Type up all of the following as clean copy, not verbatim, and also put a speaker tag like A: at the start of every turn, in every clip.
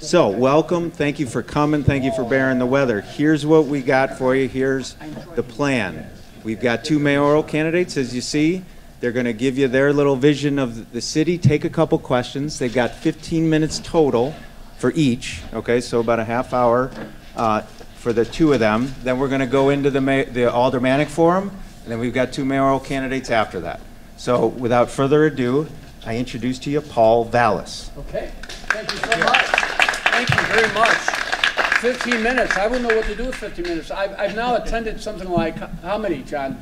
A: So, welcome. Thank you for coming. Thank you for bearing the weather. Here's what we got for you. Here's the plan. We've got two mayoral candidates, as you see. They're going to give you their little vision of the city, take a couple questions. They've got 15 minutes total for each, okay, so about a half hour for the two of them. Then we're going to go into the Aldermanic Forum, and then we've got two mayoral candidates after that. So, without further ado, I introduce to you Paul Vallas.
B: Okay, thank you so much. Thank you very much. 15 minutes. I wouldn't know what to do with 15 minutes. I've now attended something like, how many, John?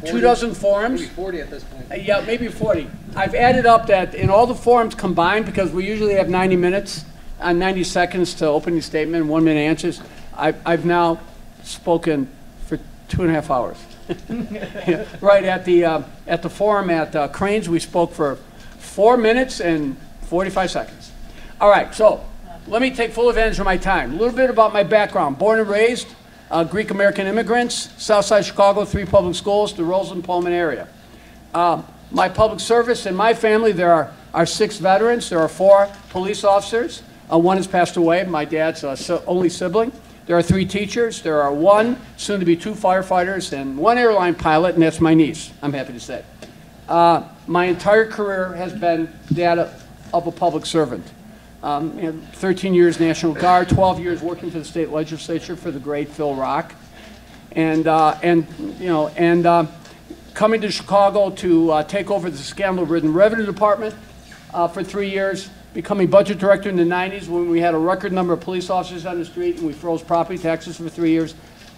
B: 2 dozen forums?
C: Maybe 40 at this point.
B: Yeah, maybe 40. I've added up that in all the forums combined, because we usually have 90 minutes and 90 seconds to opening statement and 1 minute answers, I've now spoken for 2.5 hours. Right at the forum at Cranes, we spoke for 4 minutes and 45 seconds. All right, so let me take full advantage of my time. A little bit about my background. Born and raised, Greek-American immigrants, Southside Chicago, 3 public schools, the Roseland-Pullman area. My public service in my family, there are 6 veterans. There are 4 police officers. 1 has passed away, my dad's only sibling. There are 3 teachers. There are 1, soon to be 2 firefighters, and 1 airline pilot, and that's my niece, I'm happy to say. My entire career has been that of a public servant. 13 years National Guard, 12 years working for the state legislature for the great Phil Rock, and coming to Chicago to take over the scandal-ridden Revenue Department for 3 years, becoming budget director in the 90s when we had a record number of police officers on the street and we froze property taxes for 3 years,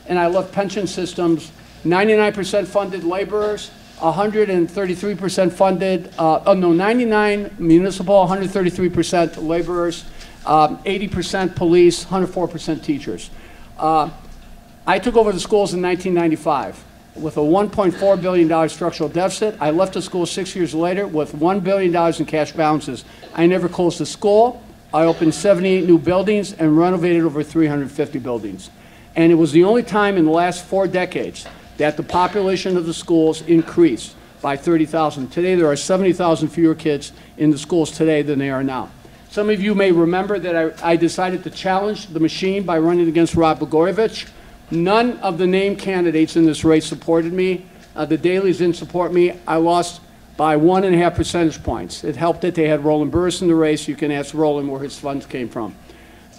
B: and I left pension systems, 99% funded laborers, 133% funded, 99 municipal, 133% laborers, 80% police, 104% teachers. I took over the schools in 1995 with a $1.4 billion structural deficit. I left the school 6 years later with $1 billion in cash balances. I never closed the school. I opened 78 new buildings and renovated over 350 buildings. And it was the only time in the last 4 decades that the population of the schools increased by 30,000. Today there are 70,000 fewer kids in the schools today than there are now. Some of you may remember that I decided to challenge the machine by running against Rod Blagojevich. None of the named candidates in this race supported me. The Dailies didn't support me. I lost by 1.5 percentage points. It helped that they had Roland Burris in the race. You can ask Roland where his funds came from.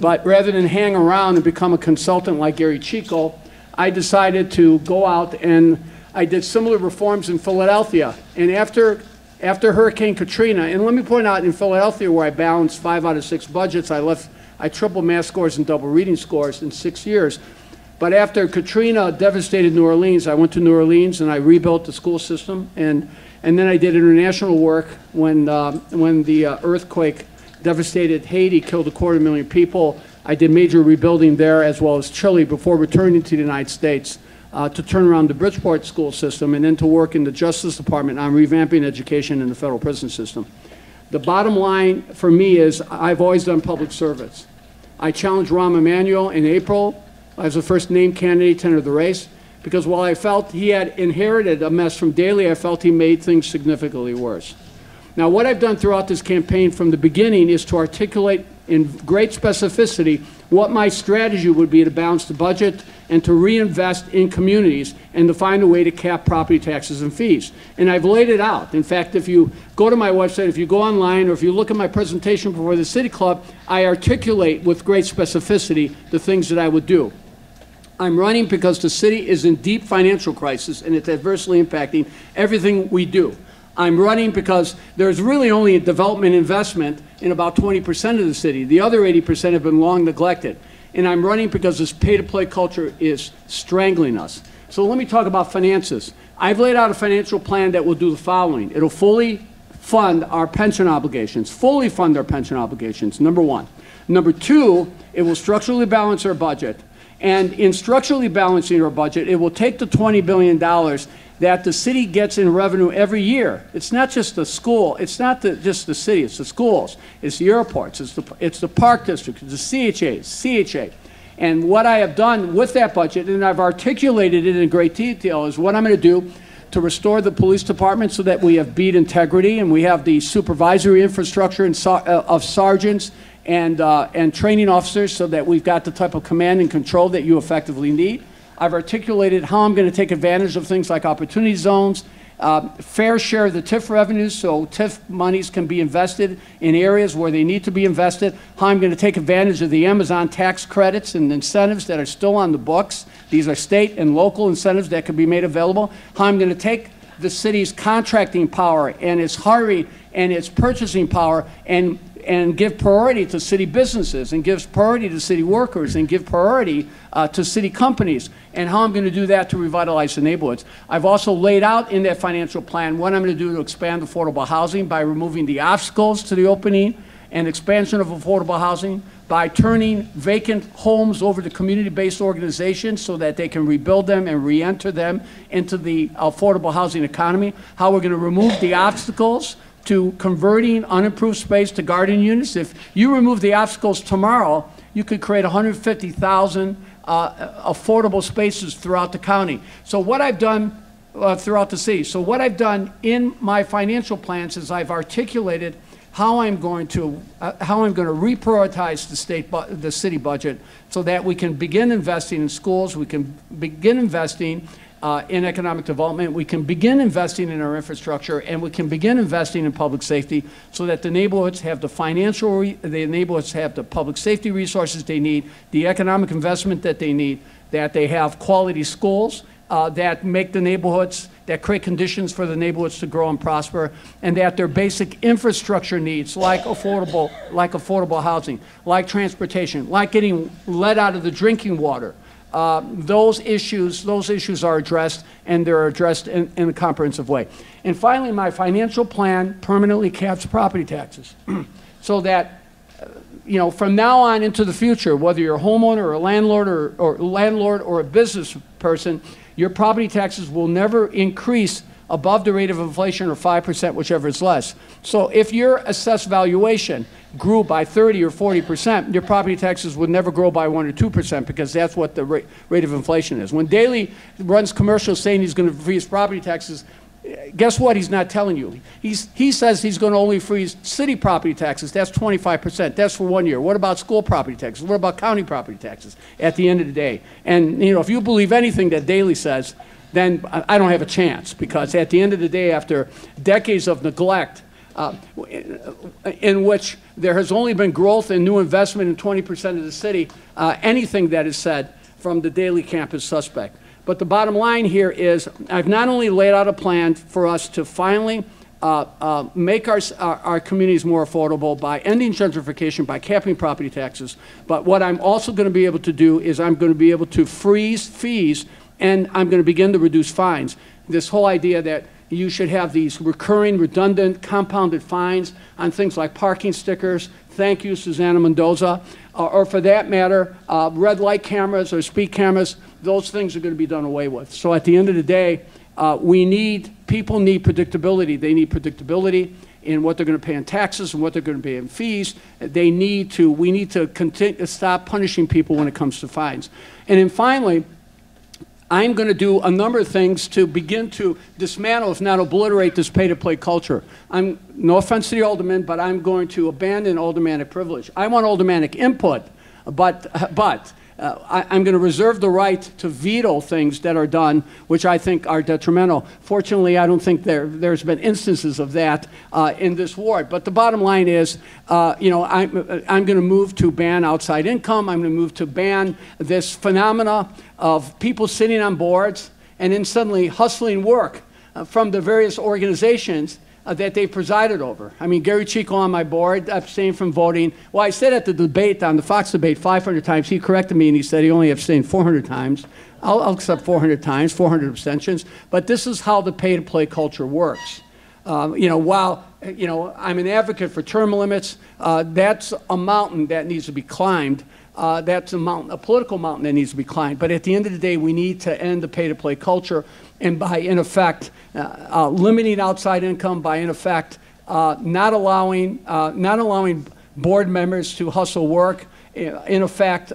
B: But rather than hang around and become a consultant like Gary Chico, I decided to go out and I did similar reforms in Philadelphia. And after Hurricane Katrina, and let me point out in Philadelphia where I balanced 5 out of 6 budgets, I tripled math scores and double reading scores in 6 years. But after Katrina devastated New Orleans, I went to New Orleans and I rebuilt the school system. And then I did international work when the earthquake devastated Haiti, killed 250,000 people. I did major rebuilding there as well as Chile before returning to the United States to turn around the Bridgeport school system and then to work in the Justice Department on revamping education in the federal prison system. The bottom line for me is I've always done public service. I challenged Rahm Emanuel in April as the first named candidate to enter the race because while I felt he had inherited a mess from Daley, I felt he made things significantly worse. Now, what I've done throughout this campaign from the beginning is to articulate in great specificity what my strategy would be to balance the budget and to reinvest in communities and to find a way to cap property taxes and fees. And I've laid it out. In fact, if you go to my website, if you go online, or if you look at my presentation before the City Club, I articulate with great specificity the things that I would do. I'm running because the city is in deep financial crisis and it's adversely impacting everything we do. I'm running because there's really only a development investment in about 20% of the city. The other 80% have been long neglected. And I'm running because this pay-to-play culture is strangling us. So let me talk about finances. I've laid out a financial plan that will do the following. It'll fully fund our pension obligations, fully fund our pension obligations, number one. Number two, it will structurally balance our budget. And in structurally balancing our budget, it will take the $20 billion that the city gets in revenue every year. It's not just the school, it's not just the city, it's the schools, it's the airports, it's the park district, it's the CHA. And what I have done with that budget, and I've articulated it in great detail, is what I'm going to do to restore the police department so that we have beat integrity and we have the supervisory infrastructure of sergeants and training officers so that we've got the type of command and control that you effectively need. I've articulated how I'm going to take advantage of things like opportunity zones, fair share of the TIF revenues, so TIF monies can be invested in areas where they need to be invested, how I'm going to take advantage of the Amazon tax credits and incentives that are still on the books. These are state and local incentives that can be made available, how I'm going to take the city's contracting power and its hiring and its purchasing power and give priority to city businesses and give priority to city workers and give priority to city companies, and how I'm going to do that to revitalize the neighborhoods. I've also laid out in that financial plan what I'm going to do to expand affordable housing by removing the obstacles to the opening and expansion of affordable housing, by turning vacant homes over to community-based organizations so that they can rebuild them and re-enter them into the affordable housing economy, how we're going to remove the obstacles to converting unimproved space to garden units. If you remove the obstacles tomorrow, you could create 150,000 affordable spaces throughout the county. So what I've done throughout the city. So what I've done in my financial plans is I've articulated how I'm going to reprioritize the city budget so that we can begin investing in schools, we can begin investing in economic development, we can begin investing in our infrastructure, and we can begin investing in public safety so that the neighborhoods have the neighborhoods have the public safety resources they need, the economic investment that they need, that they have quality schools that make the neighborhoods, that create conditions for the neighborhoods to grow and prosper, and that their basic infrastructure needs, like affordable housing, like transportation, like getting lead out of the drinking water, those issues are addressed, and they're addressed in a comprehensive way. And finally, my financial plan permanently caps property taxes so that from now on into the future, whether you're a homeowner or a landlord or a business person, your property taxes will never increase above the rate of inflation or 5%, whichever is less. So if your assessed valuation grew by 30 or 40%, your property taxes would never grow by 1 or 2% because that's what the rate of inflation is. When Daley runs commercials saying he's going to freeze property taxes, guess what he's not telling you? He says he's going to only freeze city property taxes. That's 25%. That's for 1 year. What about school property taxes? What about county property taxes at the end of the day? And if you believe anything that Daley says, then I don't have a chance, because at the end of the day, after decades of neglect, in which there has only been growth and new investment in 20% of the city, anything that is said from the Daley camp is suspect. But the bottom line here is I've not only laid out a plan for us to finally make our communities more affordable by ending gentrification, by capping property taxes, but what I'm also going to be able to do is I'm going to be able to freeze fees, and I'm going to begin to reduce fines. This whole idea that you should have these recurring, redundant, compounded fines on things like parking stickers, thank you, Susanna Mendoza, or for that matter, red light cameras or speed cameras, those things are going to be done away with. So at the end of the day, people need predictability. They need predictability in what they're going to pay in taxes and what they're going to pay in fees. We need to stop punishing people when it comes to fines. And then finally, I'm going to do a number of things to begin to dismantle, if not obliterate, this pay-to-play culture. No offense to the aldermen, but I'm going to abandon aldermanic privilege. I want aldermanic input, but I'm going to reserve the right to veto things that are done which I think are detrimental. Fortunately, I don't think there's been instances of that in this ward. But the bottom line is, I'm going to move to ban outside income. I'm going to move to ban this phenomena of people sitting on boards and then suddenly hustling work from the various organizations that they presided over. I mean, Gary Chico on my board abstained from voting. Well, I said at the debate, on the Fox debate, 500 times. He corrected me and he said he only abstained 400 times. I'll accept 400 times, 400 abstentions. But this is how the pay-to-play culture works. While I'm an advocate for term limits, that's a mountain that needs to be climbed. That's a political mountain that needs to be climbed. But at the end of the day, we need to end the pay-to-play culture, and by, in effect, limiting outside income, by, in effect, not allowing board members to hustle work, in effect,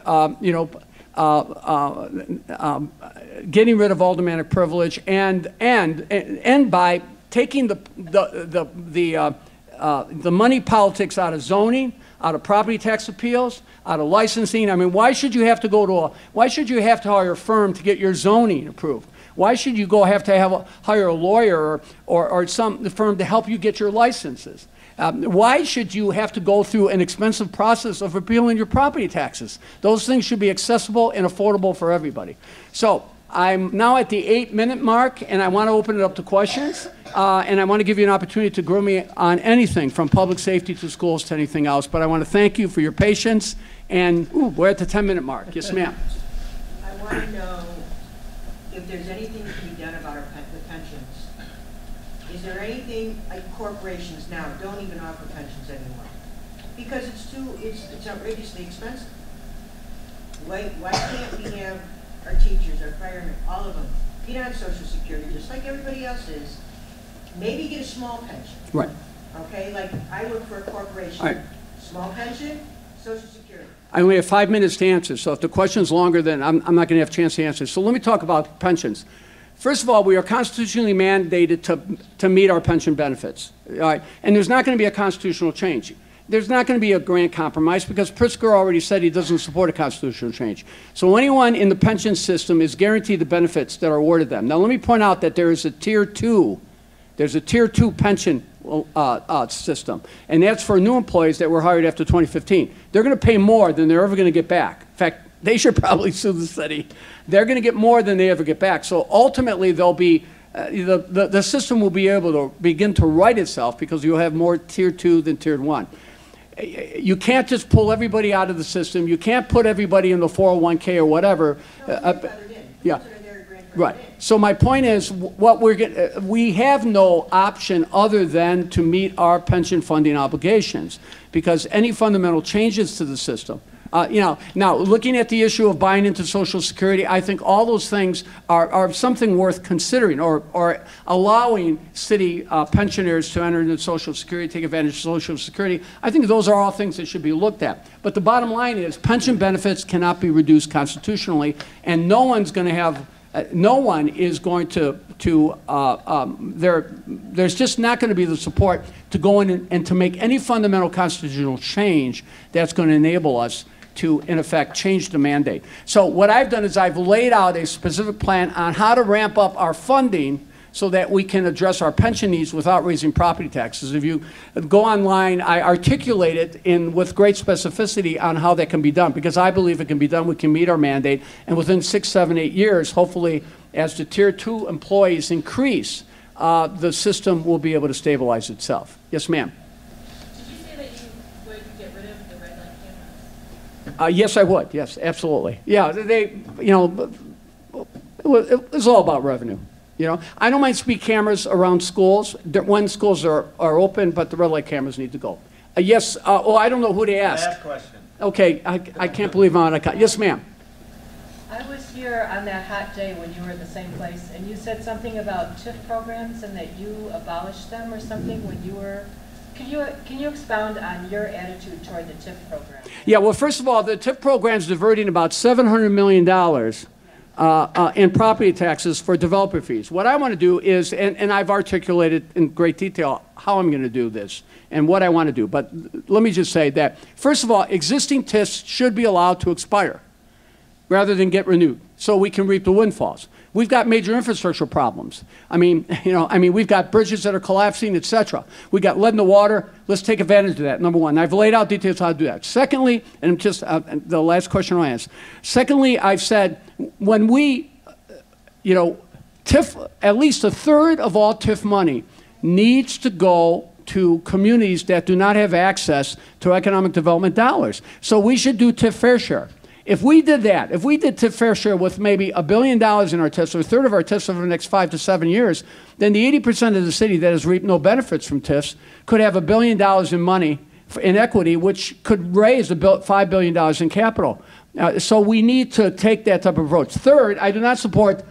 B: getting rid of aldermanic privilege, and by taking the the money politics out of zoning, out of property tax appeals, out of licensing. I mean, why should you have to why should you have to hire a firm to get your zoning approved? Why should you have to hire a lawyer or some firm to help you get your licenses? Why should you have to go through an expensive process of appealing your property taxes? Those things should be accessible and affordable for everybody. So I'm now at the 8-minute mark, and I want to open it up to questions, and I want to give you an opportunity to grill me on anything from public safety to schools to anything else. But I want to thank you for your patience, and we're at the 10-minute mark. Yes, ma'am.
C: I want to know if there's anything that can be done about the pensions. Is there anything, like corporations now don't even offer pensions anymore? Because it's outrageously expensive. Why can't we have our teachers, our firemen, all of them, get on Social Security just like everybody else is, maybe get a small pension.
B: Right.
C: Okay, like I work for a corporation.
B: Right.
C: Small pension, Social Security.
B: I only have 5 minutes to answer, so if the question's longer, then I'm not going to have a chance to answer. So let me talk about pensions. First of all, we are constitutionally mandated to meet our pension benefits. All right? And there's not going to be a constitutional change. There's not going to be a grand compromise because Pritzker already said he doesn't support a constitutional change. So anyone in the pension system is guaranteed the benefits that are awarded them. Now let me point out that there is a tier 2. There's a tier 2 pension system, and that's for new employees that were hired after 2015. They're going to pay more than they're ever going to get back. In fact, they should probably sue the city. They're going to get more than they ever get back. So ultimately, they'll be the system will be able to begin to right itself because you'll have more tier 2 than tier 1. You can't just pull everybody out of the system. You can't put everybody in the 401k or whatever. Yeah. Right. So my point is, we have no option other than to meet our pension funding obligations because any fundamental changes to the system, now looking at the issue of buying into Social Security, I think all those things are something worth considering, or allowing city pensioners to enter into Social Security, take advantage of Social Security. I think those are all things that should be looked at. But the bottom line is pension benefits cannot be reduced constitutionally, and no one's going to have. No one is going there's just not going to be the support to go in and to make any fundamental constitutional change that's going to enable us to, in effect, change the mandate. So what I've done is I've laid out a specific plan on how to ramp up our funding so that we can address our pension needs without raising property taxes. If you go online, I articulate it with great specificity on how that can be done, because I believe it can be done. We can meet our mandate, and within 6, 7, 8 years, hopefully, as the Tier 2 employees increase, the system will be able to stabilize itself. Yes, ma'am.
D: Did you say that you would get rid of the red light cameras?
B: Yes, I would. Yes, absolutely. Yeah, it's all about revenue. I don't mind speed cameras around schools when schools are open, but the red light cameras need to go. Yes. I don't know who to ask.
A: Last question.
B: Okay. I can't believe I'm on a. Yes, ma'am.
D: I was here on that hot day when you were at the same place, and you said something about TIF programs and that you abolished them or something when you were. Can you expound on your attitude toward the TIF program?
B: Yeah. Well, first of all, the TIF program is diverting about $700 million. In property taxes for developer fees. What I want to do is, and I've articulated in great detail how I'm going to do this and what I want to do, but let me just say that, first of all, existing TIFs should be allowed to expire rather than get renewed so we can reap the windfalls. We've got major infrastructure problems. I mean, we've got bridges that are collapsing, et cetera. We've got lead in the water. Let's take advantage of that, number one. I've laid out details how to do that. Secondly, and just the last question I'll ask. Secondly, I've said when we, TIF, at least a third of all TIF money needs to go to communities that do not have access to economic development dollars. So we should do TIF fair share. If we did that, if we did TIF fair share with maybe $1 billion in our TIFs, or a third of our TIFs over the next 5 to 7 years, then the 80% of the city that has reaped no benefits from TIFs could have $1 billion in money in equity, which could raise $5 billion in capital. So we need to take that type of approach. Third, I do not support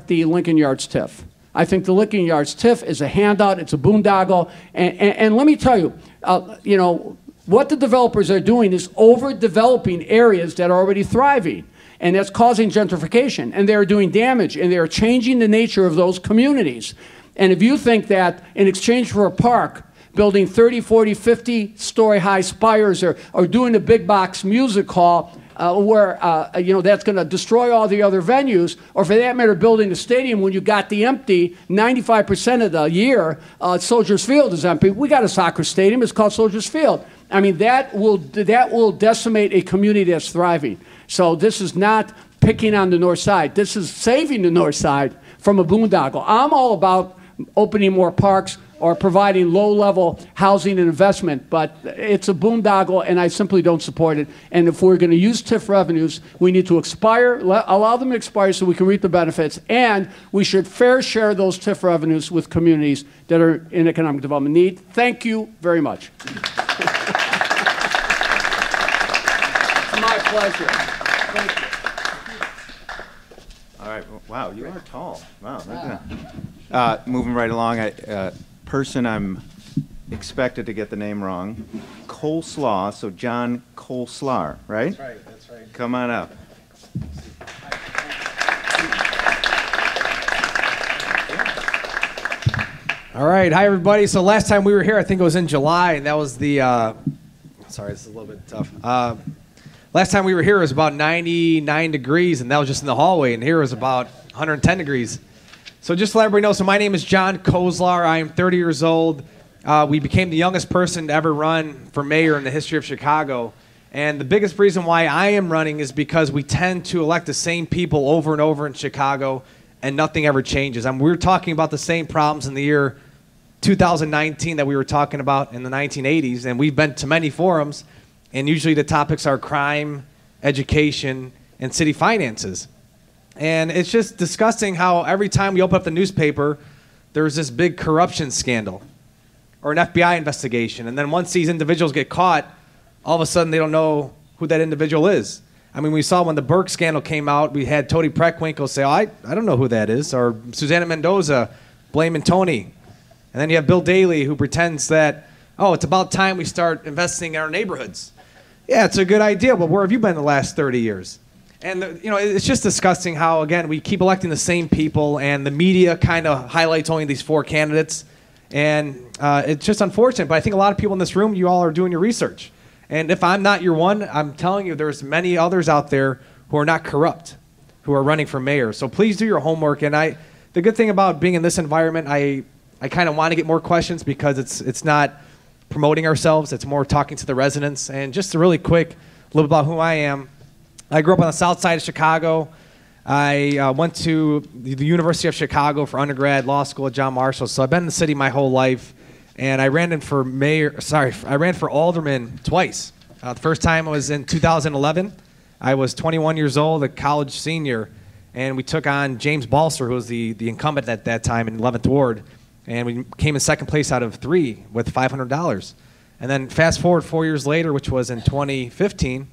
B: the Lincoln Yards TIF. I think the Lincoln Yards TIF is a handout, it's a boondoggle, and let me tell you, what the developers are doing is overdeveloping areas that are already thriving, and that's causing gentrification, and they're doing damage, and they're changing the nature of those communities. And if you think that in exchange for a park, building 30, 40, 50-story high spires, or doing a big box music hall where that's going to destroy all the other venues, or for that matter, building a stadium when you got the empty 95% of the year. Soldiers Field is empty. We got a soccer stadium. It's called Soldiers Field. I mean, that will decimate a community that's thriving. So this is not picking on the north side. This is saving the north side from a boondoggle. I'm all about opening more parks or providing low-level housing and investment, but it's a boondoggle, and I simply don't support it. And if we're going to use TIF revenues, we need to allow them to expire so we can reap the benefits, and we should fair share those TIF revenues with communities that are in economic development need. Thank you very much. It's my pleasure. Thank you.
A: All right. Wow, you are tall. Wow. Moving right along, person I'm expected to get the name wrong. Kozlar, so John Kozlar, right?
E: That's right, that's right.
A: Come on up.
E: All right, hi everybody. So last time we were here, I think it was in July, and that was the, sorry, this is a little bit tough. Last time we were here, it was about 99 degrees, and that was just in the hallway, and here it was about 110 degrees. So just to let everybody know, so my name is John Kozlar. I am 30 years old. We became the youngest person to ever run for mayor in the history of Chicago. And the biggest reason why I am running is because we tend to elect the same people over and over in Chicago, and nothing ever changes. We were talking about the same problems in the year 2019 that we were talking about in the 1980s, and we've been to many forums, and usually the topics are crime, education, and city finances. And it's just disgusting how every time we open up the newspaper, there's this big corruption scandal or an FBI investigation. And then once these individuals get caught, all of a sudden they don't know who that individual is. I mean, we saw when the Burke scandal came out, we had Tony Preckwinkle say, I don't know who that is, or Susanna Mendoza blaming Tony. And then you have Bill Daley, who pretends that, it's about time we start investing in our neighborhoods. Yeah, it's a good idea, but where have you been the last 30 years? And, it's just disgusting how, again, we keep electing the same people, and the media kind of highlights only these four candidates. And it's just unfortunate, but I think a lot of people in this room, you all are doing your research. And if I'm not your one, I'm telling you there's many others out there who are not corrupt, who are running for mayor. So please do your homework. And the good thing about being in this environment, I kind of want to get more questions because it's not promoting ourselves. It's more talking to the residents. And just a really quick, a little bit about who I am. I grew up on the south side of Chicago. I went to the University of Chicago for undergrad, law school at John Marshall. So I've been in the city my whole life. And I ran for alderman twice. The first time was in 2011. I was 21 years old, a college senior, and we took on James Balser, who was the incumbent at that time in 11th Ward. And we came in second place out of 3 with $500. And then fast forward 4 years later, which was in 2015,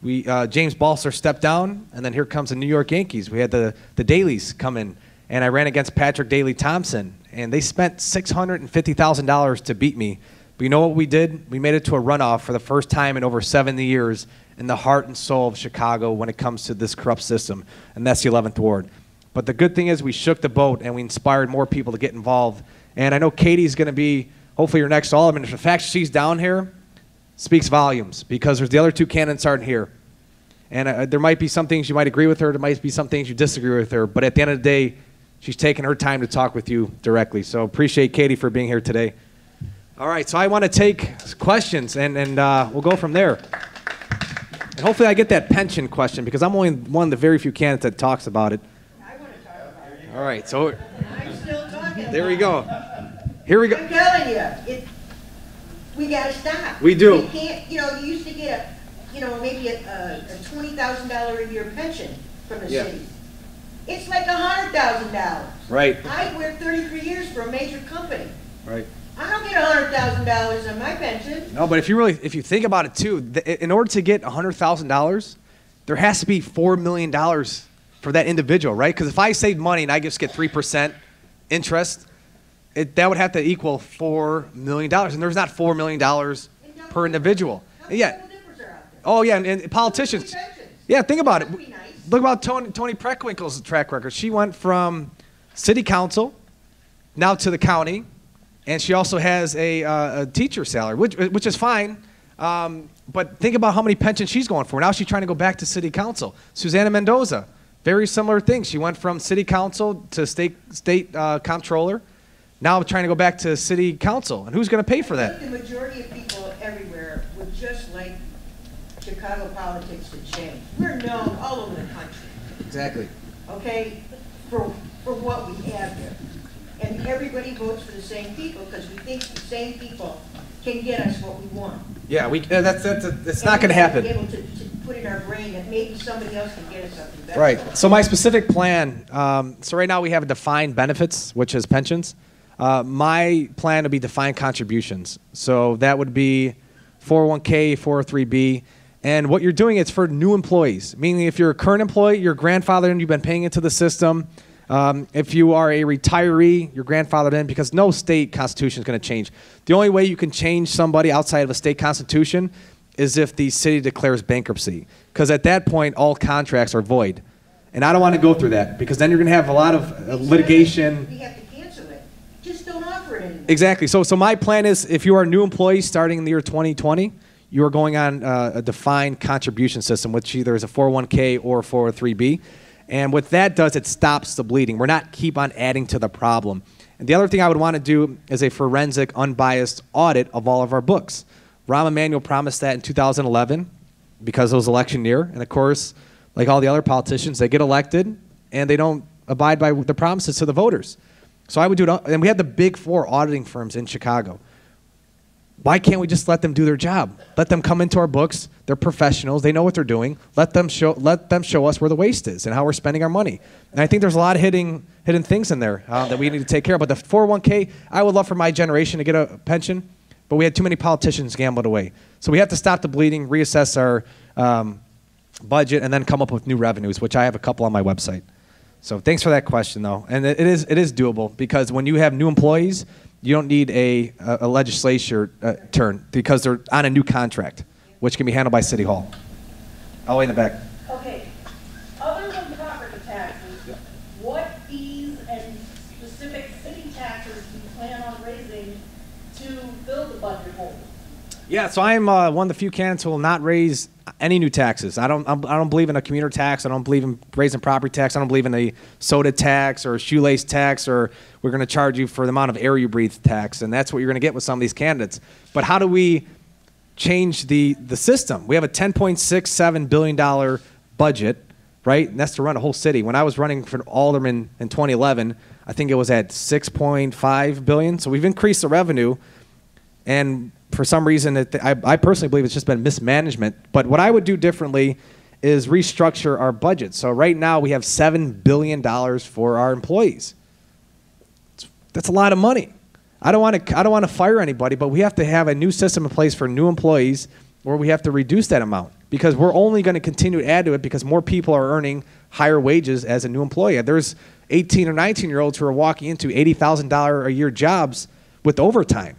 E: James Balser stepped down, and then here comes the New York Yankees. We had the Dailies come in, and I ran against Patrick Daley Thompson, and they spent $650,000 to beat me. But you know what we did? We made it to a runoff for the first time in over 70 years in the heart and soul of Chicago when it comes to this corrupt system, and that's the 11th Ward. But the good thing is we shook the boat, and we inspired more people to get involved. And I know Katie's going to be hopefully your next alderman. The fact she's down here speaks volumes because there's the other 2 candidates aren't here. And there might be some things you might agree with her. There might be some things you disagree with her. But at the end of the day, she's taken her time to talk with you directly. So appreciate Katie for being here today. All right, so I want to take questions, and we'll go from there. And hopefully I get that pension question because I'm only one of the very few candidates that talks about it.
C: I want to talk about it.
E: All right, so
C: I'm still talking.
E: there we go. Here we go.
C: I'm telling you, we got to stop.
E: We do.
C: We can't, you used to get maybe a $20,000 a year pension from the city. It's like $100,000.
E: Right.
C: I worked 33 years for a major company.
E: Right.
C: I don't get $100,000 on my pension.
E: No, but if you think about it too, in order to get $100,000, there has to be $4 million for that individual, right? Because if I saved money and I just get 3% interest, that would have to equal $4 million, and there's not $4 million per individual. Yeah. Oh yeah, and politicians. Yeah, think about it. Look about Tony Preckwinkle's track record. She went from city council, now to the county, And she also has a teacher salary, which is fine. But think about how many pensions she's going for. Now she's trying to go back to city council. Susana Mendoza, very similar thing. She went from city council to state comptroller. Now trying to go back to city council. And who's going to pay for
C: I
E: that?
C: think the majority of people everywhere would just like Chicago politics to change. We're known all over the country,
E: Exactly.
C: okay, for what we have here. And everybody votes for the same people because we think the same people can get us what we want.
E: Yeah, that's not going to happen.
C: Be able to put in our brain that maybe somebody else can get us something better.
E: Right. So my specific plan, so right now we have defined benefits, which is pensions. My plan would be defined contributions. So that would be 401k, 403b. And what you're doing is for new employees, meaning if you're a current employee, you're grandfathered in, you've been paying into the system. If you are a retiree, you're grandfathered in because no state constitution is going to change. The only way you can change somebody outside of a state constitution is if the city declares bankruptcy. Because at that point, all contracts are void. And I don't want to go through that because then you're going to have a lot of litigation.
C: We have to cancel it. Just don't offer it anymore.
E: Exactly. So my plan is if you are a new employee starting in the year 2020, you are going on a defined contribution system, which either is a 401k or 403b. And what that does, it stops the bleeding. We're not keep on adding to the problem. And the other thing I would want to do is a forensic, unbiased audit of all of our books. Rahm Emanuel promised that in 2011 because it was election year. And of course, like all the other politicians, they get elected and they don't abide by the promises to the voters. So I would do it. And we have the big four auditing firms in Chicago. Why can't we just let them do their job? Let them come into our books. They're professionals. They know what they're doing. Let them show us where the waste is and how we're spending our money. And I think there's a lot of hidden things in there that we need to take care of. But the 401k, I would love for my generation to get a pension, but we had too many politicians gamble it away. So we have to stop the bleeding, reassess our budget, and then come up with new revenues, which I have a couple on my website. So thanks for that question, though. And it is doable because when you have new employees, you don't need a legislature turn because they're on a new contract, which can be handled by City Hall. All the way in the back.
F: Okay. Other than property taxes, what fees and specific city taxes do you plan on raising to fill the budget hole?
E: Yeah, so I'm one of the few candidates who will not raise any new taxes. I don't believe in a commuter tax. I don't believe in raising property tax. I don't believe in a soda tax or a shoelace tax or we're going to charge you for the amount of air you breathe tax. And that's what you're going to get with some of these candidates. But how do we change the system? We have a $10.67 billion budget, right? And that's to run a whole city. When I was running for alderman in 2011, I think it was at $6.5 billion. So we've increased the revenue. And for some reason, I personally believe it's just been mismanagement. But what I would do differently is restructure our budget. So right now we have $7 billion for our employees. That's a lot of money. I don't want to fire anybody, but we have to have a new system in place for new employees where we have to reduce that amount because we're only going to continue to add to it because more people are earning higher wages as a new employee. There's 18 or 19-year-olds who are walking into $80,000 a year jobs with overtime.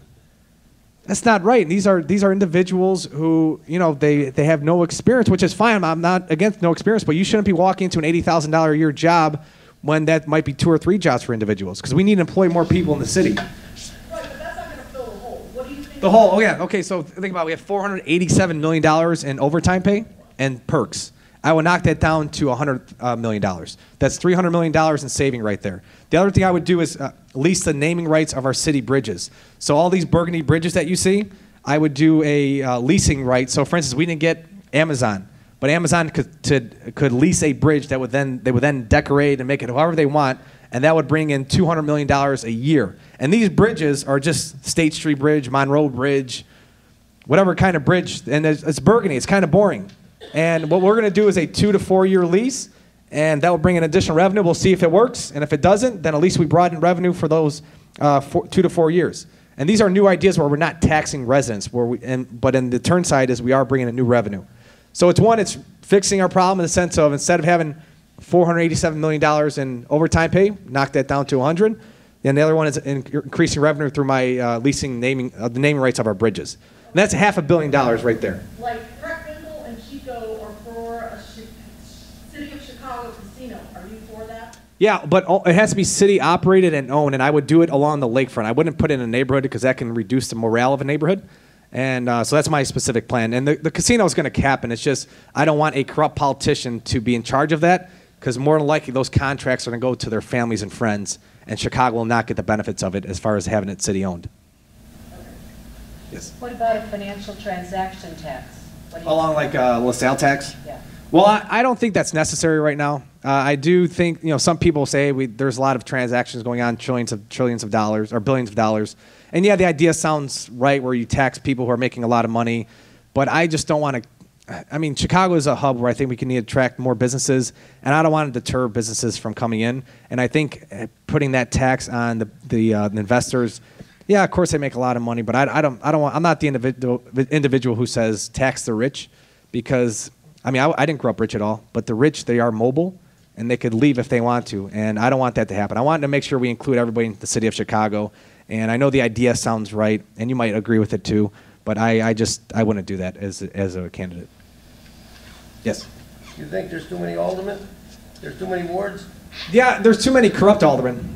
E: That's not right. And these are individuals who, they have no experience, which is fine. I'm not against no experience, but you shouldn't be walking into an $80,000 a year job when that might be 2 or 3 jobs for individuals because we need to employ more people in the city.
F: Right, but that's not going to fill the hole. What do you think?
E: The whole, oh yeah, okay, so think about it. We have $487 million in overtime pay and perks. I would knock that down to $100 million. That's $300 million in saving right there. The other thing I would do is lease the naming rights of our city bridges. So all these burgundy bridges that you see, I would do a leasing right. So for instance, we didn't get Amazon, but Amazon could lease a bridge that they would then decorate and make it however they want, and that would bring in $200 million a year. And these bridges are just State Street Bridge, Monroe Bridge, whatever kind of bridge, and it's burgundy. It's kind of boring. And what we're going to do is a 2 to 4 year lease, and that will bring in additional revenue. We'll see if it works, and if it doesn't, then at least we brought in revenue for those 2 to 4 years. And these are new ideas where we're not taxing residents, but in the turn side is we are bringing in new revenue. So it's fixing our problem in the sense of instead of having $487 million in overtime pay, knock that down to 100. And the other one is increasing revenue through my leasing the naming rights of our bridges. And that's $500 million right there.
F: Like Preckwinkle and Chico are for a City of Chicago casino. Are you for that?
E: Yeah, but it has to be city operated and owned, and I would do it along the lakefront. I wouldn't put it in a neighborhood because that can reduce the morale of a neighborhood. And so that's my specific plan. And the casino is going to happen. It's just I don't want a corrupt politician to be in charge of that because more than likely those contracts are going to go to their families and friends, and Chicago will not get the benefits of it as far as having it city owned. Yes.
D: What about a financial transaction tax? What do you
E: Along
D: think?
E: like LaSalle tax?
D: Yeah.
E: Well, I don't think that's necessary right now. I do think, some people say there's a lot of transactions going on, trillions of dollars or billions of dollars. And yeah, the idea sounds right where you tax people who are making a lot of money. But I just don't want to, Chicago is a hub where I think we can need to attract more businesses. And I don't want to deter businesses from coming in. And I think putting that tax on the investors, yeah, of course they make a lot of money. But I'm not the individual who says tax the rich because I didn't grow up rich at all, but the rich, they are mobile, and they could leave if they want to, and I don't want that to happen. I want to make sure we include everybody in the city of Chicago, and I know the idea sounds right, and you might agree with it too, but I wouldn't do that as a candidate. Yes?
G: You think there's too many aldermen? There's too many wards?
E: Yeah, there's too many corrupt aldermen.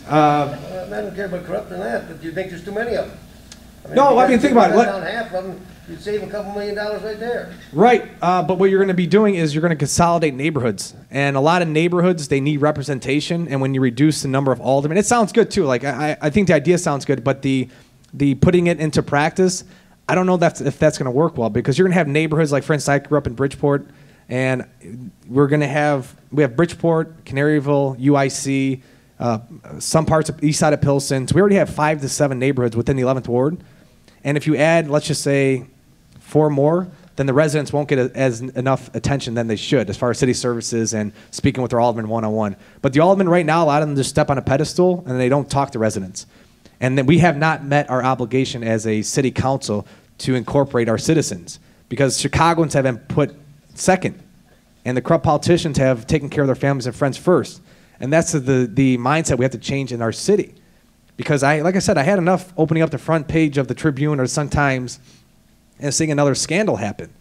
G: I don't care about corrupt or not, but do you think there's too many of them?
E: Think about it.
G: Down half of them, you'd save a couple $1 million right there.
E: Right, but what you're going to be doing is you're going to consolidate neighborhoods, and a lot of neighborhoods, they need representation, and when you reduce the number of aldermen, it sounds good too. Like I think the idea sounds good, but the putting it into practice, I don't know if that's going to work well, because you're going to have neighborhoods like, for instance, I grew up in Bridgeport, and we have Bridgeport, Canaryville, UIC, some parts of east side of Pilsen. So we already have 5 to 7 neighborhoods within the 11th ward. And if you add, let's just say, 4 more, then the residents won't get enough attention than they should as far as city services and speaking with their alderman one-on-one. But the aldermen right now, a lot of them just step on a pedestal and they don't talk to residents. And then we have not met our obligation as a city council to incorporate our citizens because Chicagoans have been put second and the corrupt politicians have taken care of their families and friends first. And that's the mindset we have to change in our city. Because like I said, I had enough opening up the front page of the Tribune or Sun-Times and seeing another scandal happen.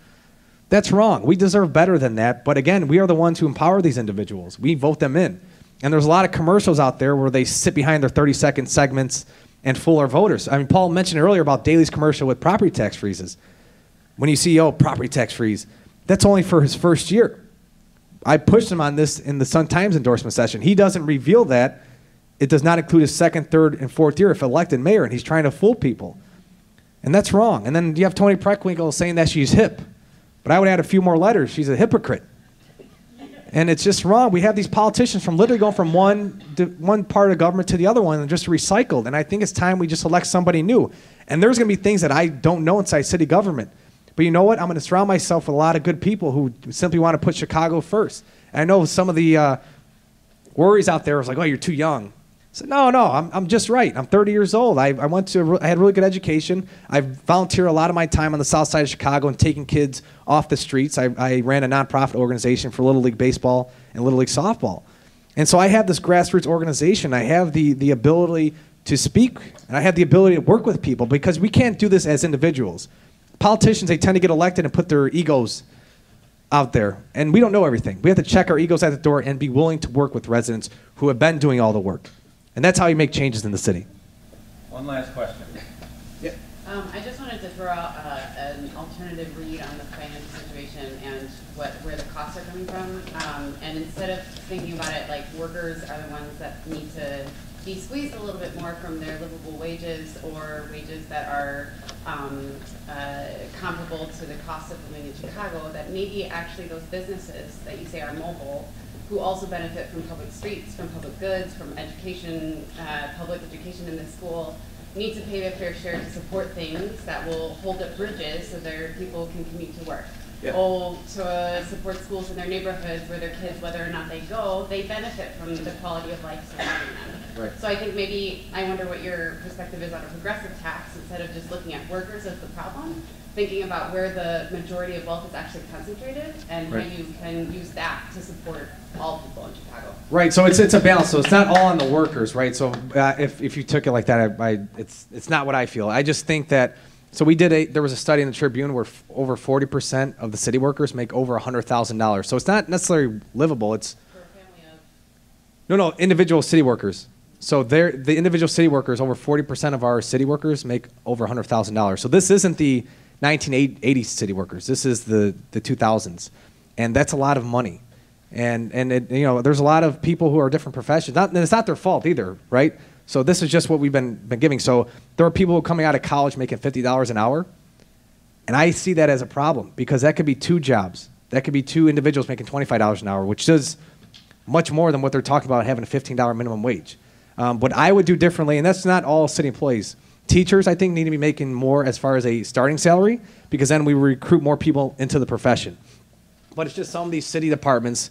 E: That's wrong. We deserve better than that. But again, we are the ones who empower these individuals. We vote them in. And there's a lot of commercials out there where they sit behind their 30-second segments and fool our voters. Paul mentioned earlier about Daley's commercial with property tax freezes. When you see, property tax freeze, that's only for his first year. I pushed him on this in the Sun-Times endorsement session. He doesn't reveal that. It does not include his 2nd, 3rd, and 4th year if elected mayor, and he's trying to fool people. And that's wrong. And then you have Toni Preckwinkle saying that she's hip. But I would add a few more letters. She's a hypocrite. And it's just wrong. We have these politicians from literally going from one part of government to the other one and just recycled. And I think it's time we just elect somebody new. And there's going to be things that I don't know inside city government. But you know what? I'm going to surround myself with a lot of good people who simply want to put Chicago first. And I know some of the worries out there is like, you're too young. I said, no, I'm just right. I'm 30 years old. I had really good education. I volunteer a lot of my time on the south side of Chicago and taking kids off the streets. I ran a nonprofit organization for Little League Baseball and Little League Softball. And so I have this grassroots organization. I have the ability to speak, and I have the ability to work with people because we can't do this as individuals. Politicians, they tend to get elected and put their egos out there, and we don't know everything. We have to check our egos at the door and be willing to work with residents who have been doing all the work. And that's how you make changes in the city.
A: One last question.
E: Yeah.
H: I just wanted to throw out an alternative read on the financial situation and where the costs are coming from. And instead of thinking about it like workers are the ones that need to be squeezed a little bit more from their livable wages or wages that are comparable to the cost of living in Chicago, that maybe actually those businesses that you say are mobile who also benefit from public streets, from public goods, from education, public education in the school, need to pay their fair share to support things that will hold up bridges so their people can commute to work.
E: Yeah.
H: Or to support schools in their neighborhoods where their kids, whether or not they go, they benefit from the quality of life surrounding them.
E: Right.
H: So I think maybe, I wonder what your perspective is on a progressive tax instead of just looking at workers as the problem, thinking about where the majority of wealth is actually concentrated and
E: Right.
H: how you can use that to support all people in Chicago.
E: Right, so it's a balance. So it's not all on the workers, right? So if you took it like that, it's not what I feel. I just think that, so there was a study in the Tribune where over 40% of the city workers make over $100,000. So it's not necessarily livable. It's
H: For a family of
E: No, individual city workers. So the individual city workers, over 40% of our city workers make over $100,000. So this isn't the 1980s city workers. This is the 2000s. And that's a lot of money. And there's a lot of people who are different professions. And it's not their fault either, right? So this is just what we've been giving. So there are people coming out of college making $50 an hour. And I see that as a problem because that could be 2 jobs. That could be 2 individuals making $25 an hour, which is much more than what they're talking about having a $15 minimum wage. What I would do differently, and that's not all city employees, teachers I think need to be making more as far as a starting salary because then we recruit more people into the profession. But it's just some of these city departments,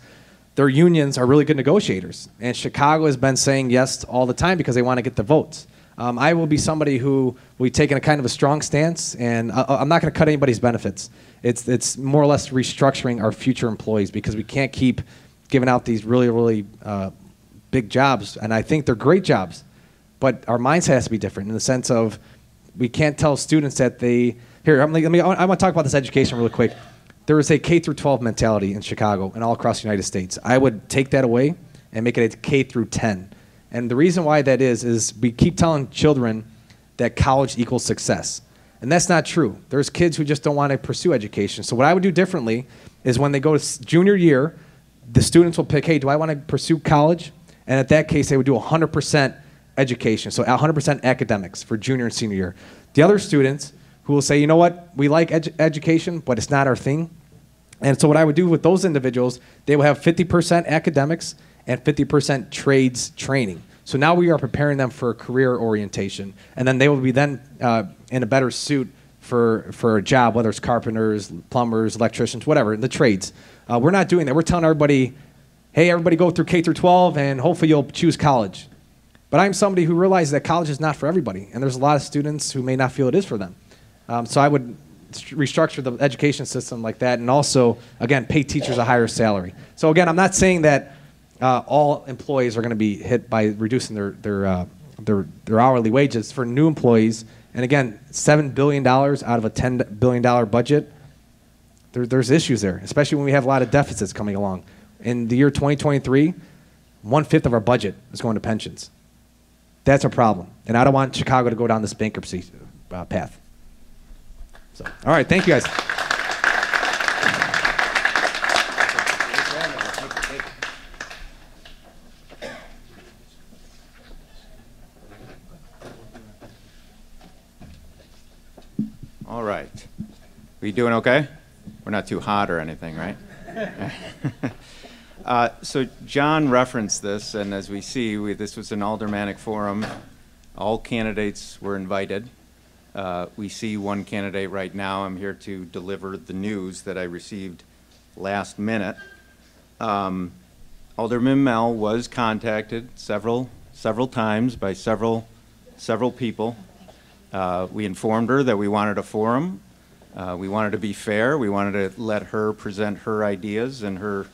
E: their unions are really good negotiators. And Chicago has been saying yes all the time because they want to get the votes. I will be somebody who will be taking a kind of a strong stance, and I'm not going to cut anybody's benefits. It's more or less restructuring our future employees because we can't keep giving out these really big jobs. And I think they're great jobs, but our mindset has to be different in the sense of we can't tell students that they... Here, I want to talk about this education really quick. There is a K through 12 mentality in Chicago and all across the United States. I would take that away and make it a K through 10. And the reason why that is we keep telling children that college equals success. And that's not true. There's kids who just don't want to pursue education. So what I would do differently is when they go to junior year, the students will pick, hey, do I want to pursue college? And at that case, they would do 100% education, so 100% academics for junior and senior year. The other students who will say, you know what, we like education, but it's not our thing. And so what I would do with those individuals, they will have 50% academics and 50% trades training. So now we are preparing them for career orientation. And then they will be then in a better suit for a job, whether it's carpenters, plumbers, electricians, whatever, the trades. We're not doing that. We're telling everybody, hey, everybody go through K through 12 and hopefully you'll choose college. But I'm somebody who realizes that college is not for everybody. And there's a lot of students who may not feel it is for them. So I would restructure the education system like that and also, again, pay teachers a higher salary. So again, I'm not saying that all employees are going to be hit by reducing their hourly wages. For new employees, and again, $7 billion out of a $10 billion budget, there's issues there, especially when we have a lot of deficits coming along. In the year 2023, 1/5 of our budget is going to pensions. That's a problem. And I don't want Chicago to go down this bankruptcy path. So, all right, thank you guys.
A: All right. Are you doing okay? We're not too hot or anything, right? So John referenced this, and as we see, this was an Aldermanic forum. All candidates were invited. We see one candidate right now. I'm here to deliver the news that I received last minute. Alderman Mel was contacted several times by several people. We informed her that we wanted a forum. We wanted to be fair. We wanted to let her present her ideas and her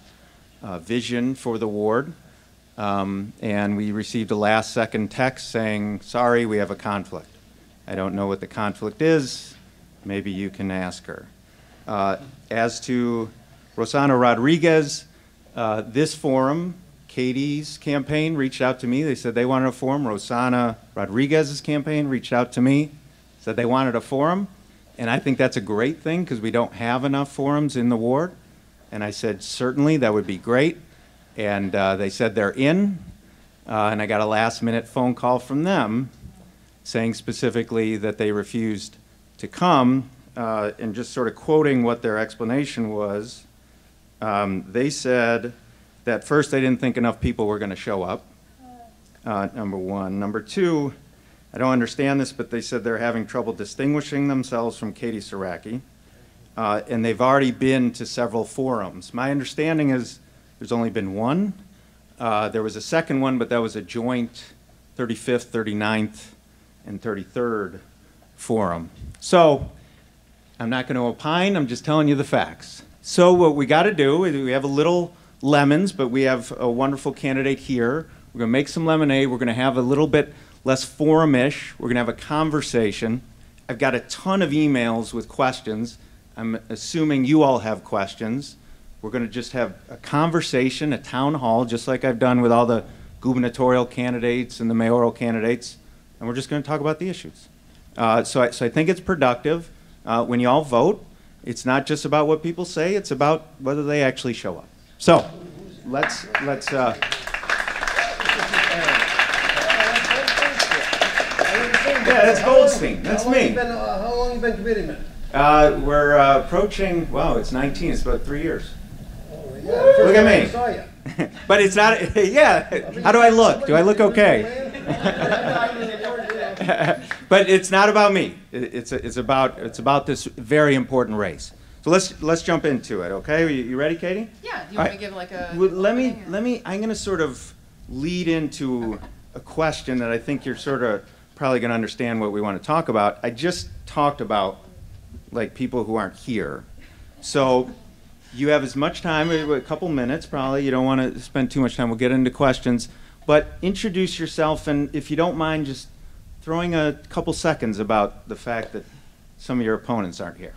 A: vision for the ward. And we received a last-second text saying, sorry, we have a conflict. I don't know what the conflict is. Maybe you can ask her. As to Rosana Rodriguez, this forum, Katie's campaign reached out to me. They said they wanted a forum. Rosana Rodriguez's campaign reached out to me, said they wanted a forum. And I think that's a great thing because we don't have enough forums in the ward. And I said, certainly, that would be great. And they said they're in. And I got a last-minute phone call from them saying specifically that they refused to come, and just sort of quoting what their explanation was. They said that first they didn't think enough people were going to show up, number one. Number two, I don't understand this, but they said they're having trouble distinguishing themselves from Katie Sieracki, and they've already been to several forums. My understanding is there's only been one. There was a second one, but that was a joint 35th, 39th, and 33rd forum. So I'm not going to opine, I'm just telling you the facts. So what we got to do is we have a little lemons, but we have a wonderful candidate here. We're going to make some lemonade. We're going to have a little bit less forum-ish. We're going to have a conversation. I've got a ton of emails with questions. I'm assuming you all have questions. We're going to just have a conversation, a town hall, just like I've done with all the gubernatorial candidates and the mayoral candidates, and we're just going to talk about the issues. So I think it's productive. When you all vote, it's not just about what people say, it's about whether they actually show up. So let's
G: Yeah,
A: that's Goldstein. That's me.
G: How long you been committeeman?
A: We're approaching, wow, it's 19, it's about 3 years.
G: Yeah,
A: Look at me.
G: I saw you.
A: But it's not, yeah, how do I look? Do I look okay? But it's not about me. It's about this very important race. So let's jump into it, okay? You ready, Katie?
H: Yeah, do you want to give like a...
A: Well, let me, I'm going to sort of lead into a question that I think you're sort of probably going to understand what we want to talk about. I just talked about, like, people who aren't here. So you have as much time, a couple minutes probably. You don't want to spend too much time. We'll get into questions. But introduce yourself, and if you don't mind, just throwing a couple seconds about the fact that some of your opponents aren't here.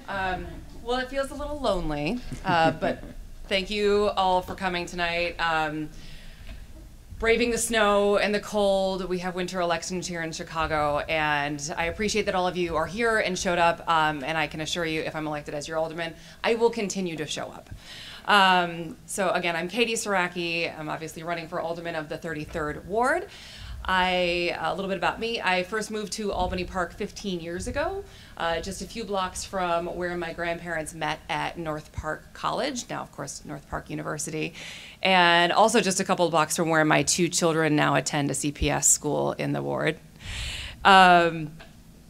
I: Well, it feels a little lonely, but thank you all for coming tonight. Braving the snow and the cold, we have winter elections here in Chicago, and I appreciate that all of you are here and showed up, and I can assure you, if I'm elected as your alderman, I will continue to show up. So again, I'm Katie Sieracki. I'm obviously running for alderman of the 33rd Ward. A little bit about me. I first moved to Albany Park 15 years ago, just a few blocks from where my grandparents met at North Park College, now of course North Park University, and also just a couple of blocks from where my 2 children now attend a CPS school in the ward.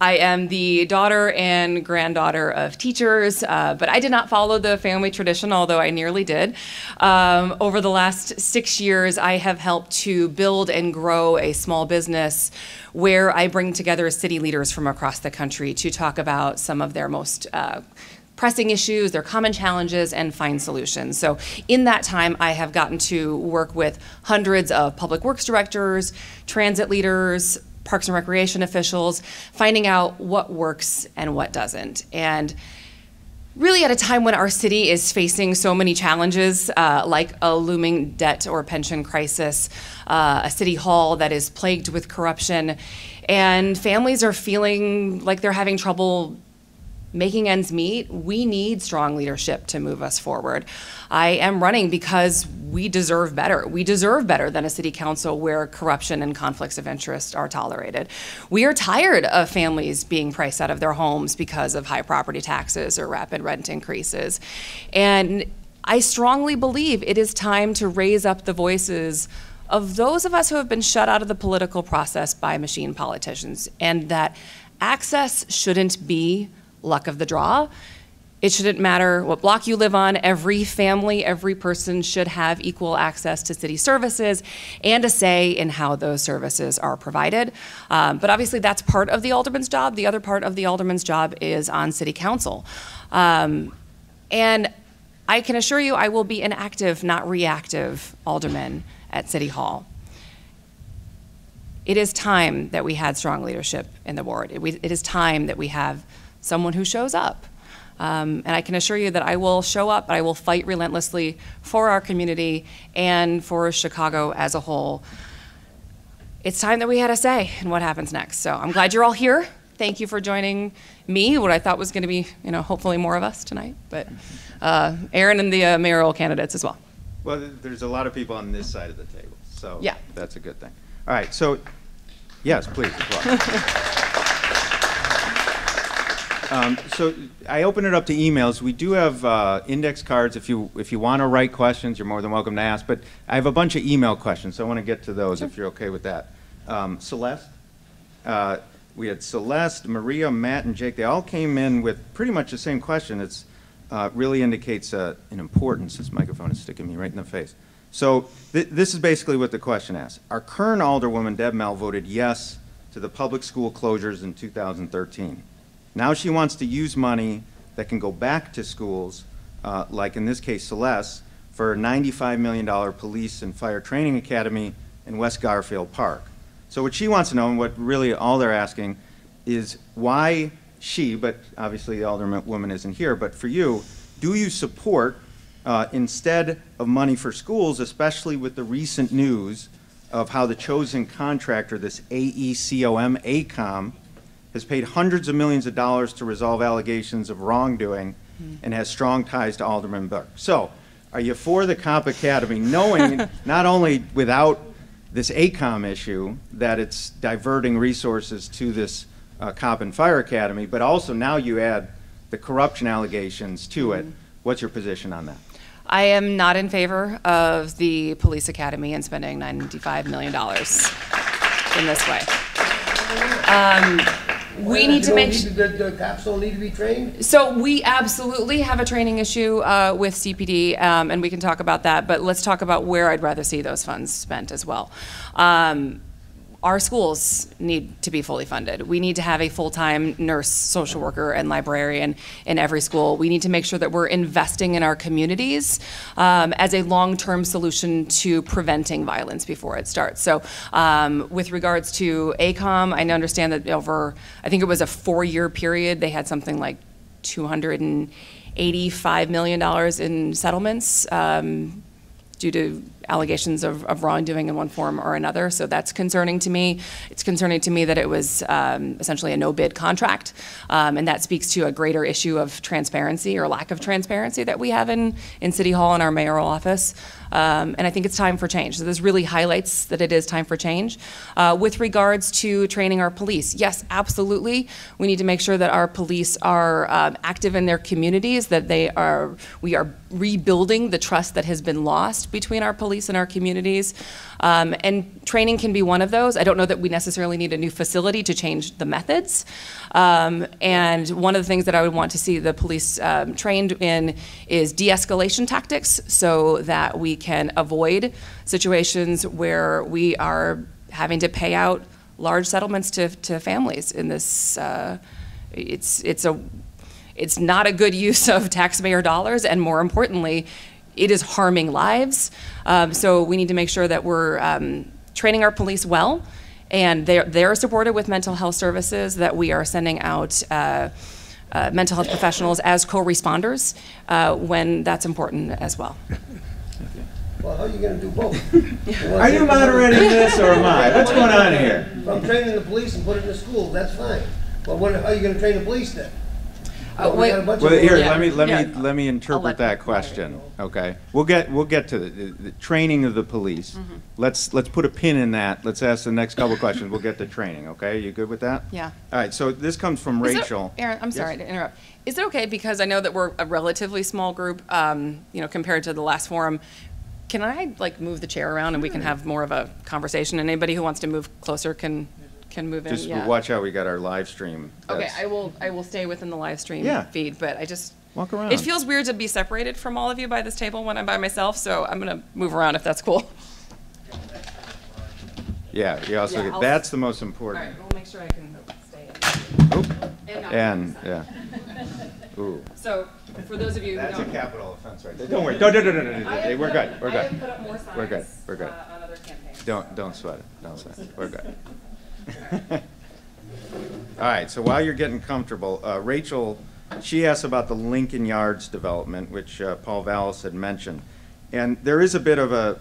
I: I am the daughter and granddaughter of teachers, but I did not follow the family tradition, although I nearly did. Over the last 6 years, I have helped to build and grow a small business where I bring together city leaders from across the country to talk about some of their most pressing issues, their common challenges, and find solutions. So in that time, I have gotten to work with hundreds of public works directors, transit leaders, Parks and Recreation officials, finding out what works and what doesn't. And really at a time when our city is facing so many challenges, like a looming debt or pension crisis, a city hall that is plagued with corruption, and families are feeling like they're having trouble making ends meet, we need strong leadership to move us forward. I am running because we deserve better. We deserve better than a city council where corruption and conflicts of interest are tolerated. We are tired of families being priced out of their homes because of high property taxes or rapid rent increases. And I strongly believe it is time to raise up the voices of those of us who have been shut out of the political process by machine politicians, and that access shouldn't be luck of the draw. It shouldn't matter what block you live on. Every family, every person should have equal access to city services and a say in how those services are provided. But obviously that's part of the alderman's job. The other part of the alderman's job is on city council. And I can assure you I will be an active, not reactive alderman at City Hall. It is time that we had strong leadership in the ward. It is time that we have someone who shows up. And I can assure you that I will show up, but I will fight relentlessly for our community and for Chicago as a whole. It's time that we had a say in what happens next. So I'm glad you're all here. Thank you for joining me, what I thought was going to be, hopefully more of us tonight, but Aaron and the mayoral candidates as well.
A: Well, there's a lot of people on this side of the table, so
I: yeah,
A: that's a good thing. All right, so yes, please. So I open it up to emails. We do have index cards. If you want to write questions, you're more than welcome to ask. But I have a bunch of email questions, so I want to get to those if you're okay with that. Celeste, we had Celeste, Maria, Matt, and Jake. They all came in with pretty much the same question. It's really indicates an importance. This microphone is sticking me right in the face. So this is basically what the question asks. Our current alderwoman, Deb Mell, voted yes to the public school closures in 2013. Now she wants to use money that can go back to schools, like in this case Celeste, for a $95 million police and fire training academy in West Garfield Park. So what she wants to know, and what really all they're asking, is why she, but obviously the alderwoman isn't here, but for you, do you support instead of money for schools, especially with the recent news of how the chosen contractor, this AECOM, has paid hundreds of millions of dollars to resolve allegations of wrongdoing and has strong ties to Alderman Burke. So, are you for the Cop Academy, knowing not only without this ACOM issue that it's diverting resources to this Cop and Fire Academy, but also now you add the corruption allegations to it? What's your position on that?
I: I am not in favor of the police academy and spending $95 million in this way. We need to make
G: The cops don't need to be trained?
I: So we absolutely have a training issue with CPD, and we can talk about that, but let's talk about where I'd rather see those funds spent as well. Our schools need to be fully funded. We need to have a full-time nurse, social worker, and librarian in every school. We need to make sure that we're investing in our communities as a long-term solution to preventing violence before it starts. So with regards to ACOM, I understand that over, I think it was a 4-year period, they had something like $285 million in settlements due to allegations of wrongdoing in one form or another. So that's concerning to me. It's concerning to me that it was essentially a no-bid contract, and that speaks to a greater issue of transparency or lack of transparency that we have in City Hall and our mayoral office. And I think it's time for change. So this really highlights that it is time for change. With regards to training our police, yes, absolutely. We need to make sure that our police are active in their communities, that we are rebuilding the trust that has been lost between our police and our communities. And training can be one of those. I don't know that we necessarily need a new facility to change the methods. And one of the things that I would want to see the police trained in is de-escalation tactics, so that we can avoid situations where we are having to pay out large settlements to families in this. It's not a good use of taxpayer dollars, and more importantly, it is harming lives. So we need to make sure that we're training our police well, and they're supported with mental health services, that we are sending out mental health professionals as co-responders when that's important as well.
G: Well, how are you gonna do both?
A: Are you moderating this or am I? What's going on here?
G: If I'm training the police and put it in the schools, that's fine. But how are you gonna train the police then? We got a bunch
A: Well,
G: of-
A: here,
I: Yeah.
A: let me interpret that question. Okay, we'll get to the training of the police. Let's put a pin in that. Let's ask the next couple questions. We'll get to training. Okay, you good with that?
I: Yeah.
A: All right. So this comes from
I: Is it-
A: Rachel.
I: Aaron, I'm sorry to interrupt. Is it okay, because I know that we're a relatively small group, compared to the last forum? Can I move the chair around and we can have more of a conversation? And anybody who wants to move closer can move in.
A: Just
I: Yeah.
A: watch out. We got our live stream.
I: Okay,
A: That's-
I: I will stay within the live stream feed, but I just
A: Walk around.
I: It feels weird to be separated from all of you by this table when I'm by myself, so I'm gonna move around if that's cool.
A: Yeah. You also.
I: Yeah,
A: That's the most
I: All
A: important.
I: right, we'll make sure I can stay in.
A: Oop.
I: And not
A: And
I: on this side.
A: yeah. Ooh.
I: So for those of you who
A: That's a
I: don't.
A: capital offense right there. Don't worry. Don't.
I: I
A: We're
I: have
A: good. We're
I: I have
A: good.
I: put up more signs,
A: We're good. We're good.
I: on other campaigns.
A: Don't sweat it. Don't sweat it. We're good. All right, so while you're getting comfortable, Rachel, she asked about the Lincoln Yards development, which Paul Vallas had mentioned. And there is a bit of a,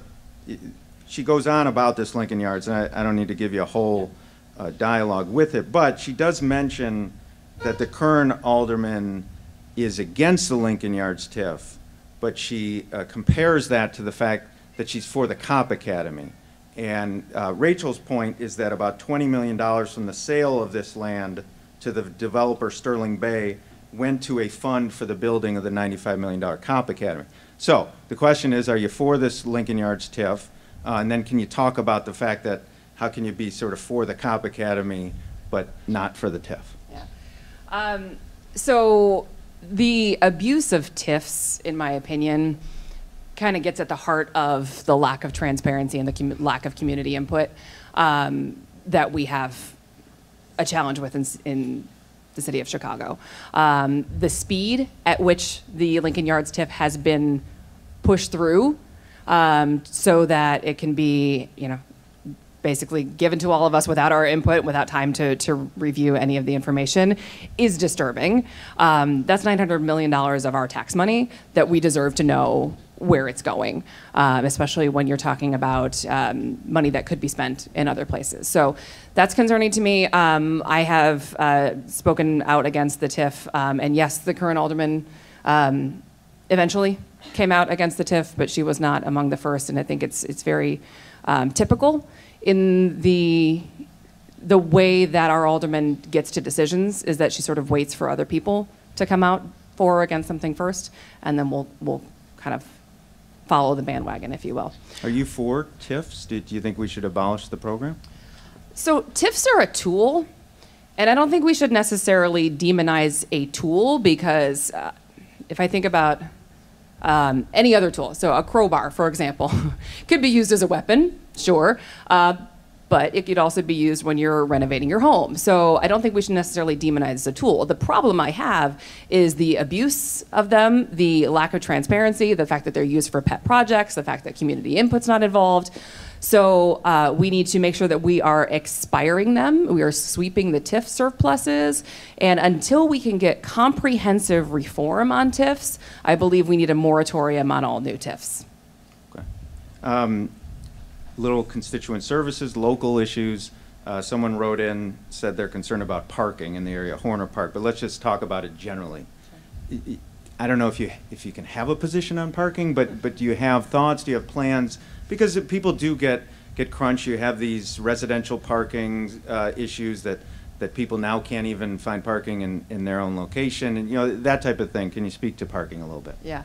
A: she goes on about this Lincoln Yards, and I don't need to give you a whole dialogue with it, but she does mention that the current alderman is against the Lincoln Yards TIF, but she compares that to the fact that she's for the Cop Academy. And Rachel's point is that about $20 million from the sale of this land to the developer Sterling Bay went to a fund for the building of the $95 million Cop Academy. So the question is, are you for this Lincoln Yards TIF? And then can you talk about the fact that how can you be sort of for the Cop Academy but not for the TIF?
I: Yeah. So the abuse of TIFs, in my opinion, kind of gets at the heart of the lack of transparency and the lack of community input that we have a challenge with in the city of Chicago. The speed at which the Lincoln Yards TIF has been pushed through so that it can be, basically given to all of us without our input, without time to review any of the information, is disturbing. That's $900 million of our tax money that we deserve to know where it's going, especially when you're talking about money that could be spent in other places. So that's concerning to me. I have spoken out against the TIF, and yes, the current alderman eventually came out against the TIF, but she was not among the first, and I think it's very typical in the way that our alderman gets to decisions, is that she sort of waits for other people to come out for or against something first, and then we'll kind of follow the bandwagon, if you will.
A: Are you for TIFs? Do you think we should abolish the program?
I: So TIFs are a tool, and I don't think we should necessarily demonize a tool, because if I think about any other tool, so a crowbar, for example, could be used as a weapon, sure, but it could also be used when you're renovating your home. So I don't think we should necessarily demonize the tool. The problem I have is the abuse of them, the lack of transparency, the fact that they're used for pet projects, the fact that community input's not involved. So we need to make sure that we are expiring them. We are sweeping the TIF surpluses. And until we can get comprehensive reform on TIFs, I believe we need a moratorium on all new TIFs.
A: Okay. Little constituent services, local issues. Someone wrote in, said they're concerned about parking in the area, Horner Park, but let's just talk about it generally. I don't know if you can have a position on parking, but do you have thoughts? Do you have plans? Because people do get crunched. You have these residential parking issues that people now can't even find parking in their own location, and that type of thing. Can you speak to parking a little bit?
I: Yeah.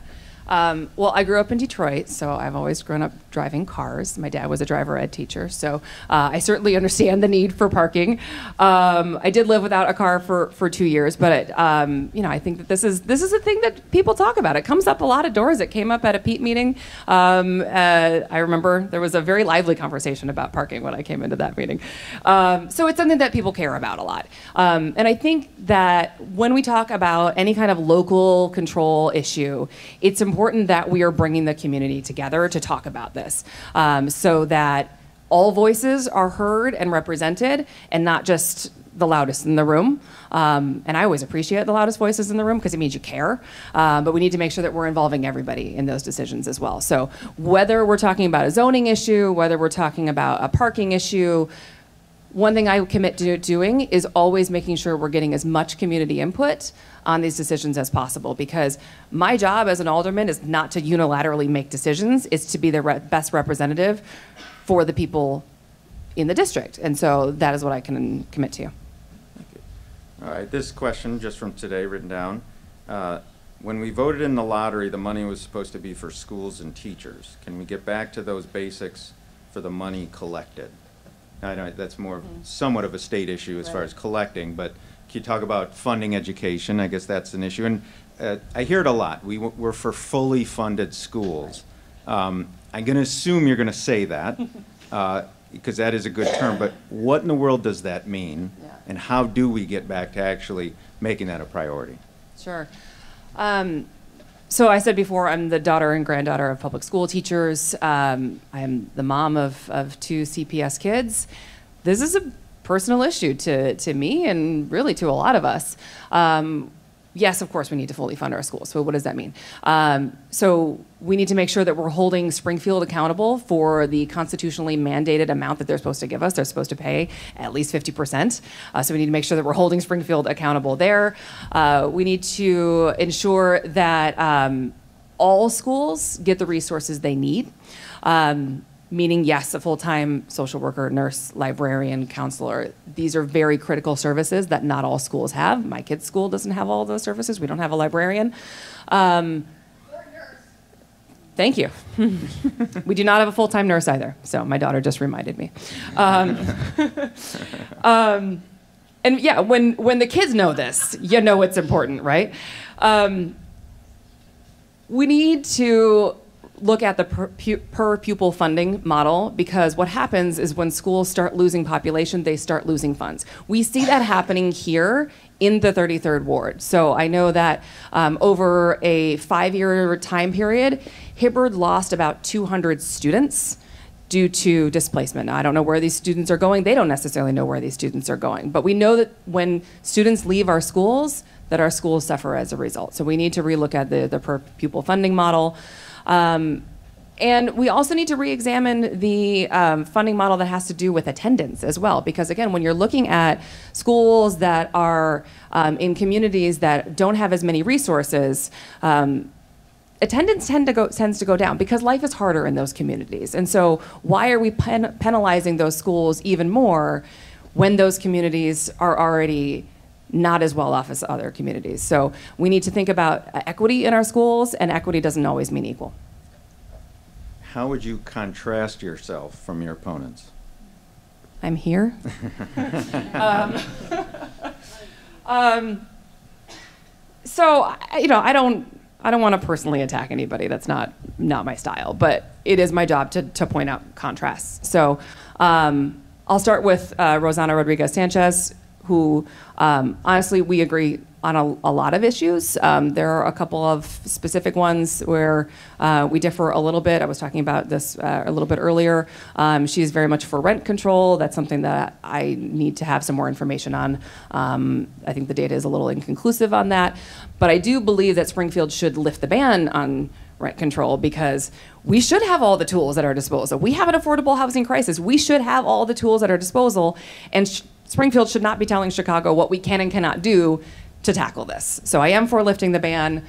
I: Well, I grew up in Detroit, so I've always grown up driving cars. My dad was a driver ed teacher, so I certainly understand the need for parking. I did live without a car for 2 years, but I think that this is a thing that people talk about. It comes up a lot of doors. It came up at a Pete meeting. I remember there was a very lively conversation about parking when I came into that meeting. So it's something that people care about a lot. And I think that when we talk about any kind of local control issue, it's important that we are bringing the community together to talk about this, so that all voices are heard and represented, and not just the loudest in the room. And I always appreciate the loudest voices in the room because it means you care. But we need to make sure that we're involving everybody in those decisions as well. So whether we're talking about a zoning issue, whether we're talking about a parking issue, one thing I commit to doing is always making sure we're getting as much community input on these decisions as possible, because my job as an alderman is not to unilaterally make decisions, it's to be the best representative for the people in the district. And so that is what I can commit to.
A: Thank you. All right, this question just from today written down. When we voted in the lottery, the money was supposed to be for schools and teachers. Can we get back to those basics for the money collected? I know that's more somewhat of a state issue as far as collecting, but can you talk about funding education? I guess that's an issue. And I hear it a lot. We're for fully funded schools. I'm going to assume you're going to say that, because that is a good term, but what in the world does that mean? Yeah. And how do we get back to actually making that a priority?
I: Sure. So I said before, I'm the daughter and granddaughter of public school teachers. I'm the mom of 2 CPS kids. This is a personal issue to me and really to a lot of us. Yes, of course, we need to fully fund our schools. So what does that mean? So we need to make sure that we're holding Springfield accountable for the constitutionally mandated amount that they're supposed to give us. They're supposed to pay at least 50%. So we need to make sure that we're holding Springfield accountable there. We need to ensure that all schools get the resources they need. Meaning, yes, a full-time social worker, nurse, librarian, counselor. These are very critical services that not all schools have. My kid's school doesn't have all of those services. We don't have a librarian. Thank you. We do not have a full-time nurse either, so my daughter just reminded me. And yeah, when the kids know this, you know it's important, right? We need to look at the per pupil funding model, because what happens is when schools start losing population, they start losing funds. We see that happening here in the 33rd Ward. So I know that over a 5-year time period, Hibbard lost about 200 students due to displacement. Now, I don't know where these students are going. They don't necessarily know where these students are going. But we know that when students leave our schools, that our schools suffer as a result. So we need to relook at the per pupil funding model. And we also need to re-examine the funding model that has to do with attendance as well. Because again, when you're looking at schools that are in communities that don't have as many resources, attendance tends to go down because life is harder in those communities. And so why are we penalizing those schools even more when those communities are already not as well off as other communities? So we need to think about equity in our schools, and equity doesn't always mean equal.
A: How would you contrast yourself from your opponents?
I: I'm here. So I don't want to personally attack anybody. That's not my style. But it is my job to point out contrasts. So I'll start with Rosanna Rodriguez Sanchez, who honestly we agree on a lot of issues. There are a couple of specific ones where we differ a little bit. I was talking about this a little bit earlier. She's very much for rent control. That's something that I need to have some more information on. I think the data is a little inconclusive on that. But I do believe that Springfield should lift the ban on rent control because we should have all the tools at our disposal. We have an affordable housing crisis. We should have all the tools at our disposal. And Springfield should not be telling Chicago what we can and cannot do to tackle this. So I am for lifting the ban.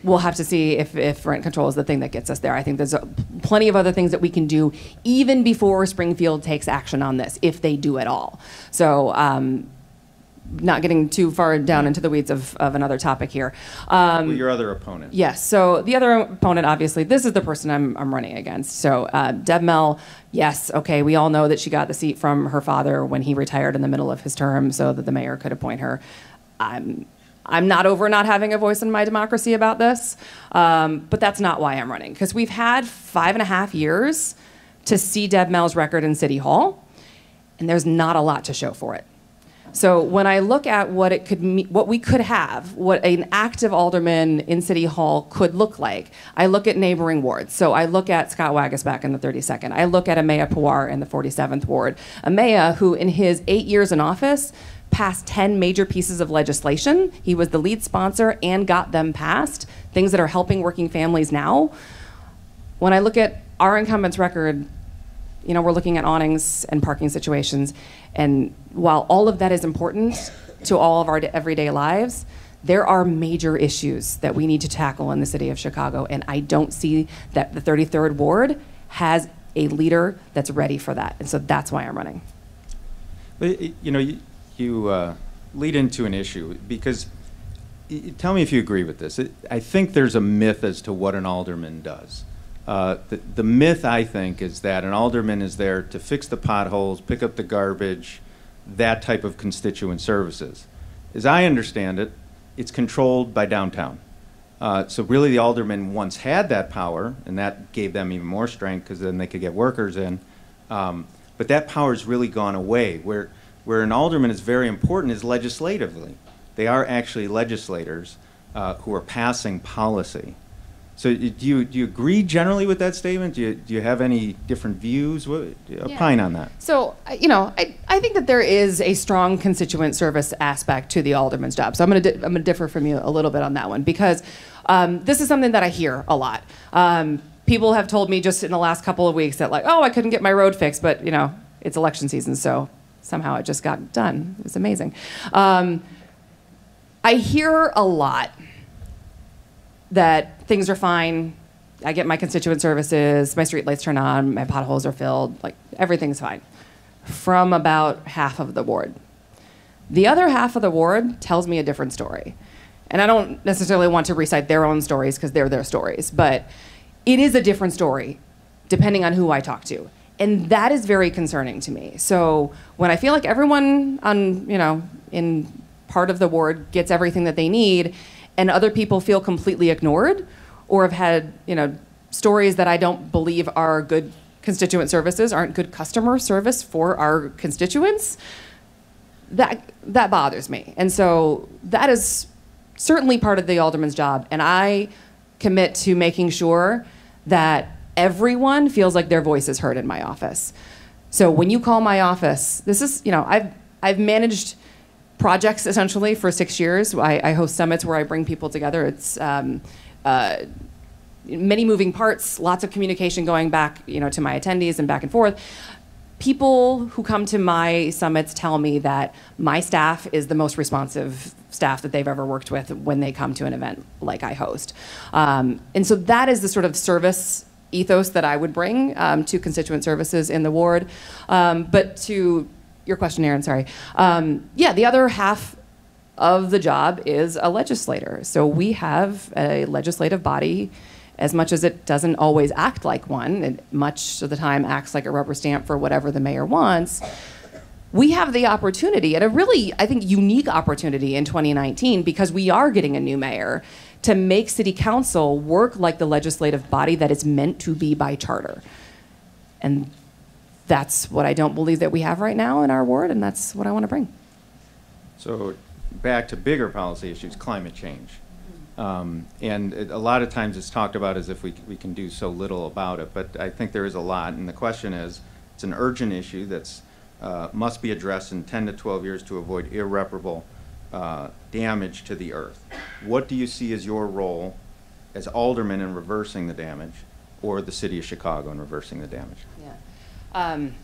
I: We'll have to see if rent control is the thing that gets us there. I think there's plenty of other things that we can do even before Springfield takes action on this, if they do at all. So not getting too far down into the weeds of another topic here.
A: Your other opponent.
I: Yes, so the other opponent, obviously, this is the person I'm running against. So Deb Mell, yes, okay, we all know that she got the seat from her father when he retired in the middle of his term so that the mayor could appoint her. I'm not over not having a voice in my democracy about this, but that's not why I'm running. Because we've had 5.5 years to see Deb Mell's record in City Hall, and there's not a lot to show for it. So when I look at what we could have, what an active alderman in City Hall could look like, I look at neighboring wards. So I look at Scott Wagasback in the 32nd. I look at Amaya Pawar in the 47th ward. Amaya, who in his 8 years in office passed 10 major pieces of legislation. He was the lead sponsor and got them passed, things that are helping working families now. When I look at our incumbent's record, we're looking at awnings and parking situations. And while all of that is important to all of our everyday lives, there are major issues that we need to tackle in the city of Chicago. And I don't see that the 33rd Ward has a leader that's ready for that. And so that's why I'm running.
A: But, you lead into an issue because, tell me if you agree with this. I think there's a myth as to what an alderman does. The myth, I think, is that an alderman is there to fix the potholes, pick up the garbage, that type of constituent services. As I understand it, it's controlled by downtown. So really the alderman once had that power, and that gave them even more strength because then they could get workers in. But that power's really gone away. Where an alderman is very important is legislatively. They are actually legislators who are passing policy. So do you agree generally with that statement? Do you have any different views? Opine on that.
I: So, I think that there is a strong constituent service aspect to the alderman's job. So I'm going to differ from you a little bit on that one because this is something that I hear a lot. People have told me just in the last couple of weeks that I couldn't get my road fixed, but it's election season, so somehow it just got done. It was amazing. I hear a lot that things are fine, I get my constituent services, my street lights turn on, my potholes are filled, everything's fine, from about half of the ward. The other half of the ward tells me a different story. And I don't necessarily want to recite their own stories because they're their stories, but it is a different story depending on who I talk to. And that is very concerning to me. So when I feel like everyone in part of the ward gets everything that they need, and other people feel completely ignored or have had, stories that I don't believe are good constituent services, aren't good customer service for our constituents, that bothers me. And so that is certainly part of the alderman's job. And I commit to making sure that everyone feels like their voice is heard in my office. So when you call my office, this is, I've managed projects essentially for 6 years. I host summits where I bring people together. It's many moving parts, lots of communication going back, to my attendees and back and forth. People who come to my summits tell me that my staff is the most responsive staff that they've ever worked with when they come to an event like I host. And so that is the sort of service ethos that I would bring to constituent services in the ward. But to your question, Aaron, sorry. The other half of the job is a legislator. So we have a legislative body. As much as it doesn't always act like one, it much of the time acts like a rubber stamp for whatever the mayor wants. We have the opportunity, and a really, I think, unique opportunity in 2019, because we are getting a new mayor, to make city council work like the legislative body that it's meant to be by charter. And that's what I don't believe that we have right now in our ward, and that's what I want to bring.
A: So back to bigger policy issues, climate change. And a lot of times it's talked about as if we can do so little about it, but I think there is a lot. And the question is, it's an urgent issue that's must be addressed in 10 to 12 years to avoid irreparable damage to the earth. What do you see as your role as alderman in reversing the damage, or the city of Chicago in reversing the damage?
I: Yeah. And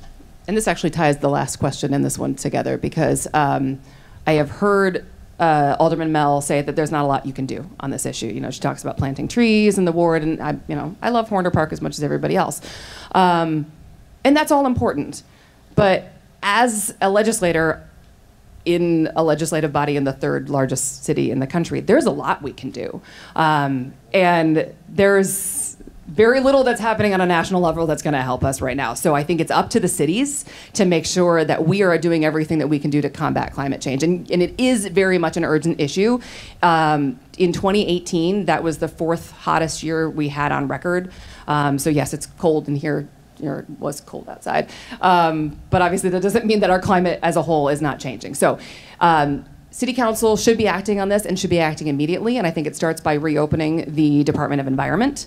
I: this actually ties the last question and this one together, because I have heard Alderman Mell say that there's not a lot you can do on this issue. She talks about planting trees in the ward, and I love Horner Park as much as everybody else. And that's all important. But as a legislator in a legislative body in the third largest city in the country, there's a lot we can do. And there's very little that's happening on a national level that's going to help us right now. So I think it's up to the cities to make sure that we are doing everything that we can do to combat climate change. And it is very much an urgent issue. In 2018, that was the 4th hottest year we had on record. So yes, it's cold in here. It was cold outside. But obviously that doesn't mean that our climate as a whole is not changing. So City Council should be acting on this and should be acting immediately, and I think it starts by reopening the Department of Environment.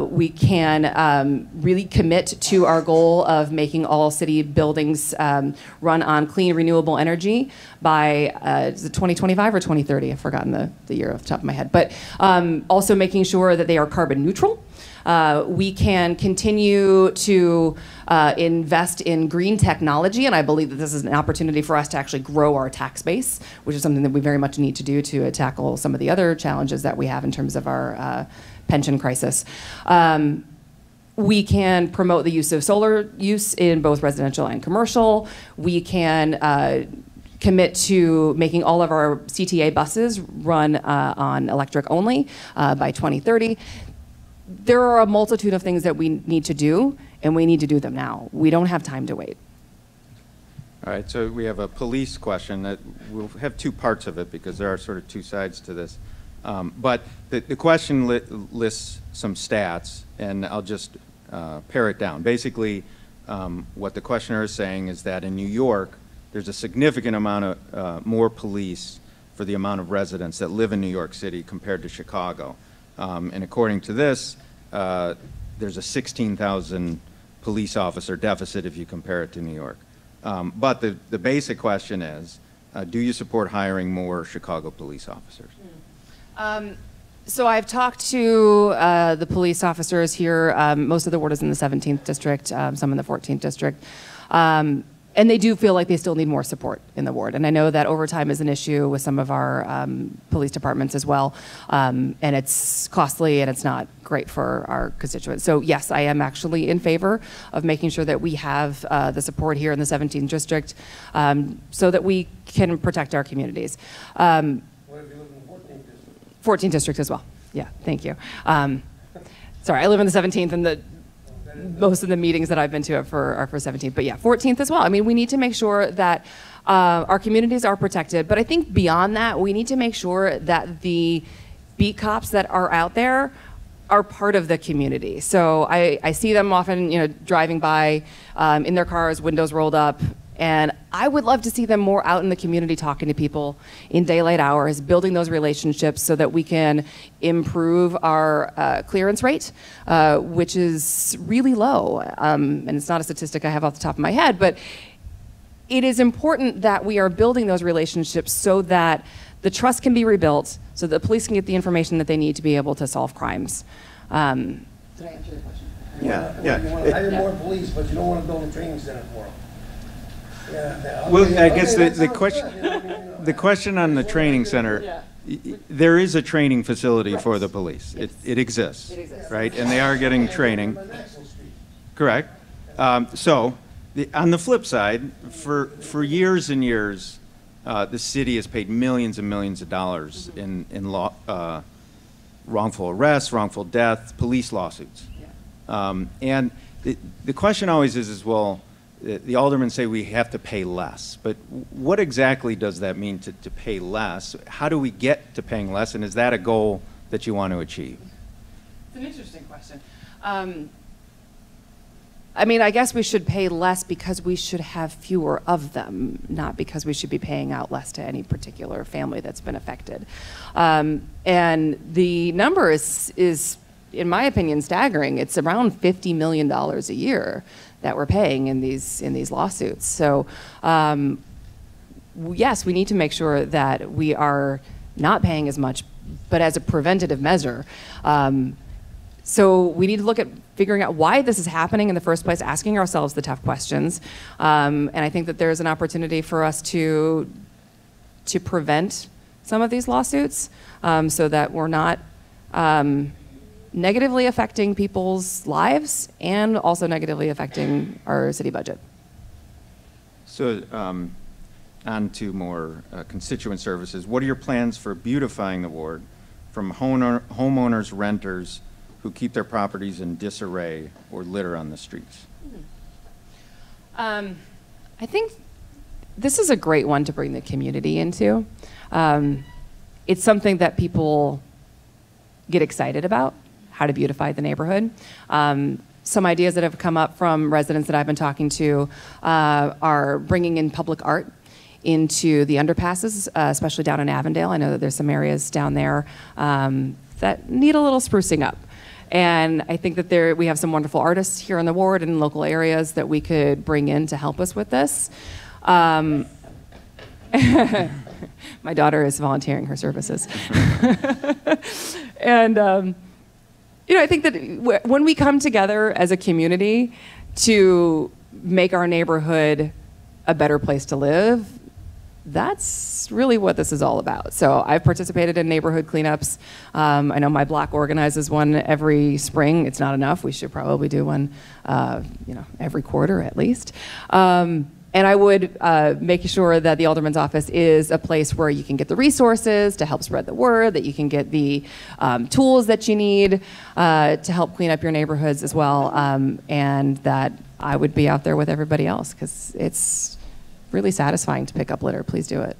I: We can really commit to our goal of making all city buildings run on clean, renewable energy by is it 2025 or 2030? I've forgotten the year off the top of my head. But also making sure that they are carbon neutral. We can continue to invest in green technology, and I believe that this is an opportunity for us to actually grow our tax base, which is something that we very much need to do to tackle some of the other challenges that we have in terms of our pension crisis. We can promote the use of solar use in both residential and commercial. We can commit to making all of our CTA buses run on electric only by 2030. There are a multitude of things that we need to do, and we need to do them now. We don't have time to wait.
A: All right, so we have a police question that we'll have two parts of it because there are sort of two sides to this. But the question lists some stats, and I'll just pare it down. Basically, what the questioner is saying is that in New York, there's a significant amount of more police for the amount of residents that live in New York City compared to Chicago. And according to this, there's a 16,000 police officer deficit if you compare it to New York. But the basic question is, do you support hiring more Chicago police officers?
I: So I've talked to the police officers here. Most of the ward is in the 17th district, some in the 14th district. And they do feel like they still need more support in the ward. And I know that overtime is an issue with some of our police departments as well. And it's costly and it's not great for our constituents. So yes, I am actually in favor of making sure that we have the support here in the 17th district so that we can protect our communities.
G: What if you live in the 14th district?
I: 14th district as well. Yeah, thank you. Sorry, I live in the 17th, and most of the meetings that I've been to are for 17th, but yeah, 14th as well. I mean, we need to make sure that our communities are protected, but I think beyond that, we need to make sure that the beat cops that are out there are part of the community. So I see them often, driving by in their cars, windows rolled up, and I would love to see them more out in the community talking to people in daylight hours, building those relationships so that we can improve our clearance rate, which is really low. And it's not a statistic I have off the top of my head, but it is important that we are building those relationships so that the trust can be rebuilt, so that the police can get the information that they need to be able to solve crimes. Did I answer your question?
A: Yeah,
G: You want to hire more police, but you don't want to build a training center for them. Yeah,
A: Well, I
G: okay,
A: guess
G: that
A: the
G: sounds
A: question,
G: good.
A: the question on the training center, there is a training facility for the police. It exists, right? And they are getting training. Correct. So, on the flip side, for years and years, the city has paid millions and millions of dollars in wrongful arrests, wrongful death, police lawsuits. And the question always is, well, the aldermen say we have to pay less, but what exactly does that mean to pay less? How do we get to paying less, and is that a goal that you want to achieve?
I: It's an interesting question. I mean, I guess we should pay less because we should have fewer of them, not because we should be paying out less to any particular family that's been affected. And the number is, in my opinion, staggering. It's around $50 million a year that we're paying in these lawsuits. So, yes, we need to make sure that we are not paying as much, but as a preventative measure. So we need to look at figuring out why this is happening in the first place, asking ourselves the tough questions. And I think that there's an opportunity for us to prevent some of these lawsuits so that we're not negatively affecting people's lives and also negatively affecting our city budget.
A: So, on to more constituent services. What are your plans for beautifying the ward from homeowners, renters who keep their properties in disarray or litter on the streets?
I: I think this is a great one to bring the community into. It's something that people get excited about, how to beautify the neighborhood. Some ideas that have come up from residents that I've been talking to are bringing in public art into the underpasses, especially down in Avondale. I know that there's some areas down there that need a little sprucing up. And I think that we have some wonderful artists here in the ward and local areas that we could bring in to help us with this. My daughter is volunteering her services. And I think that when we come together as a community to make our neighborhood a better place to live, that's really what this is all about. So I've participated in neighborhood cleanups. I know my block organizes one every spring. It's not enough. We should probably do one, every quarter at least. And I would make sure that the Alderman's office is a place where you can get the resources to help spread the word, that you can get the tools that you need to help clean up your neighborhoods as well, and that I would be out there with everybody else, because it's really satisfying to pick up litter. Please do it.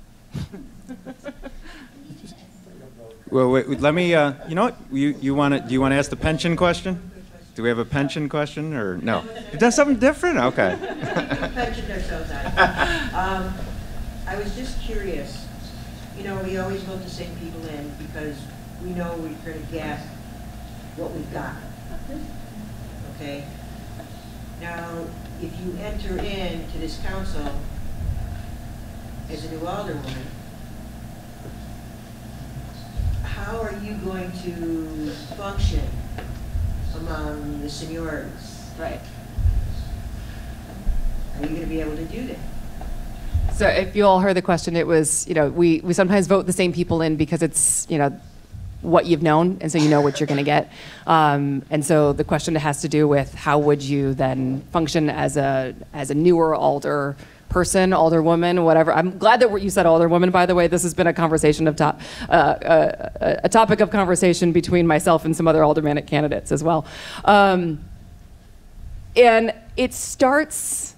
A: Well, wait, let me, you know what, do you want to ask the pension question? Do we have a pension question, or no? It does something different? Okay.
C: Pensioned ourselves out. I was just curious. We always vote the same people in because we know we're going to get what we've got. Okay? Now, if you enter into this council as a new alderwoman, how are you going to function among the seniorities?
I: Right.
C: Are you going to be able to do that?
I: So if you all heard the question, it was, we sometimes vote the same people in because it's, what you've known, and so you know what you're going to get. And so the question has to do with how would you then function as a newer alder person, alderwoman, whatever. I'm glad that you said alderwoman, by the way. This has been a conversation of a topic of conversation between myself and some other aldermanic candidates as well. And it starts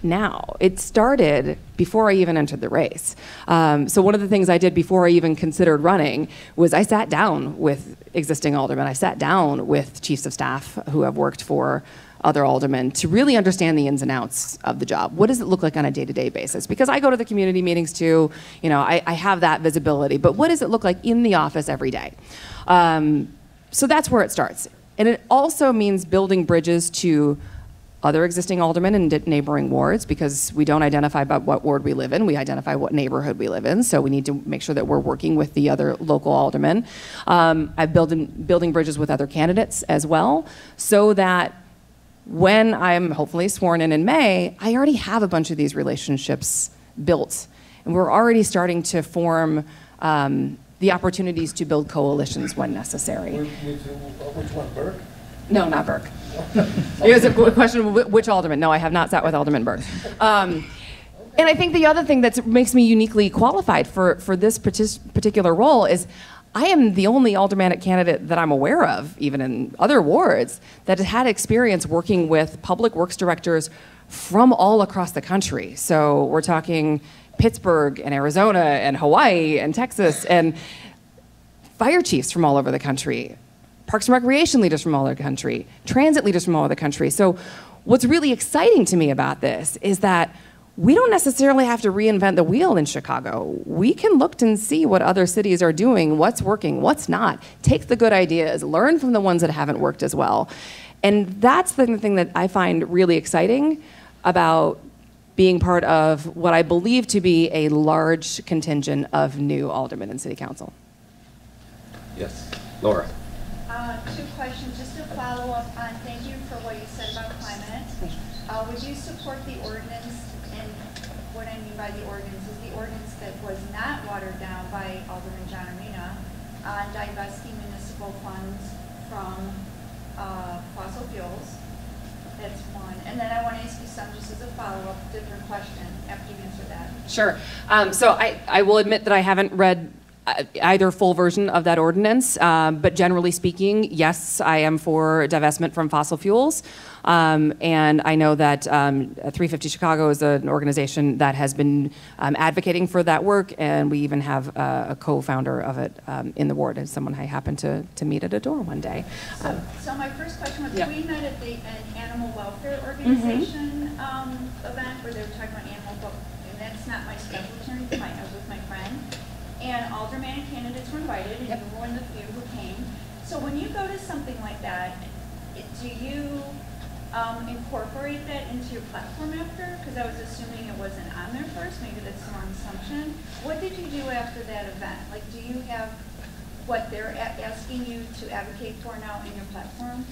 I: now. It started before I even entered the race. So one of the things I did before I even considered running was I sat down with existing aldermen. I sat down with chiefs of staff who have worked for other aldermen to really understand the ins and outs of the job. What does it look like on a day-to-day basis? Because I go to the community meetings too, you know, I have that visibility, but what does it look like in the office every day? So that's where it starts. And it also means building bridges to other existing aldermen in neighboring wards, because we don't identify by what ward we live in, we identify what neighborhood we live in, so we need to make sure that we're working with the other local aldermen. I've building bridges with other candidates as well, so that when I'm hopefully sworn in May, I already have a bunch of these relationships built, and we're already starting to form the opportunities to build coalitions when necessary.
G: Which one, Burke?
I: No, not Burke. It was a question of which alderman. No, I have not sat with Alderman Burke. And I think the other thing that makes me uniquely qualified for this particular role is I am the only aldermanic candidate that I'm aware of, even in other wards, that has had experience working with public works directors from all across the country. So we're talking Pittsburgh and Arizona and Hawaii and Texas and fire chiefs from all over the country, Parks and Recreation leaders from all over the country, transit leaders from all over the country. So what's really exciting to me about this is that we don't necessarily have to reinvent the wheel in Chicago. We can look and see what other cities are doing, what's working, what's not. Take the good ideas, learn from the ones that haven't worked as well. And that's the thing that I find really exciting about being part of what I believe to be a large contingent of new aldermen in city council.
E: Yes, Laura.
J: Two questions, just to follow up on, thank you for what you said about climate. Would you support the ordinance, and what I mean by the ordinance is the ordinance that was not watered down by Alderman John Arena on divesting municipal funds from fossil fuels? That's one. And then I want to ask you some, just as a follow-up, different question after you answer that.
I: Sure. So I will admit that I haven't read either full version of that ordinance, but generally speaking, yes, I am for divestment from fossil fuels. And I know that 350 Chicago is an organization that has been advocating for that work, and we even have a co-founder of it in the ward, as someone I happened to meet at a door one day.
J: So my first question was,
I: Yeah.
J: we met at an animal welfare organization event where they were talking about animal welfare, and that's not my specialty. I was with my friend. And aldermanic candidates were invited, and you were one of the few who came. So when you go to something like that, do you incorporate that into your platform after? Because I was assuming it wasn't on there first. Maybe that's the wrong assumption. What did you do after that event? Like, do you have what they're asking you to advocate for now in your platform?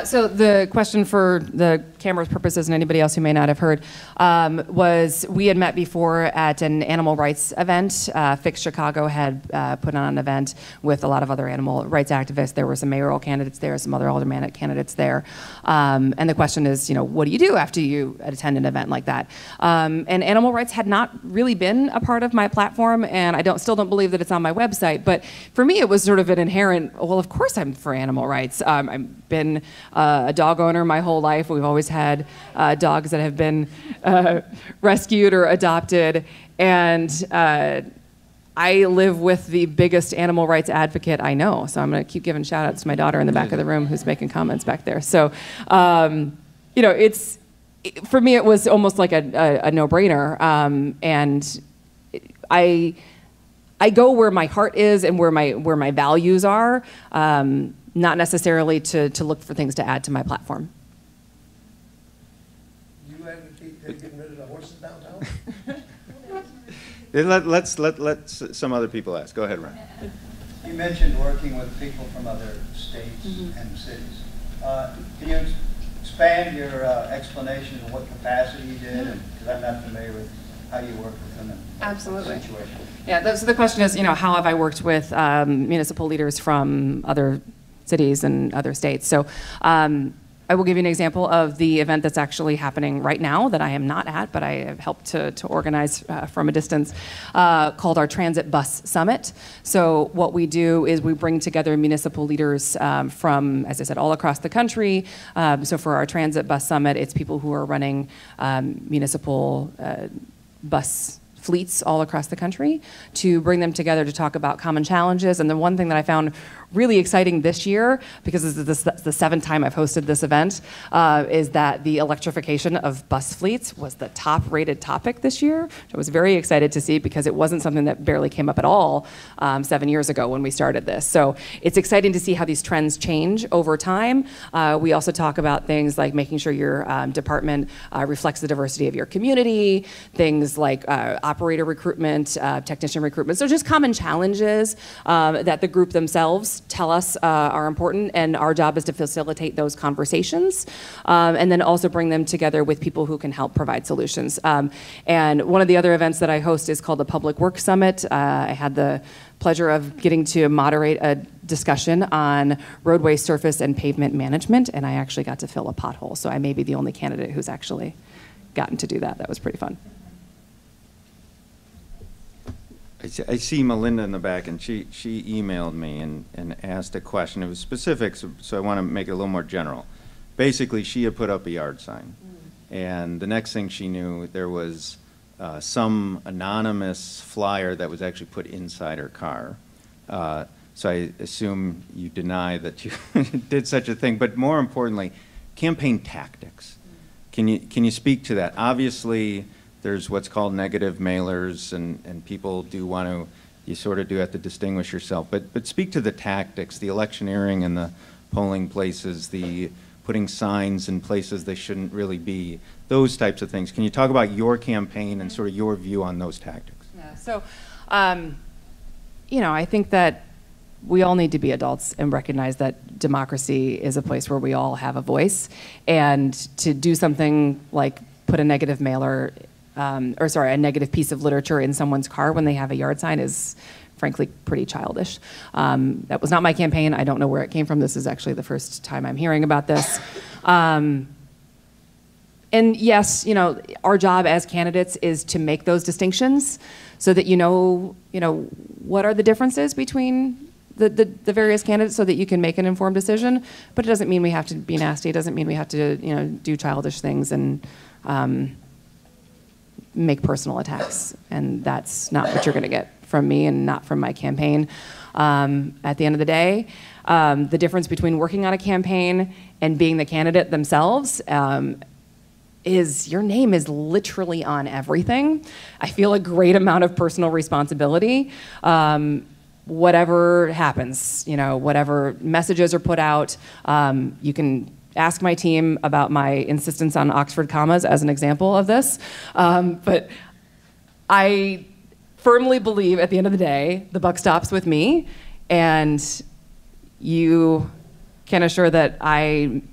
I: So the question for the camera's purposes and anybody else who may not have heard was we had met before at an animal rights event. Fix Chicago had put on an event with a lot of other animal rights activists. There were some mayoral candidates there, some other aldermanic candidates there. And the question is, you know, what do you do after you attend an event like that? And animal rights had not really been a part of my platform, and I still don't believe that it's on my website. But for me, it was sort of an inherent, well, of course I'm for animal rights. I've been a dog owner my whole life. We've always had dogs that have been rescued or adopted. And I live with the biggest animal rights advocate I know. So I'm going to keep giving shout outs to my daughter in the back of the room who's making comments back there. So, you know, for me, it was almost like a no-brainer. And I go where my heart is and where my values are. Not necessarily to look for things to add to my platform.
G: You advocate getting rid of the horses downtown?
A: Let some other people ask. Go ahead, Ron.
K: You mentioned working with people from other states and cities. Can you expand your explanation of what capacity you did? Because I'm not familiar with how you work with them in
I: Absolutely.
K: situation.
I: Yeah, so the question is, you know, how have I worked with municipal leaders from other cities and other states? So I will give you an example of the event that's actually happening right now that I am not at, but I have helped to organize from a distance, called our Transit Bus Summit. So what we do is we bring together municipal leaders from, as I said, all across the country. So for our Transit Bus Summit, it's people who are running municipal bus fleets all across the country to bring them together to talk about common challenges. And the one thing that I found really exciting this year, because this is the seventh time I've hosted this event, is that the electrification of bus fleets was the top-rated topic this year. I was very excited to see because it wasn't something that barely came up at all 7 years ago when we started this. So it's exciting to see how these trends change over time. We also talk about things like making sure your department reflects the diversity of your community, things like operator recruitment, technician recruitment. So just common challenges that the group themselves tell us are important, and our job is to facilitate those conversations and then also bring them together with people who can help provide solutions. And one of the other events that I host is called the Public Works Summit. I had the pleasure of getting to moderate a discussion on roadway surface and pavement management, and I actually got to fill a pothole, so I may be the only candidate who's actually gotten to do that. That was pretty fun.
A: I see Melinda in the back, and she emailed me and asked a question. It was specific, so I want to make it a little more general. Basically, she had put up a yard sign, and the next thing she knew, there was some anonymous flyer that was actually put inside her car. So I assume you deny that you did such a thing, but more importantly, campaign tactics. Can you speak to that? Obviously, there's what's called negative mailers, and people do want to, you sort of do have to distinguish yourself, but speak to the tactics, the electioneering in the polling places, the putting signs in places they shouldn't really be, those types of things. Can you talk about your campaign and sort of your view on those tactics?
I: Yeah, so, you know, I think that we all need to be adults and recognize that democracy is a place where we all have a voice, and to do something like put a negative mailer a negative piece of literature in someone's car when they have a yard sign is frankly pretty childish. That was not my campaign. I don't know where it came from. This is actually the first time I'm hearing about this. And yes, you know, our job as candidates is to make those distinctions so that you know what are the differences between the various candidates so that you can make an informed decision. But it doesn't mean we have to be nasty. It doesn't mean we have to, you know, do childish things and make personal attacks, and that's not what you're going to get from me and not from my campaign. At the end of the day, the difference between working on a campaign and being the candidate themselves is your name is literally on everything. I feel a great amount of personal responsibility. Whatever happens, you know, whatever messages are put out, you can ask my team about my insistence on Oxford commas as an example of this. But I firmly believe at the end of the day, the buck stops with me, and you can assure that I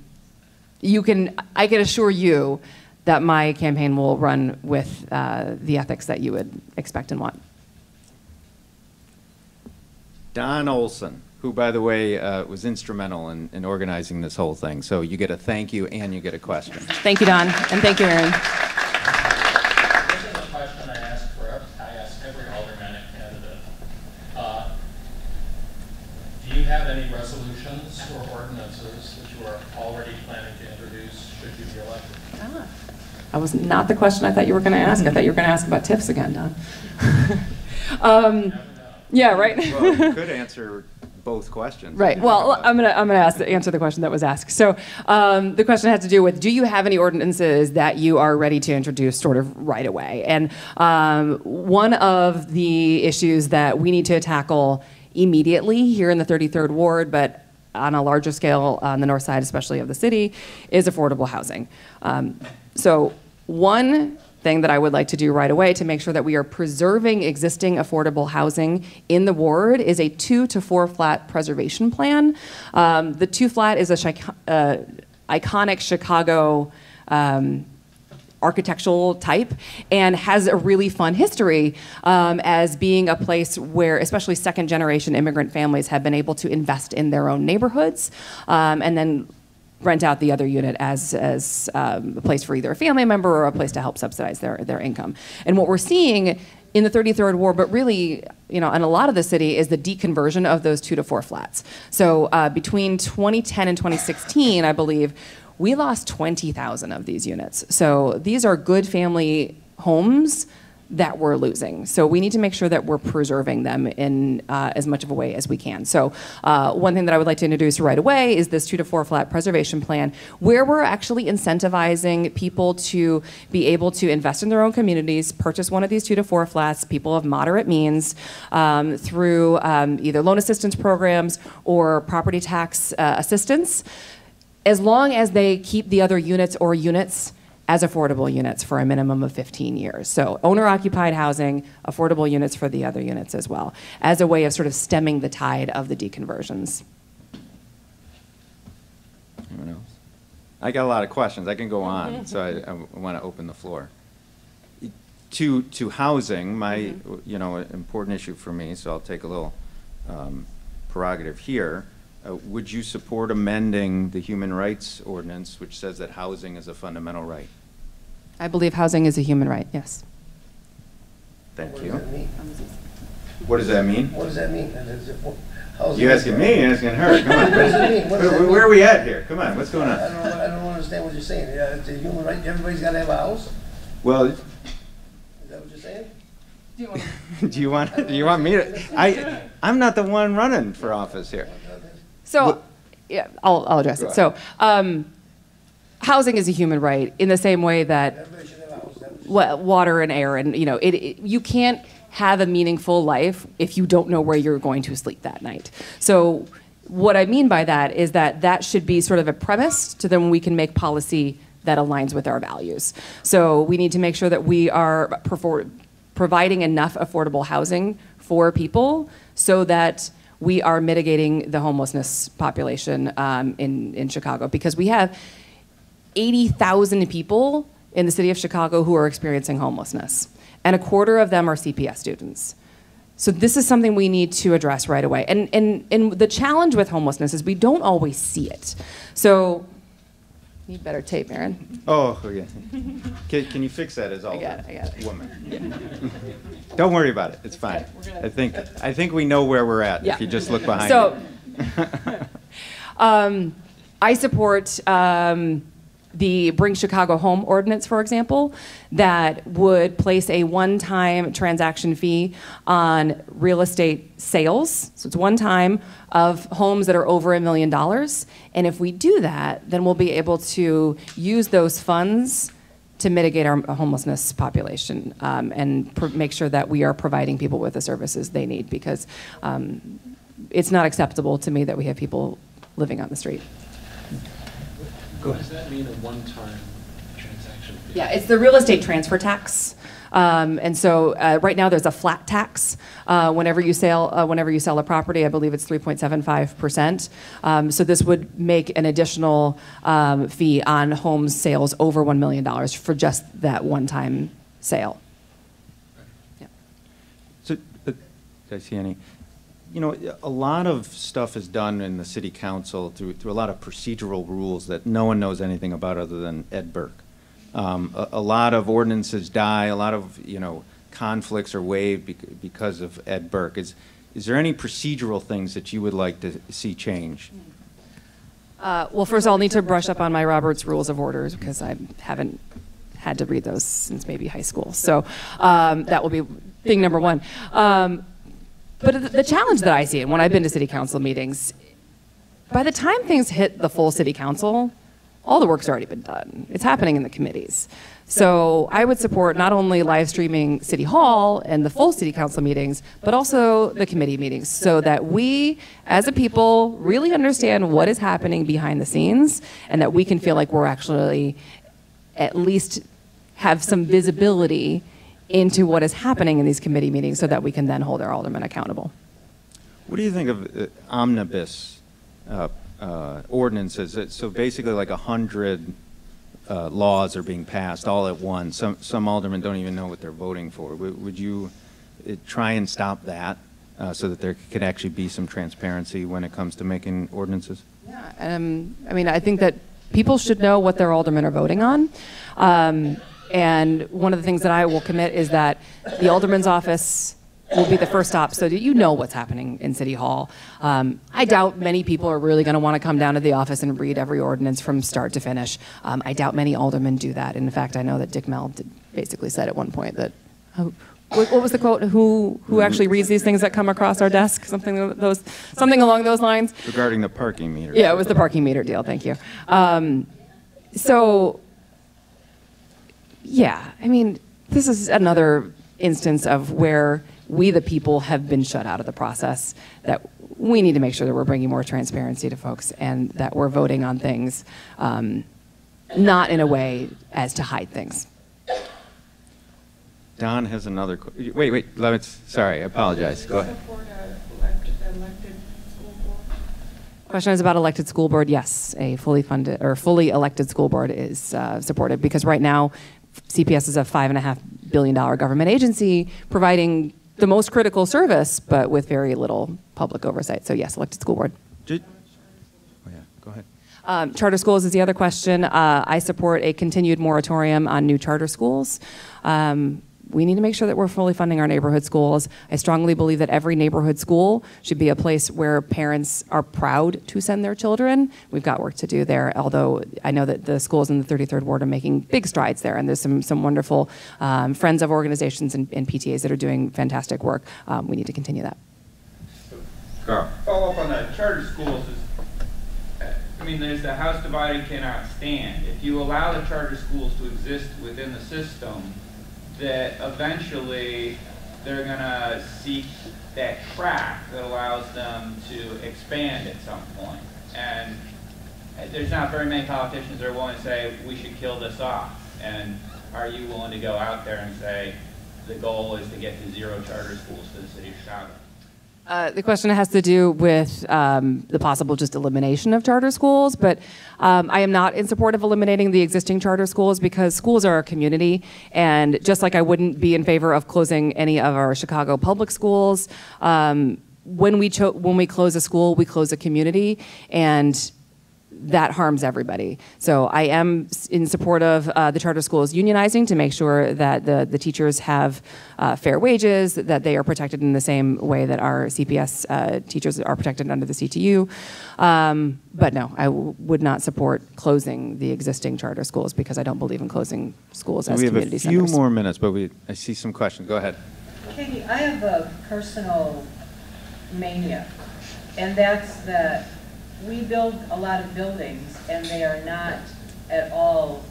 I: can assure you that my campaign will run with the ethics that you would expect and want.
A: Don Olson, who, by the way, was instrumental in organizing this whole thing. So you get a thank you and you get a question.
I: Thank you, Don, and thank you, Aaron.
L: This is a question I ask every Aldermanic candidate. Do you have any resolutions or ordinances that you are already planning to introduce should you be elected?
I: That was not the question I thought you were going to ask. I thought you were going to ask about TIFs again, Don. Yeah, right.
A: Well, you could answer both questions.
I: Right. Well, I'm gonna answer the question that was asked. So the question had to do with: do you have any ordinances that you are ready to introduce sort of right away? And one of the issues that we need to tackle immediately here in the 33rd Ward, but on a larger scale on the north side, especially of the city, is affordable housing. So one thing that I would like to do right away to make sure that we are preserving existing affordable housing in the ward is a 2 to 4 flat preservation plan. The 2 flat is a iconic Chicago architectural type and has a really fun history as being a place where especially second generation immigrant families have been able to invest in their own neighborhoods and then rent out the other unit as a place for either a family member or a place to help subsidize their income. And what we're seeing in the 33rd Ward, but really, you know, in a lot of the city, is the deconversion of those 2 to 4 flats. So between 2010 and 2016, I believe, we lost 20,000 of these units. So these are good family homes that we're losing. So we need to make sure that we're preserving them in as much of a way as we can. So one thing that I would like to introduce right away is this 2 to 4 flat preservation plan, where we're actually incentivizing people to be able to invest in their own communities, purchase one of these 2 to 4 flats, people of moderate means, through either loan assistance programs or property tax assistance, as long as they keep the other units or units as affordable units for a minimum of 15 years. So owner-occupied housing, affordable units for the other units as well, as a way of sort of stemming the tide of the deconversions.
A: Anyone else? I got a lot of questions. I can go on, so I want to open the floor. To housing, my important issue for me, so I'll take a little prerogative here. Would you support amending the human rights ordinance, which says that housing is a fundamental right?
I: I believe housing is a human right, yes.
A: Thank you.
G: What does that mean?
A: What does that mean?
G: What does that mean? Housing
A: You asking me, you're asking her. Come on.
G: What does it mean? What does that mean?
A: Where are we at here? Come on, what's going on?
G: I don't understand what you're saying. It's a human right. Everybody's got to have a house.
A: Well,
G: Is that what you're saying?
A: do you want me to? I'm not the one running for office here.
I: So, yeah, I'll address it. So, housing is a human right in the same way that
G: Everybody should have a house.
I: water and air, and you can't have a meaningful life if you don't know where you're going to sleep that night. So, what I mean by that is that should be sort of a premise to then we can make policy that aligns with our values. So, we need to make sure that we are providing enough affordable housing for people so that we are mitigating the homelessness population in Chicago, because we have 80,000 people in the city of Chicago who are experiencing homelessness, and a quarter of them are CPS students. So this is something we need to address right away. And the challenge with homelessness is we don't always see it. So, need better tape, Aaron.
A: Oh, okay. Can you fix that as all
I: I got it.
A: woman? Don't worry about it. It's fine. I think we know where we're at if you just look behind
I: you. I support the Bring Chicago Home ordinance, for example, that would place a one-time transaction fee on real estate sales. So it's one time of homes that are over $1 million. And if we do that, then we'll be able to use those funds to mitigate our homelessness population and make sure that we are providing people with the services they need, because it's not acceptable to me that we have people living on the street.
M: What does that mean, a one-time transaction fee?
I: Yeah, it's the real estate transfer tax. And so right now there's a flat tax whenever you sell a property. I believe it's 3.75%. So this would make an additional fee on home sales over $1 million for just that one-time sale. Yeah.
A: So, did I see any? A lot of stuff is done in the city council through a lot of procedural rules that no one knows anything about other than Ed Burke. A lot of ordinances die. A lot of conflicts are waived because of Ed Burke. Is there any procedural things that you would like to see change?
I: Well, first I'll need to brush up on my Robert's Rules of Orders, because I haven't had to read those since maybe high school. So that will be thing number one. But the challenge that I see, and when I've been to city council meetings, by the time things hit the full city council, all the work's already been done. It's happening in the committees. So I would support not only live streaming City Hall and the full city council meetings, but also the committee meetings, so that we, as a people, really understand what is happening behind the scenes, and that we can feel like we're actually at least have some visibility into what is happening in these committee meetings, so that we can then hold our aldermen accountable.
A: What do you think of omnibus ordinances? So basically like 100 laws are being passed all at once. Some aldermen don't even know what they're voting for. Would you try and stop that so that there could actually be some transparency when it comes to making ordinances?
I: Yeah, I mean, I think that people should know what their aldermen are voting on. And one of the things that I will commit is that the alderman's office will be the first stop, so that you know what's happening in City Hall. I doubt many people are really going to want to come down to the office and read every ordinance from start to finish. I doubt many aldermen do that. In fact, I know that Dick Mell basically said at one point that What was the quote? Who actually reads these things that come across our desk? Something along those lines.
A: Regarding the parking meter.
I: Yeah, it was the parking meter deal. Thank you. So, yeah, I mean, this is another instance of where we, the people, have been shut out of the process. That we need to make sure that we're bringing more transparency to folks, and that we're voting on things, not in a way as to hide things.
A: Don has another. Wait. Sorry, I apologize. Go ahead.
I: Question is about elected school board. Yes, a fully funded or fully elected school board is supported, because right now CPS is a $5.5 billion government agency providing the most critical service, but with very little public oversight. So yes, elected school board.
A: Oh yeah, go ahead.
I: Charter schools is the other question. I support a continued moratorium on new charter schools. We need to make sure that we're fully funding our neighborhood schools. I strongly believe that every neighborhood school should be a place where parents are proud to send their children. We've got work to do there, although I know that the schools in the 33rd Ward are making big strides there, and there's some wonderful friends of organizations and PTAs that are doing fantastic work. We need to continue that.
A: Carl.
N: Follow up on that. Charter schools I mean, there's the house divided cannot stand. If you allow the charter schools to exist within the system, that eventually they're going to seek that crack that allows them to expand at some point. And there's not very many politicians that are willing to say, we should kill this off. And are you willing to go out there and say, the goal is to get to 0 charter schools to the city of Chicago?
I: The question has to do with the possible just elimination of charter schools, but I am not in support of eliminating the existing charter schools, because schools are a community, and just like I wouldn't be in favor of closing any of our Chicago public schools, when we close a school, we close a community, and that harms everybody. So I am in support of the charter schools unionizing to make sure that the teachers have fair wages, that they are protected in the same way that our CPS teachers are protected under the CTU. But no, I would not support closing the existing charter schools, because I don't believe in closing schools as community centers.
A: We have a few more minutes, but I see some questions. Go ahead.
D: Katie, I have a personal mania, and that's that we build a lot of buildings, and they are not at all,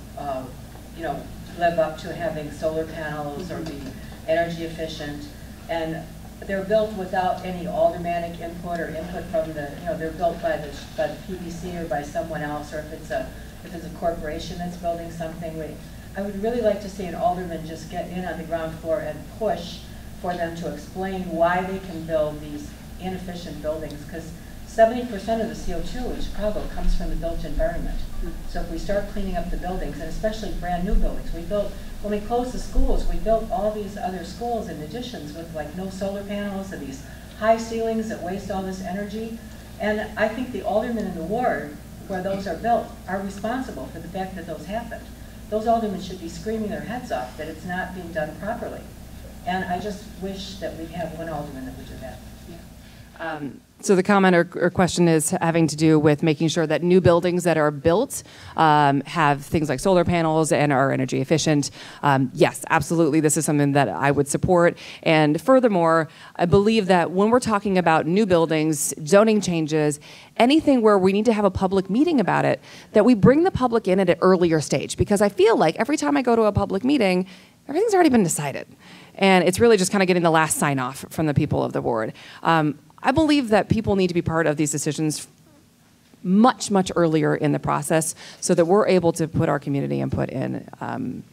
D: live up to having solar panels or be energy efficient. And they're built without any aldermanic input or input from the, they're built by the PBC or by someone else, or if it's a corporation that's building something. I would really like to see an alderman just get in on the ground floor and push for them to explain why they can build these inefficient buildings, because 70% of the CO2 in Chicago comes from the built environment. So if we start cleaning up the buildings, and especially brand new buildings, when we closed the schools, we built all these other schools in additions with like no solar panels and these high ceilings that waste all this energy. And I think the aldermen in the ward where those are built are responsible for the fact that those happened. Those aldermen should be screaming their heads off that it's not being done properly. And I just wish that we'd have one alderman that would do that.
I: So the comment or question is having to do with making sure that new buildings that are built have things like solar panels and are energy efficient. Yes, absolutely, this is something that I would support. And furthermore, I believe that when we're talking about new buildings, zoning changes, anything where we need to have a public meeting about it, that we bring the public in at an earlier stage. Because I feel like every time I go to a public meeting, everything's already been decided. And it's really just kind of getting the last sign off from the people of the board. I believe that people need to be part of these decisions much, much earlier in the process, so that we're able to put our community input in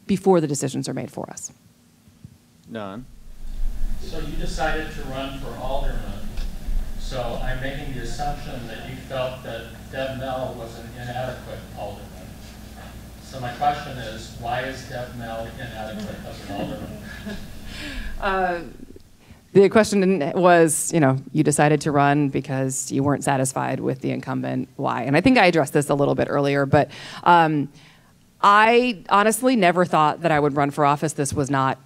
I: before the decisions are made for us.
A: Don?
L: So you decided to run for alderman. So I'm making the assumption that you felt that Deb Mell was an inadequate alderman. So my question is, why is Deb Mell inadequate as an alderman?
I: The question was, you decided to run because you weren't satisfied with the incumbent. Why? And I think I addressed this a little bit earlier, but I honestly never thought that I would run for office. This was not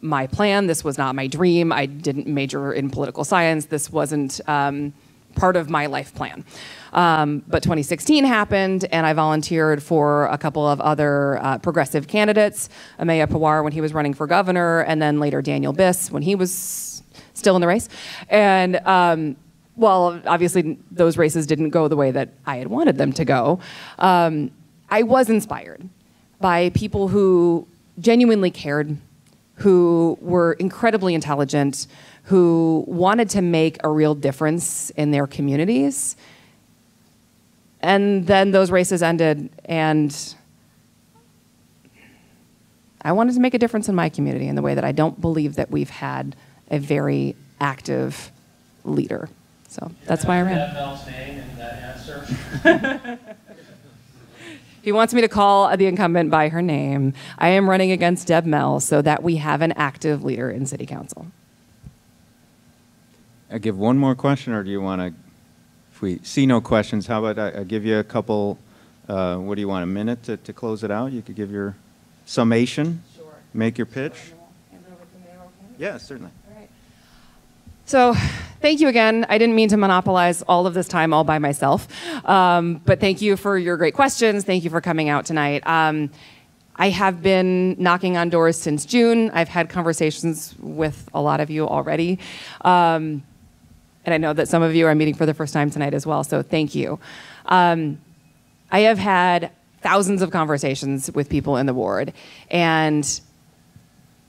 I: my plan. This was not my dream. I didn't major in political science. This wasn't part of my life plan. But 2016 happened, and I volunteered for a couple of other progressive candidates, Amaya Pawar when he was running for governor, and then later Daniel Biss when he was still in the race. And well, obviously those races didn't go the way that I had wanted them to go. I was inspired by people who genuinely cared, who were incredibly intelligent, who wanted to make a real difference in their communities. And then those races ended, and I wanted to make a difference in my community in the way that I don't believe that we've had a very active leader. So that's why I ran.
L: Deb Mell's name in that answer?
I: He wants me to call the incumbent by her name. I am running against Deb Mell so that we have an active leader in City Council.
A: I give one more question, or do you want to, if we see no questions, how about I give you a couple, what do you want, a minute to close it out? You could give your summation, sure. Make your pitch. Yeah, certainly.
I: So thank you again. I didn't mean to monopolize all of this time all by myself, but thank you for your great questions. Thank you for coming out tonight. I have been knocking on doors since June. I've had conversations with a lot of you already. And I know that some of you are meeting for the first time tonight as well, so thank you. I have had thousands of conversations with people in the ward, and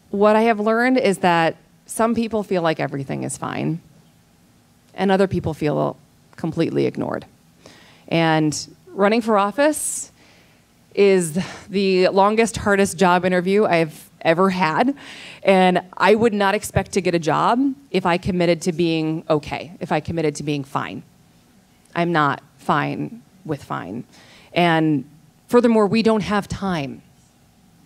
I: what I have learned is that some people feel like everything is fine, and other people feel completely ignored. And running for office is the longest, hardest job interview I've ever had, and I would not expect to get a job if I committed to being okay, if I committed to being fine. I'm not fine with fine. And furthermore, we don't have time.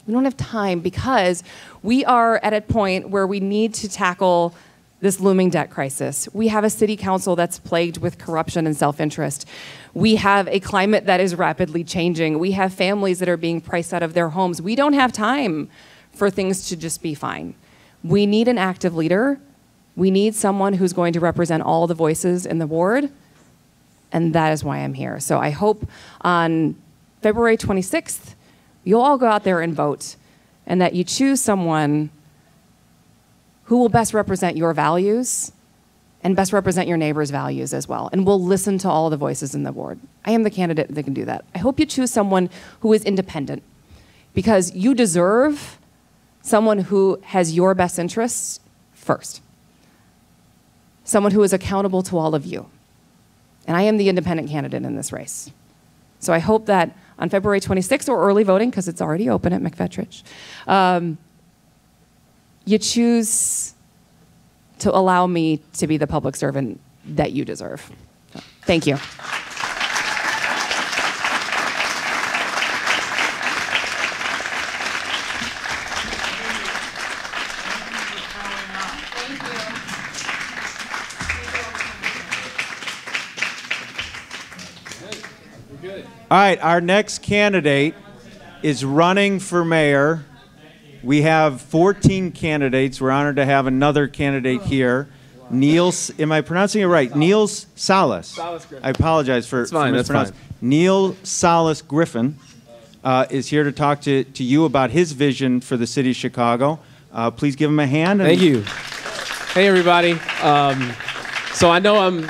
I: We don't have time because we are at a point where we need to tackle this looming debt crisis. We have a city council that's plagued with corruption and self-interest. We have a climate that is rapidly changing. We have families that are being priced out of their homes. We don't have time for things to just be fine. We need an active leader. We need someone who's going to represent all the voices in the ward, and that is why I'm here. So I hope on February 26th, you'll all go out there and vote, and that you choose someone who will best represent your values and best represent your neighbors' values as well, and will listen to all the voices in the ward. I am the candidate that can do that. I hope you choose someone who is independent, because you deserve someone who has your best interests first, someone who is accountable to all of you. And I am the independent candidate in this race. So I hope that on February 26th, or early voting, because it's already open at McFetrich, you choose to allow me to be the public servant that you deserve. So, thank you.
A: All right, our next candidate is running for mayor. We have 14 candidates. We're honored to have another candidate here. Neal, am I pronouncing it right? Neal Salas.
E: Sales-Griffin.
A: I apologize for
E: That's fine.
A: Neal Sales-Griffin is here to talk to you about his vision for the city of Chicago. Please give him a hand.
O: Thank you. Hey, everybody. So I know I'm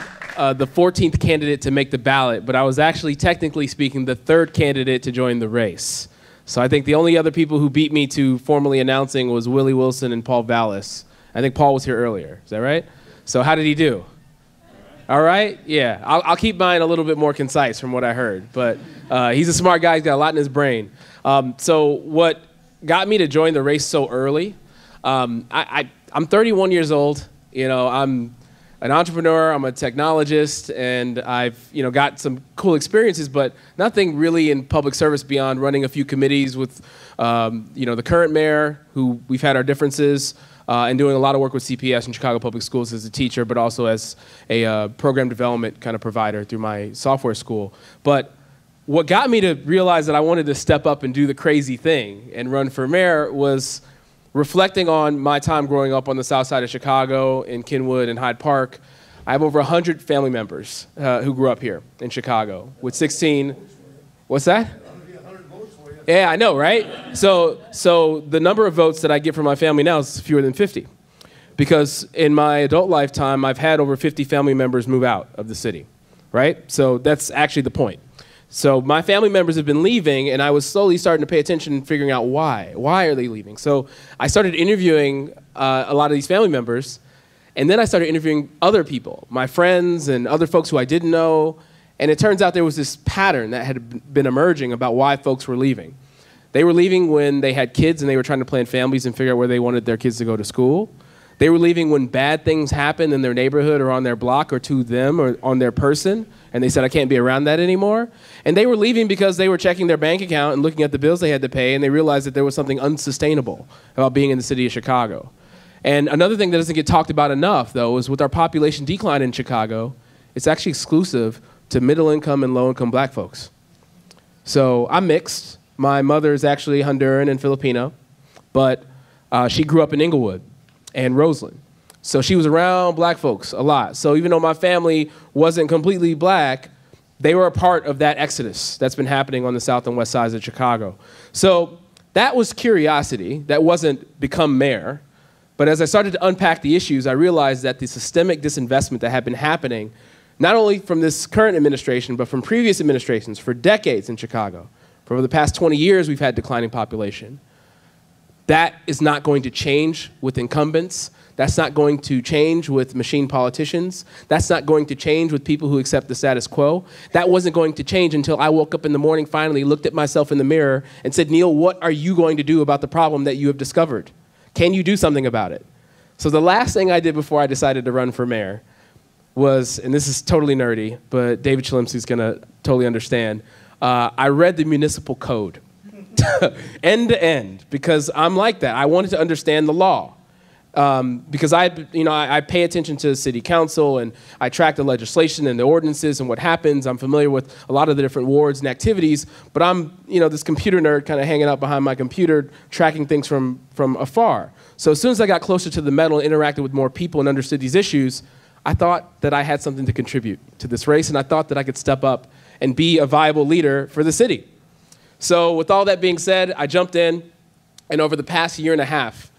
O: the 14th candidate to make the ballot, but I was actually, technically speaking, the third candidate to join the race. So I think the only other people who beat me to formally announcing was Willie Wilson and Paul Vallas. I think Paul was here earlier. Is that right? So how did he do? All right? Yeah. I'll keep mine a little bit more concise from what I heard. But he's a smart guy. He's got a lot in his brain. So what got me to join the race so early, I'm 31 years old. You know, I'm an entrepreneur, I'm a technologist, and I've got some cool experiences, but nothing really in public service beyond running a few committees with the current mayor, who we've had our differences, and doing a lot of work with CPS and Chicago Public Schools as a teacher, but also as a program development kind of provider through my software school. But what got me to realize that I wanted to step up and do the crazy thing and run for mayor was reflecting on my time growing up on the south side of Chicago in Kenwood and Hyde Park, I have over 100 family members who grew up here in Chicago with 16. What's that? Yeah, I know, right? So the number of votes that I get from my family now is fewer than 50. Because in my adult lifetime, I've had over 50 family members move out of the city, right? So that's actually the point. So my family members have been leaving, and I was slowly starting to pay attention and figuring out why. Why are they leaving? So I started interviewing a lot of these family members, and then I started interviewing other people, my friends and other folks who I didn't know, and it turns out there was this pattern that had been emerging about why folks were leaving. They were leaving when they had kids and they were trying to plan families and figure out where they wanted their kids to go to school. They were leaving when bad things happened in their neighborhood or on their block or to them or on their person, and they said, I can't be around that anymore. And they were leaving because they were checking their bank account and looking at the bills they had to pay, and they realized that there was something unsustainable about being in the city of Chicago. And another thing that doesn't get talked about enough, though, is with our population decline in Chicago, it's actually exclusive to middle-income and low-income black folks. So I'm mixed. My mother is actually Honduran and Filipino, but she grew up in Inglewood and Roseland. So she was around black folks a lot. So even though my family wasn't completely black, they were a part of that exodus that's been happening on the south and west sides of Chicago. So that was curiosity. That wasn't become mayor. But as I started to unpack the issues, I realized that the systemic disinvestment that had been happening, not only from this current administration, but from previous administrations for decades in Chicago. For the past 20 years, we've had declining population. That is not going to change with incumbents. That's not going to change with machine politicians. That's not going to change with people who accept the status quo. That wasn't going to change until I woke up in the morning, finally looked at myself in the mirror and said, Neal, what are you going to do about the problem that you have discovered? Can you do something about it? So the last thing I did before I decided to run for mayor was, and this is totally nerdy, but David Chalimsky's gonna totally understand, I read the municipal code end to end, because I'm like that. I wanted to understand the law. Because I pay attention to the city council and I track the legislation and the ordinances and what happens. I'm familiar with a lot of the different wards and activities, but I'm this computer nerd kind of hanging out behind my computer, tracking things from afar. So as soon as I got closer to the metal and interacted with more people and understood these issues, I thought that I had something to contribute to this race, and I thought that I could step up and be a viable leader for the city. So with all that being said, I jumped in, and over the past year and a half,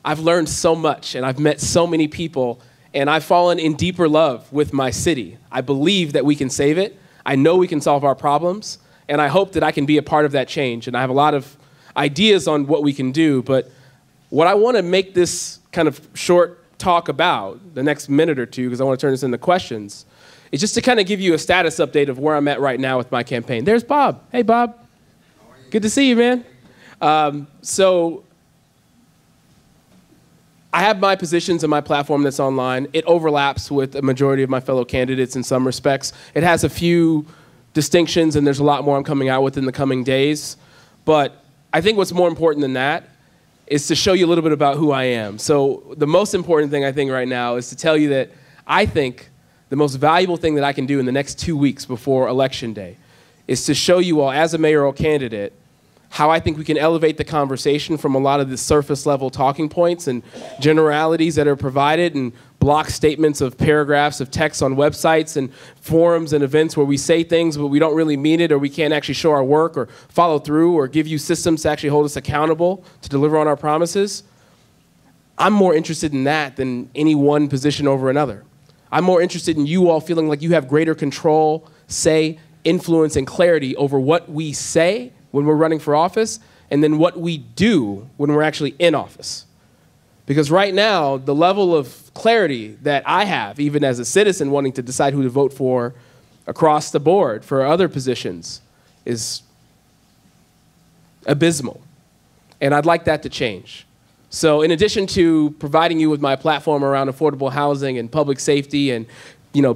O: I've learned so much, and I've met so many people, and I've fallen in deeper love with my city. I believe that we can save it. I know we can solve our problems, and I hope that I can be a part of that change. And I have a lot of ideas on what we can do, but what I want to make this kind of short talk about, the next minute or two, because I want to turn this into questions, is just to kind of give you a status update of where I'm at right now with my campaign. There's Bob. Hey, Bob. Good to see you, man. So I have my positions and my platform that's online. It overlaps with a majority of my fellow candidates in some respects. It has a few distinctions, and there's a lot more I'm coming out with in the coming days. But I think what's more important than that is to show you a little bit about who I am. So the most important thing I think right now is to tell you that I think the most valuable thing that I can do in the next 2 weeks before Election Day is to show you all, as a mayoral candidate, how I think we can elevate the conversation from a lot of the surface level talking points and generalities that are provided and block statements of paragraphs of text on websites and forums and events where we say things but we don't really mean it, or we can't actually show our work or follow through or give you systems to actually hold us accountable to deliver on our promises. I'm more interested in that than any one position over another. I'm more interested in you all feeling like you have greater control, say, influence, and clarity over what we say when we're running for office, and then what we do when we're actually in office. Because right now, the level of clarity that I have, even as a citizen wanting to decide who to vote for across the board for other positions, is abysmal. And I'd like that to change. So in addition to providing you with my platform around affordable housing and public safety and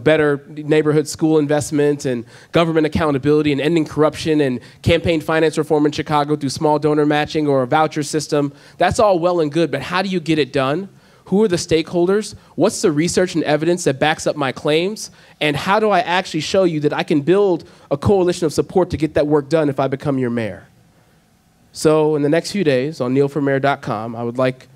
O: better neighborhood school investment and government accountability and ending corruption and campaign finance reform in Chicago through small donor matching or a voucher system, that's all well and good, but how do you get it done? Who are the stakeholders? What's the research and evidence that backs up my claims? And how do I actually show you that I can build a coalition of support to get that work done if I become your mayor? So in the next few days on nealformayor.com, I would like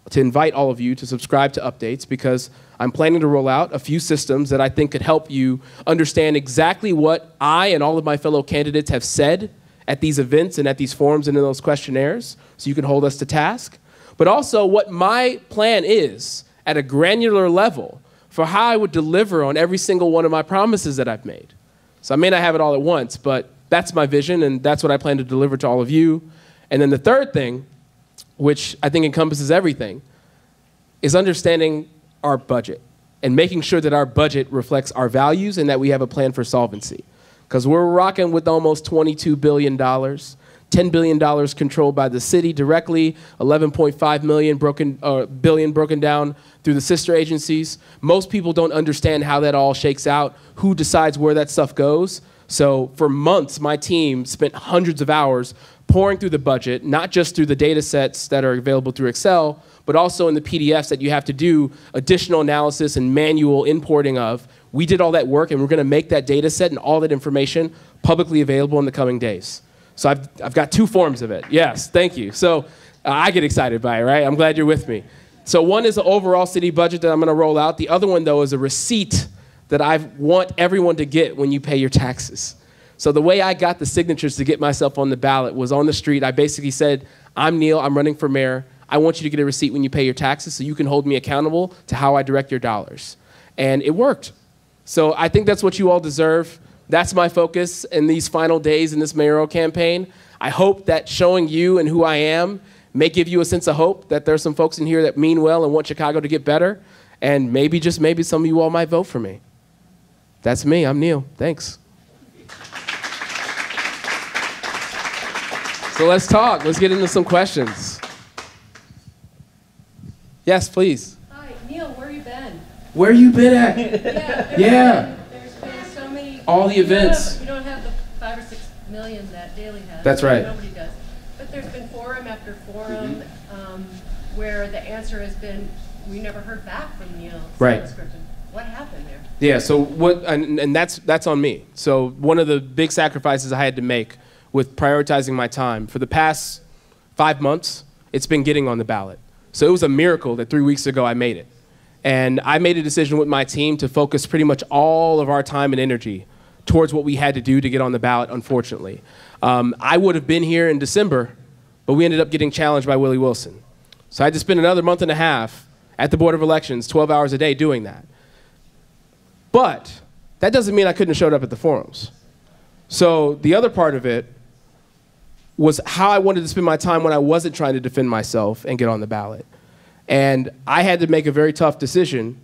O: to invite all of you to subscribe to updates, because I'm planning to roll out a few systems that I think could help you understand exactly what I and all of my fellow candidates have said at these events and at these forums and in those questionnaires, so you can hold us to task. But also what my plan is at a granular level for how I would deliver on every single one of my promises that I've made. So I may not have it all at once, but that's my vision, and that's what I plan to deliver to all of you. And then the third thing, which I think encompasses everything, is understanding our budget and making sure that our budget reflects our values and that we have a plan for solvency. Because we're rocking with almost $22 billion, $10 billion controlled by the city directly, 11.5 billion broken down through the sister agencies. Most people don't understand how that all shakes out, who decides where that stuff goes. So for months, my team spent hundreds of hours pouring through the budget, not just through the data sets that are available through Excel, but also in the PDFs that you have to do additional analysis and manual importing of. We did all that work, and we're going to make that data set and all that information publicly available in the coming days. So I've got 2 forms of it. Yes, thank you. So I get excited by it, right? I'm glad you're with me. So one is the overall city budget that I'm going to roll out. The other one, though, is a receipt that I want everyone to get when you pay your taxes. So the way I got the signatures to get myself on the ballot was on the street. I basically said, I'm Neal, I'm running for mayor. I want you to get a receipt when you pay your taxes so you can hold me accountable to how I direct your dollars. And it worked. So I think that's what you all deserve. That's my focus in these final days in this mayoral campaign. I hope that showing you and who I am may give you a sense of hope that there's some folks in here that mean well and want Chicago to get better. And maybe, just maybe, some of you all might vote for me. That's me. I'm Neal. Thanks. So let's talk. Let's get into some questions. Yes, please.
D: Hi, Neal, where you been?
O: Where you been at?
D: Yeah. There's been so many.
O: All the events.
D: You don't have the 5 or 6 million that Daily has.
O: That's right.
D: Nobody does. But there's been forum after forum where the answer has been, we never heard back from Neal.
O: Right.
D: Sales-Griffin. What happened there?
O: Yeah, so what, and that's on me. So one of the big sacrifices I had to make with prioritizing my time for the past 5 months, it's been getting on the ballot. So it was a miracle that 3 weeks ago I made it. And I made a decision with my team to focus pretty much all of our time and energy towards what we had to do to get on the ballot, unfortunately. I would have been here in December, but we ended up getting challenged by Willie Wilson. So I had to spend another month and a half at the Board of Elections, 12 hours a day doing that. But that doesn't mean I couldn't have showed up at the forums. So the other part of it was how I wanted to spend my time when I wasn't trying to defend myself and get on the ballot. And I had to make a very tough decision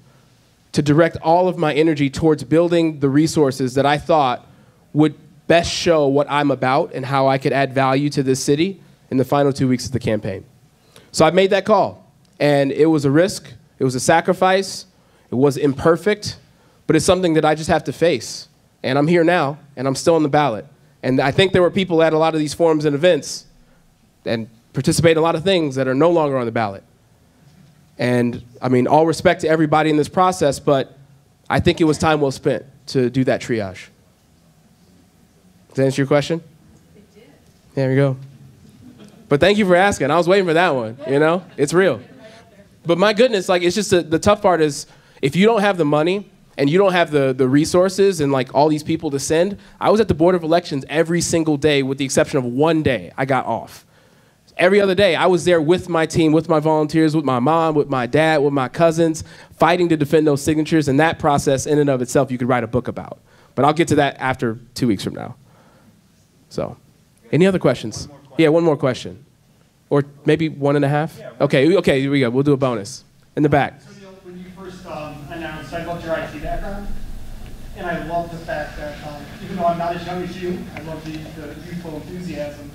O: to direct all of my energy towards building the resources that I thought would best show what I'm about and how I could add value to this city in the final 2 weeks of the campaign. So I made that call. And it was a risk. It was a sacrifice. It was imperfect. But it's something that I just have to face. And I'm here now, and I'm still on the ballot. And I think there were people at a lot of these forums and events and participate in a lot of things that are no longer on the ballot. And I mean, all respect to everybody in this process, but I think it was time well spent to do that triage. Does that answer your question?
D: It did.
O: There we go. But thank you for asking. I was waiting for that one, you know? It's real. But my goodness, like, it's just the tough part is if you don't have the money and you don't have the resources and like all these people to send, I was at the Board of Elections every single day with the exception of one day I got off. Every other day I was there with my team, with my volunteers, with my mom, with my dad, with my cousins, fighting to defend those signatures, and that process in and of itself you could write a book about. But I'll get to that after 2 weeks from now. So, any other questions? Yeah, one more question. Or maybe 1.5? Yeah, okay, here we go. We'll do a bonus. In the back.
P: So Neal, when you first announced, I loved your IT background. And I love the fact that, even though I'm not as young as you, I love the youthful enthusiasm.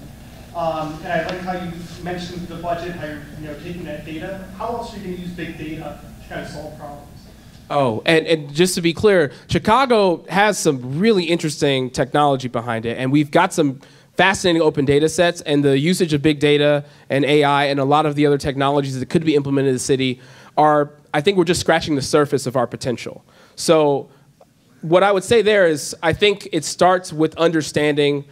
P: And I like how you mentioned the budget, how you're taking that data. How else are you going to use big data to kind of solve problems?
O: Oh, and just to be clear, Chicago has some really interesting technology behind it, and we've got some fascinating open data sets, and the usage of big data and AI and a lot of the other technologies that could be implemented in the city are, I think we're just scratching the surface of our potential. So what I would say there is I think it starts with understanding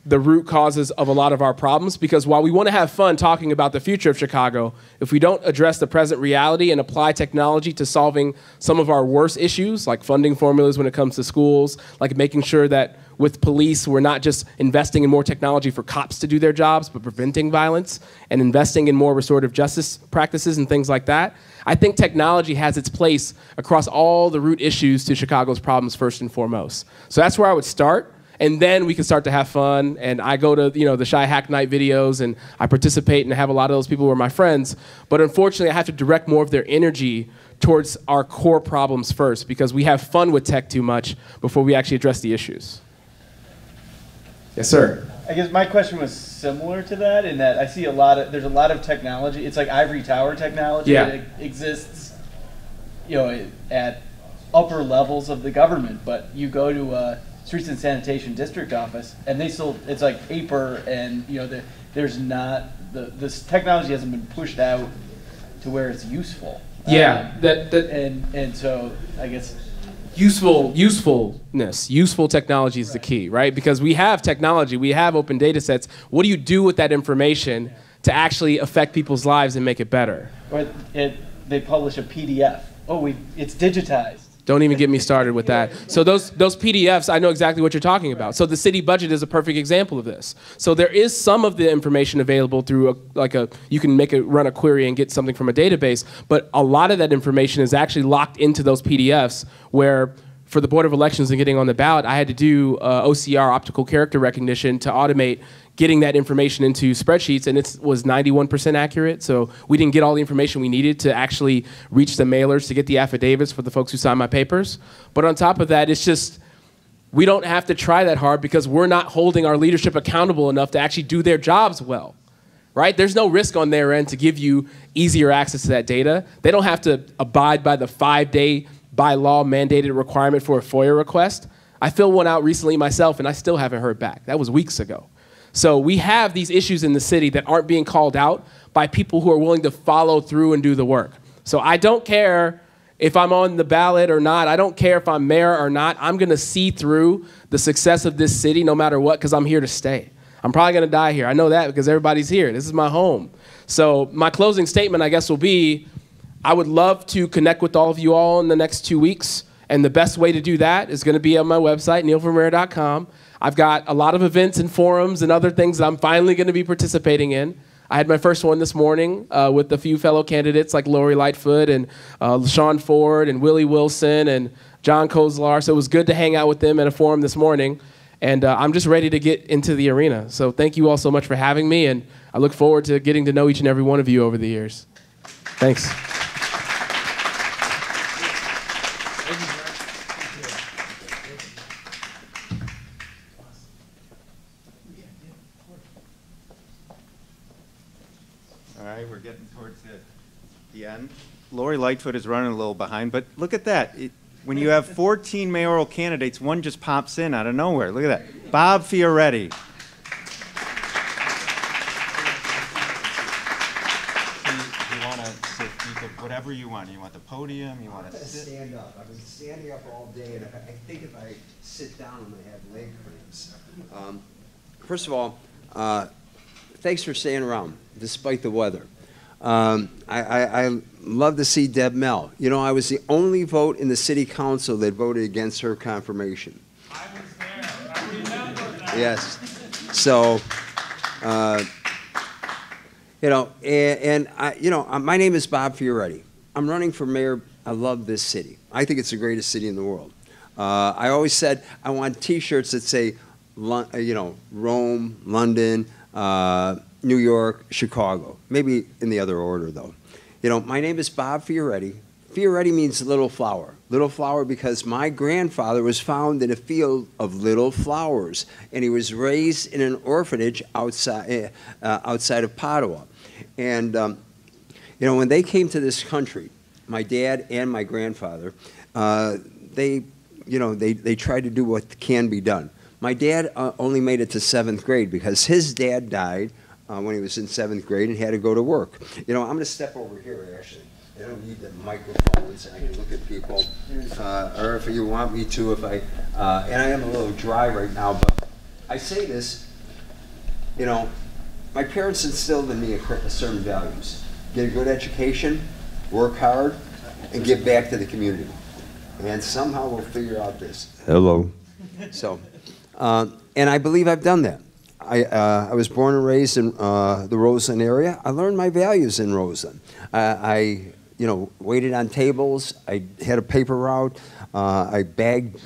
O: the root causes of a lot of our problems, because while we want to have fun talking about the future of Chicago, if we don't address the present reality and apply technology to solving some of our worst issues, like funding formulas when it comes to schools, like making sure that with police, we're not just investing in more technology for cops to do their jobs, but preventing violence and investing in more restorative justice practices and things like that, I think technology has its place across all the root issues to Chicago's problems first and foremost. So that's where I would start. And then we can start to have fun, and I go to the Shy Hack Night videos, and I participate and have a lot of those people who are my friends. But unfortunately, I have to direct more of their energy towards our core problems first, because we have fun with tech too much before we actually address the issues. Yes, sir.
Q: I guess my question was similar to that, in that I see there's a lot of technology. It's like ivory tower technology that exists, at upper levels of the government, but you go to Streets and Sanitation District Office, and it's like paper, and there's not this technology hasn't been pushed out to where it's useful.
O: Yeah,
Q: and so I guess
O: useful technology is the key, right? Because we have technology, we have open data sets. What do you do with that information to actually affect people's lives and make it better?
Q: Or they publish a PDF. Oh, it's digitized.
O: Don't even get me started with that. So those PDFs, I know exactly what you're talking about. So the city budget is a perfect example of this. So there is some of the information available through you can run a query and get something from a database, but a lot of that information is actually locked into those PDFs, where for the Board of Elections and getting on the ballot, I had to do OCR, optical character recognition, to automate getting that information into spreadsheets, and it was 91% accurate. So we didn't get all the information we needed to actually reach the mailers to get the affidavits for the folks who signed my papers. But on top of that, it's just, we don't have to try that hard because we're not holding our leadership accountable enough to actually do their jobs well, right? There's no risk on their end to give you easier access to that data. They don't have to abide by the 5-day by law mandated requirement for a FOIA request. I filled one out recently myself, and I still haven't heard back. That was weeks ago. So we have these issues in the city that aren't being called out by people who are willing to follow through and do the work. So I don't care if I'm on the ballot or not. I don't care if I'm mayor or not. I'm going to see through the success of this city no matter what, because I'm here to stay. I'm probably going to die here. I know that because everybody's here. This is my home. So my closing statement, I guess, will be, I would love to connect with all of you all in the next 2 weeks. And the best way to do that is going to be on my website, nealformayor.com. I've got a lot of events and forums and other things that I'm finally going to be participating in. I had my first one this morning with a few fellow candidates like Lori Lightfoot and Sean Ford and Willie Wilson and John Kozlar. So it was good to hang out with them at a forum this morning. And I'm just ready to get into the arena. So thank you all so much for having me. And I look forward to getting to know each and every one of you over the years. Thanks.
A: We're getting towards the end. Lori Lightfoot is running a little behind, but look at that. When you have 14 mayoral candidates, one just pops in out of nowhere. Look at that. Bob Fioretti. You want to sit, whatever you want. You want the podium, you want to sit.
R: Stand up. I've been standing up all day, and I think if I sit down, I'm going to have leg cramps. First of all, thanks for staying around, despite the weather. I love to see Deb Mell. You know, I was the only vote in the city council that voted against her confirmation.
L: I was there. I remember that.
R: Yes. So, my name is Bob Fioretti. I'm running for mayor. I love this city. I think it's the greatest city in the world. I always said I want T-shirts that say, Rome, London, New York, Chicago. Maybe in the other order, though. My name is Bob Fioretti. Fioretti means little flower. Little flower because my grandfather was found in a field of little flowers, and he was raised in an orphanage outside of Padua. And, when they came to this country, my dad and my grandfather, they tried to do what can be done. My dad only made it to 7th grade because his dad died when he was in 7th grade and had to go to work. I'm going to step over here, actually. I don't need the microphones, and I can look at people. Or if you want me to, and I am a little dry right now, but I say this You know, my parents instilled in me certain values. Get a good education, work hard, and give back to the community. And somehow we'll figure out this. Hello. So, and I believe I've done that. I was born and raised in the Roseland area. I learned my values in Roseland. I waited on tables. I had a paper route. I bagged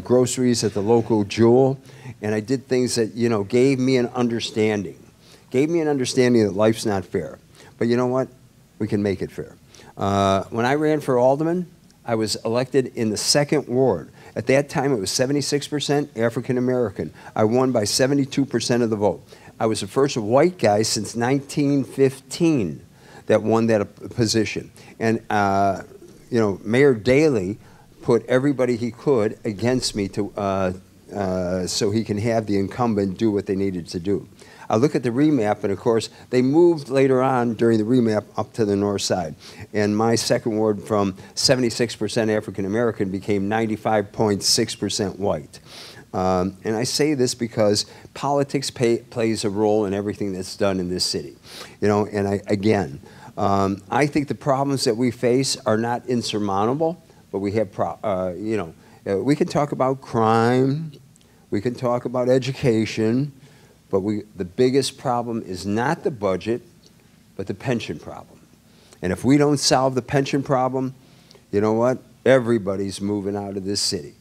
R: groceries at the local Jewel. And I did things that, gave me an understanding. Gave me an understanding that life's not fair. But you know what? We can make it fair. When I ran for alderman, I was elected in the 2nd Ward. At that time, it was 76% African American. I won by 72% of the vote. I was the first white guy since 1915 that won that position. And, Mayor Daley put everybody he could against me to, so he can have the incumbent do what they needed to do. I look at the remap, and of course, they moved later on during the remap up to the north side. And my 2nd Ward from 76% African American became 95.6% white. And I say this because politics plays a role in everything that's done in this city. And I think the problems that we face are not insurmountable, but we have, we can talk about crime, we can talk about education, but the biggest problem is not the budget, but the pension problem. And if we don't solve the pension problem, you know what? Everybody's moving out of this city.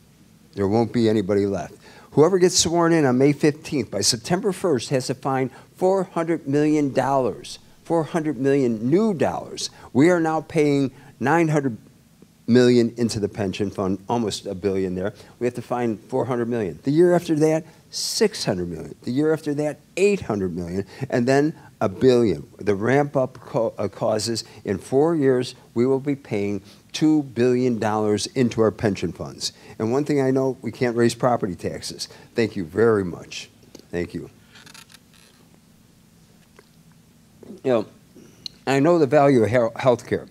R: There won't be anybody left. Whoever gets sworn in on May 15th, by September 1st, has to find $400 million, $400 million new dollars. We are now paying $900 million into the pension fund, almost $1 billion there. We have to find $400 million. The year after that, $600 million. The year after that, $800 million, and then $1 billion. The ramp-up causes in 4 years, we will be paying $2 billion into our pension funds. And one thing I know, we can't raise property taxes. Thank you very much. Thank you. I know the value of health care.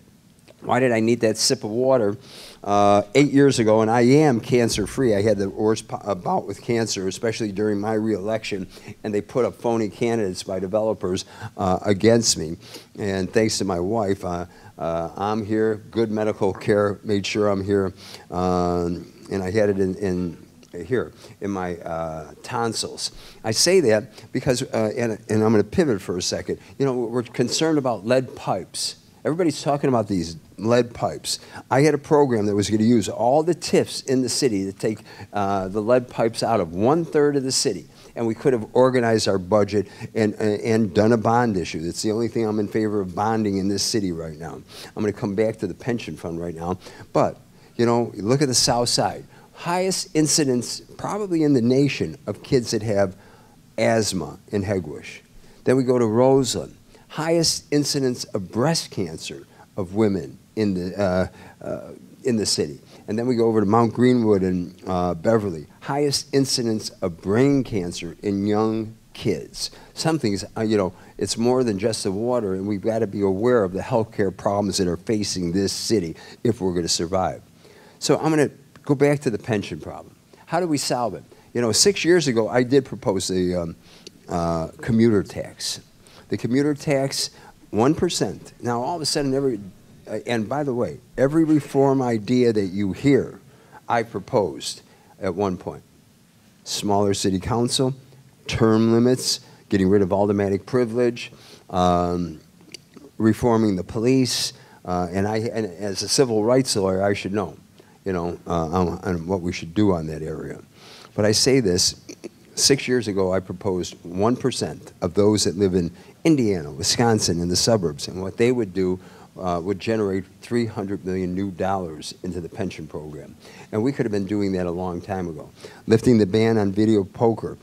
R: Why did I need that sip of water 8 years ago? And I am cancer-free. I had the worst bout with cancer, especially during my re-election, and they put up phony candidates by developers against me. And thanks to my wife, I'm here. Good medical care made sure I'm here. And I had it in my tonsils. I say that because, and I'm going to pivot for a second. We're concerned about lead pipes. Everybody's talking about these lead pipes. I had a program that was going to use all the TIFs in the city to take the lead pipes out of 1/3 of the city. And we could have organized our budget and done a bond issue. That's the only thing I'm in favor of bonding in this city right now. I'm going to come back to the pension fund right now. But, look at the south side. Highest incidence probably in the nation of kids that have asthma in Hegwish. Then we go to Roseland. Highest incidence of breast cancer of women in the city. And then we go over to Mount Greenwood and Beverly. Highest incidence of brain cancer in young kids. Some things, it's more than just the water, and we've got to be aware of the healthcare problems that are facing this city if we're going to survive. So I'm going to go back to the pension problem. How do we solve it? 6 years ago, I did propose the commuter tax. The commuter tax, 1%. Now, all of a sudden, and by the way, every reform idea that you hear, I proposed at one point. Smaller city council, term limits, getting rid of aldermanic privilege, reforming the police, and as a civil rights lawyer, I should know, on what we should do on that area. But I say this, 6 years ago, I proposed 1% of those that live in Indiana, Wisconsin, in the suburbs, and what they would do would generate $300 million new dollars into the pension program. And we could have been doing that a long time ago. Lifting the ban on video poker,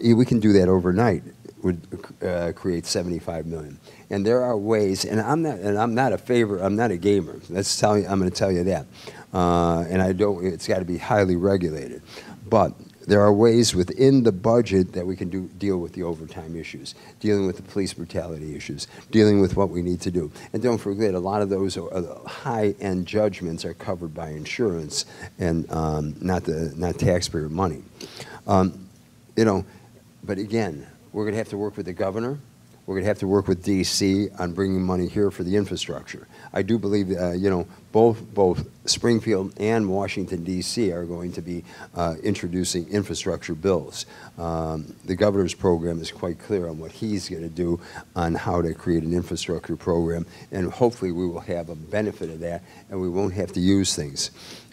R: we can do that overnight, would create $75 million. And there are ways, and I'm not a gamer. I'm going to tell you that. And it's got to be highly regulated. But there are ways within the budget that we can deal with the overtime issues, dealing with the police brutality issues, dealing with what we need to do. And don't forget, a lot of those high-end judgments are covered by insurance and not taxpayer money. But again, we're going to have to work with the governor. We're going to have to work with D.C. on bringing money here for the infrastructure. I do believe, you know, both Springfield and Washington, D.C. are going to be introducing infrastructure bills. The governor's program is quite clear on what he's going to do on how to create an infrastructure program, and hopefully we will have a benefit of that, and we won't have to use things.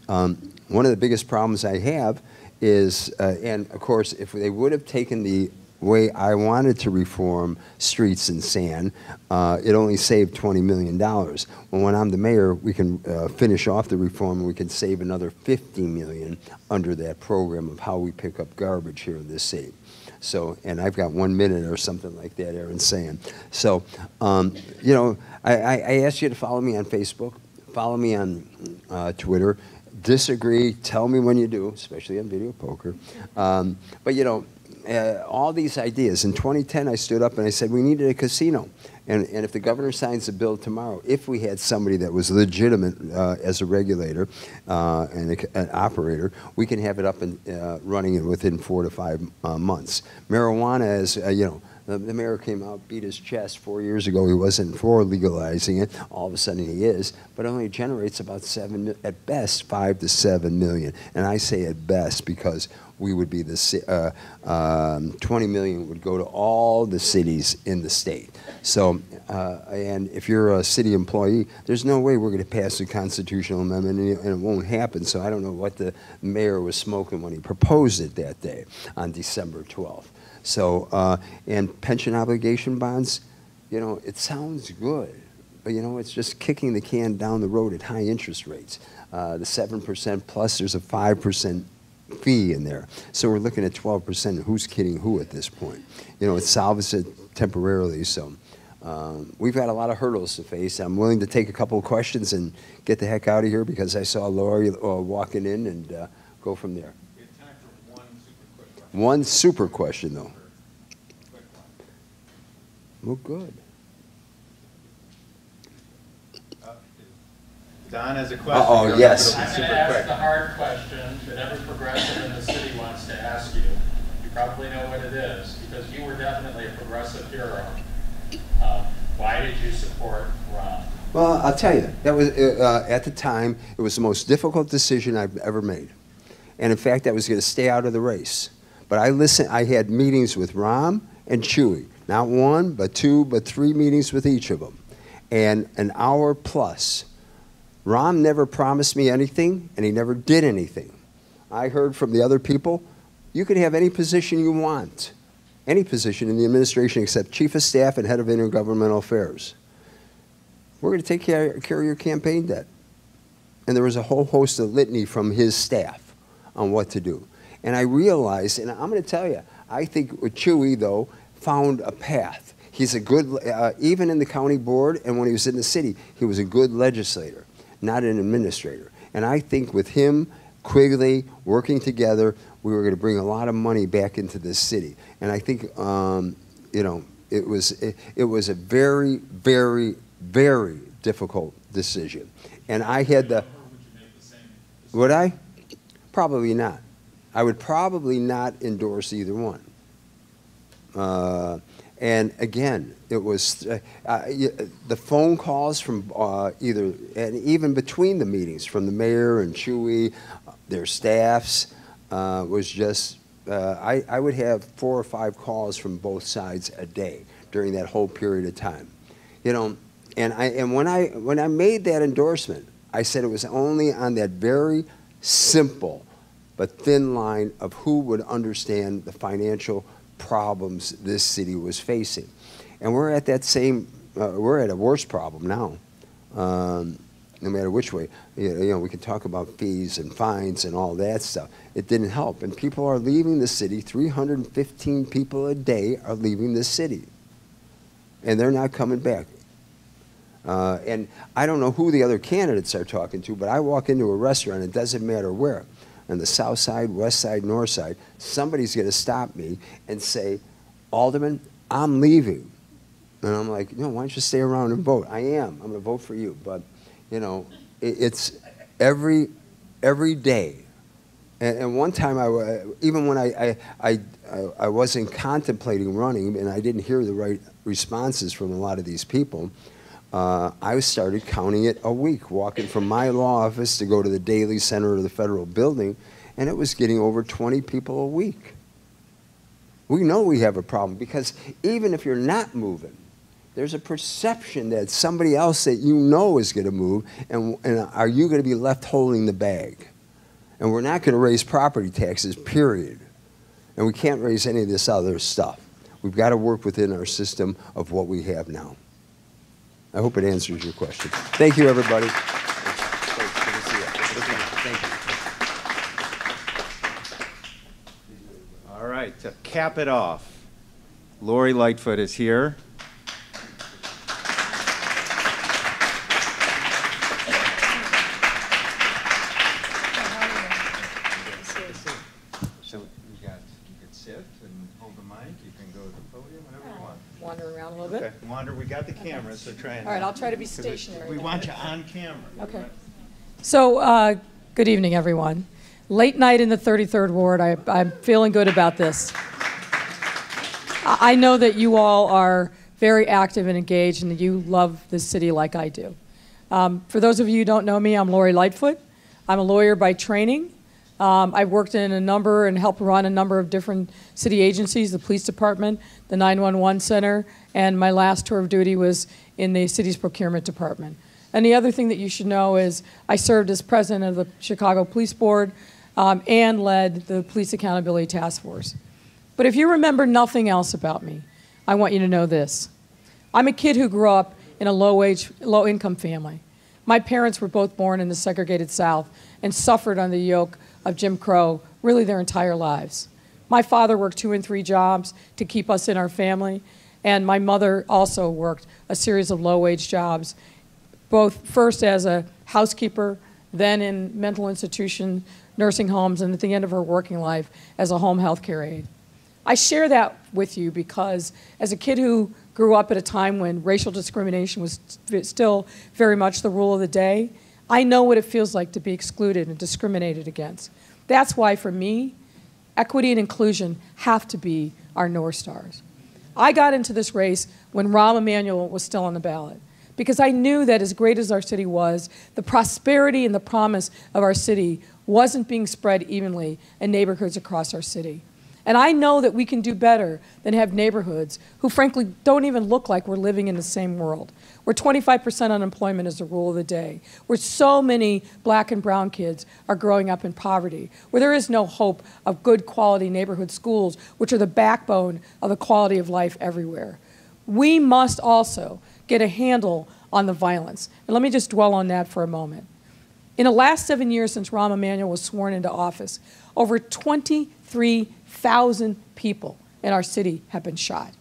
R: One of the biggest problems I have is, and of course, if they would have taken the way I wanted to reform streets and sand, it only saved $20 million. Well, when I'm the mayor, we can finish off the reform and we can save another $50 million under that program of how we pick up garbage here in this city. So, and I've got 1 minute or something like that, Aaron's saying. So, you know, I asked you to follow me on Facebook, follow me on Twitter. Disagree, tell me when you do, especially on video poker. But, you know, all these ideas. In 2010, I stood up and I said we needed a casino. And if the governor signs the bill tomorrow, if we had somebody that was legitimate as a regulator and an operator, we can have it up and running within 4 to 5 months. Marijuana is, you know, the mayor came out, beat his chest 4 years ago. He wasn't for legalizing it. All of a sudden he is, but it only generates about at best 5 to 7 million. And I say at best because we would be the 20 million would go to all the cities in the state. So, and if you're a city employee, there's no way we're going to pass a constitutional amendment, and it won't happen. So I don't know what the mayor was smoking when he proposed it that day on December 12th. So, and pension obligation bonds, you know, it sounds good, but, you know, it's just kicking the can down the road at high interest rates. The 7% plus, there's a 5% fee in there. So we're looking at 12%. Who's kidding who at this point? You know, it solves it temporarily. So we've got a lot of hurdles to face. I'm willing to take a couple of questions and get the heck out of here because I saw Lori walking in and go from there. One super question, though. Well, good.
A: Don has a question.
R: Oh, yes.
L: I'm going to ask the hard question that every progressive in the city wants to ask you. You probably know what it is, because you were definitely a progressive hero. Why did you support Ron?
R: Well, I'll tell you. That was at the time, it was the most difficult decision I've ever made. And in fact, I was going to stay out of the race. But I had meetings with Ram and Chewy. Not one, but two, but three meetings with each of them. And an hour plus. Ram never promised me anything, and he never did anything. I heard from the other people, you can have any position you want. Any position in the administration except chief of staff and head of intergovernmental affairs. We're going to take care of your campaign debt. And there was a whole host of litany from his staff on what to do. And I realized, and I'm going to tell you, I think Chewy, though, found a path. He's a good, even in the county board and when he was in the city, he was a good legislator, not an administrator. And I think with him, Quigley, working together, we were going to bring a lot of money back into this city. And I think, you know, it was a very, very, very difficult decision. And I had the, would I? Probably not. I would probably not endorse either one. And again, it was the phone calls from either, and even between the meetings, from the mayor and Chewy, their staffs, was just, I would have 4 or 5 calls from both sides a day during that whole period of time. You know, and when I made that endorsement, I said it was only on that very simple but thin line of who would understand the financial problems this city was facing. And we're at that same, we're at a worse problem now, no matter which way. You know, we can talk about fees and fines and all that stuff. It didn't help. And people are leaving the city. 315 people a day are leaving the city. And they're not coming back. And I don't know who the other candidates are talking to, but I walk into a restaurant, it doesn't matter where, on the south side, west side, north side, somebody's going to stop me and say, Alderman, I'm leaving. And I'm like, no, why don't you stay around and vote? I am. I'm going to vote for you. But, you know, it's every day. And one time, even when I wasn't contemplating running and I didn't hear the right responses from a lot of these people, I started counting it a week, walking from my law office to go to the Daily Center of the Federal Building, and it was getting over 20 people a week. We know we have a problem because even if you're not moving, there's a perception that somebody else that you know is going to move, and are you going to be left holding the bag? And we're not going to raise property taxes, period. And we can't raise any of this other stuff. We've got to work within our system of what we have now. I hope it answers your question. Thank you, everybody. Thank
A: you. All right, to cap it off, Lori Lightfoot is here.
S: Wander,
A: we got the camera, so try and...
S: All right, I'll try to be stationary.
A: We want you on camera.
S: Okay. So, good evening, everyone. Late night in the 33rd Ward. I'm feeling good about this. I know that you all are very active and engaged, and you love this city like I do. For those of you who don't know me, I'm Lori Lightfoot. I'm a lawyer by training. I've worked in a number and helped run a number of different city agencies, the police department, the 911 center, and my last tour of duty was in the city's procurement department. And the other thing that you should know is I served as president of the Chicago Police Board and led the Police Accountability Task Force. But if you remember nothing else about me, I want you to know this. I'm a kid who grew up in a low-income family. My parents were both born in the segregated South and suffered under the yoke of Jim Crow really their entire lives. My father worked 2 and 3 jobs to keep us in our family, and my mother also worked a series of low-wage jobs, both first as a housekeeper, then in mental institution, nursing homes, and at the end of her working life as a home health care aide. I share that with you because as a kid who grew up at a time when racial discrimination was still very much the rule of the day, I know what it feels like to be excluded and discriminated against. That's why, for me, equity and inclusion have to be our North Stars. I got into this race when Rahm Emanuel was still on the ballot because I knew that as great as our city was, the prosperity and the promise of our city wasn't being spread evenly in neighborhoods across our city. And I know that we can do better than have neighborhoods who frankly don't even look like we're living in the same world, where 25% unemployment is the rule of the day, where so many black and brown kids are growing up in poverty, where there is no hope of good quality neighborhood schools, which are the backbone of the quality of life everywhere. We must also get a handle on the violence. And let me just dwell on that for a moment. In the last 7 years since Rahm Emanuel was sworn into office, over 23,000 people in our city have been shot.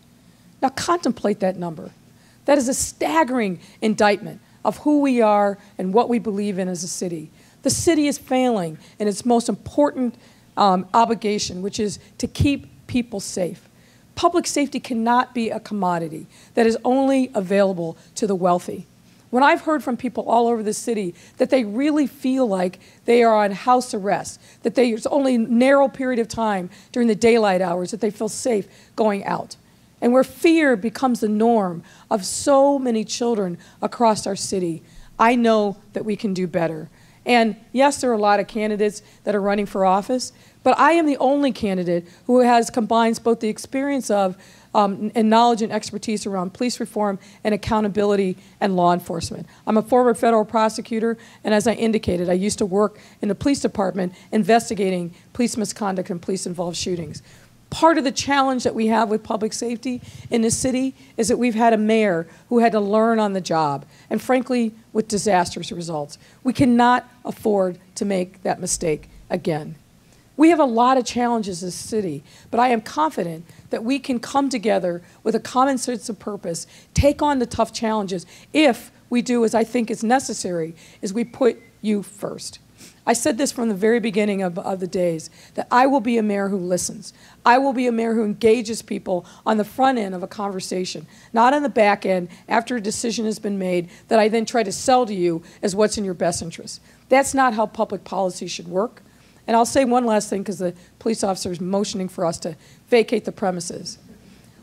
S: Now contemplate that number. That is a staggering indictment of who we are and what we believe in as a city. The city is failing in its most important obligation, which is to keep people safe. Public safety cannot be a commodity that is only available to the wealthy. When I've heard from people all over the city that they really feel like they are on house arrest, that there's only a narrow period of time during the daylight hours that they feel safe going out, and where fear becomes the norm of so many children across our city, I know that we can do better. And yes, there are a lot of candidates that are running for office, but I am the only candidate who combines both the experience of and knowledge and expertise around police reform and accountability and law enforcement. I'm a former federal prosecutor, and as I indicated, I used to work in the police department investigating police misconduct and police-involved shootings. Part of the challenge that we have with public safety in this city is that we've had a mayor who had to learn on the job, and frankly, with disastrous results. We cannot afford to make that mistake again. We have a lot of challenges as a city, but I am confident that we can come together with a common sense of purpose, take on the tough challenges if we do as I think is necessary, is we put you first. I said this from the very beginning of the days, that I will be a mayor who listens. I will be a mayor who engages people on the front end of a conversation, not on the back end after a decision has been made that I then try to sell to you as what's in your best interest. That's not how public policy should work. And I'll say one last thing because the police officer is motioning for us to vacate the premises.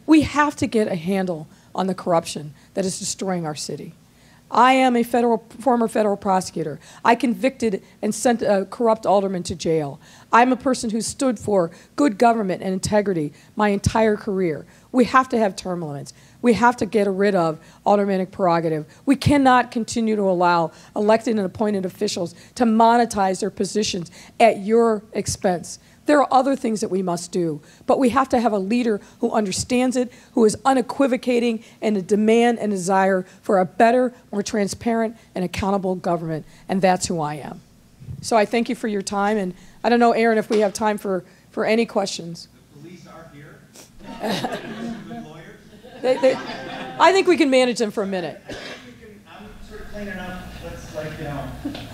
S: We have to get a handle on the corruption that is destroying our city. I am a former federal prosecutor. I convicted and sent a corrupt alderman to jail. I'm a person who stood for good government and integrity my entire career. We have to have term limits. We have to get rid of aldermanic prerogative. We cannot continue to allow elected and appointed officials to monetize their positions at your expense. There are other things that we must do, but we have to have a leader who understands it, who is unequivocating in a demand and desire for a better, more transparent, and accountable government, and that's who I am. So I thank you for your time, and I don't know, Aaron, if we have time for any questions.
A: The police are here. Good lawyers.
S: I think we can manage them for a minute.
A: I'm sort of cleaning up. Let's,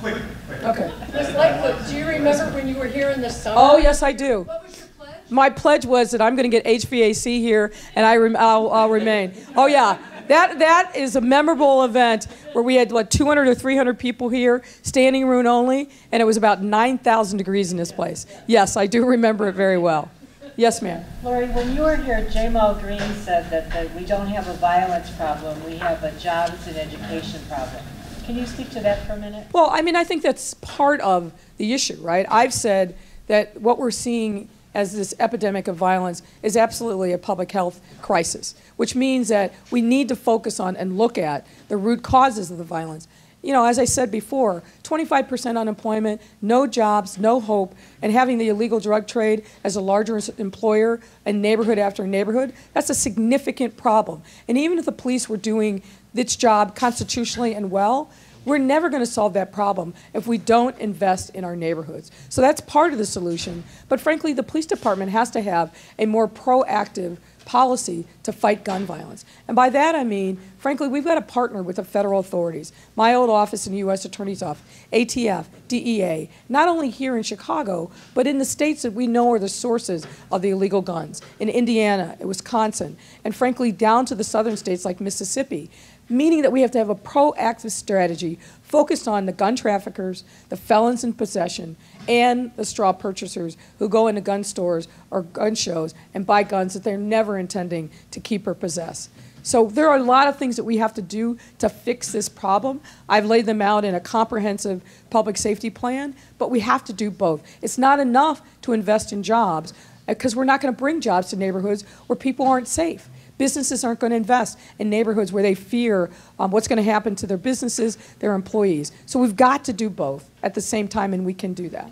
A: quick.
S: Okay.
T: Ms. Lightfoot, do you remember when you were here in the summer?
S: Oh, yes, I do.
T: What was your pledge?
S: My pledge was that I'm going to get HVAC here, and I'll remain. Oh, yeah. That is a memorable event where we had, 200 or 300 people here, standing room only, and it was about 9,000 degrees in this place. Yes, I do remember it very well. Yes, ma'am.
D: Lori, when you were here, Jamal Green said that we don't have a violence problem, we have a jobs and education problem. Can you speak to that for a minute?
S: Well, I mean, I think that's part of the issue, right? I've said that what we're seeing as this epidemic of violence is absolutely a public health crisis, which means that we need to focus on and look at the root causes of the violence. You know, as I said before, 25% unemployment, no jobs, no hope, and having the illegal drug trade as a larger employer in neighborhood after neighborhood, that's a significant problem. And even if the police were doing its job constitutionally and well, we're never going to solve that problem if we don't invest in our neighborhoods. So that's part of the solution. But frankly, the police department has to have a more proactive policy to fight gun violence. And by that I mean, frankly, we've got to partner with the federal authorities, my old office in the U.S. Attorney's Office, ATF, DEA, not only here in Chicago, but in the states that we know are the sources of the illegal guns, in Indiana, in Wisconsin, and frankly, down to the southern states like Mississippi, meaning that we have to have a proactive strategy focused on the gun traffickers, the felons in possession, and the straw purchasers who go into gun stores or gun shows and buy guns that they're never intending to keep or possess. So there are a lot of things that we have to do to fix this problem. I've laid them out in a comprehensive public safety plan, but we have to do both. It's not enough to invest in jobs because we're not going to bring jobs to neighborhoods where people aren't safe. Businesses aren't going to invest in neighborhoods where they fear what's going to happen to their businesses, their employees. So we've got to do both at the same time, and we can do that.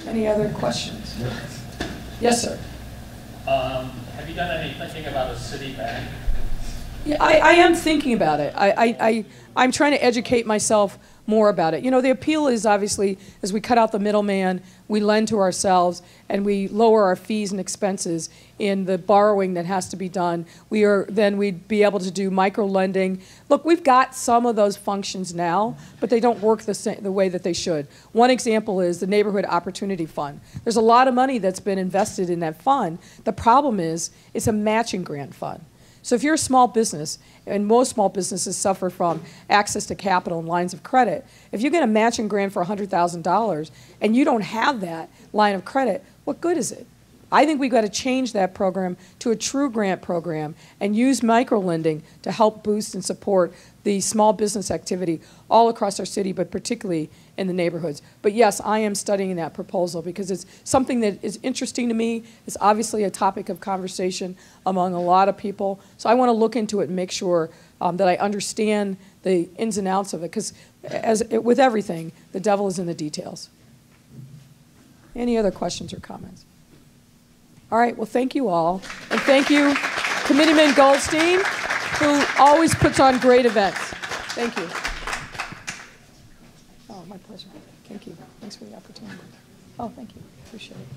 S: Any other questions? Yes, sir.
L: Have you done any thinking about a city bank?
S: Yeah, I am thinking about it. I'm trying to educate myself more about it. You know, the appeal is obviously, as we cut out the middleman, we lend to ourselves, and we lower our fees and expenses in the borrowing that has to be done. Then we'd be able to do micro lending. Look, we've got some of those functions now, but they don't work the way that they should. One example is the Neighborhood Opportunity Fund. There's a lot of money that's been invested in that fund. The problem is it's a matching grant fund. So if you're a small business, and most small businesses suffer from access to capital and lines of credit, if you get a matching grant for $100,000 and you don't have that line of credit, what good is it? I think we've got to change that program to a true grant program and use microlending to help boost and support the small business activity all across our city, but particularly in the neighborhoods. But yes, I am studying that proposal because it's something that is interesting to me. It's obviously a topic of conversation among a lot of people. So I want to look into it and make sure that I understand the ins and outs of it, because with everything, the devil is in the details. Any other questions or comments? All right, well, thank you all. And thank you, Committeeman Goldstein, who always puts on great events. Thank you. Oh, my pleasure. Thank you. Thanks for the opportunity. Oh, thank you. Appreciate it.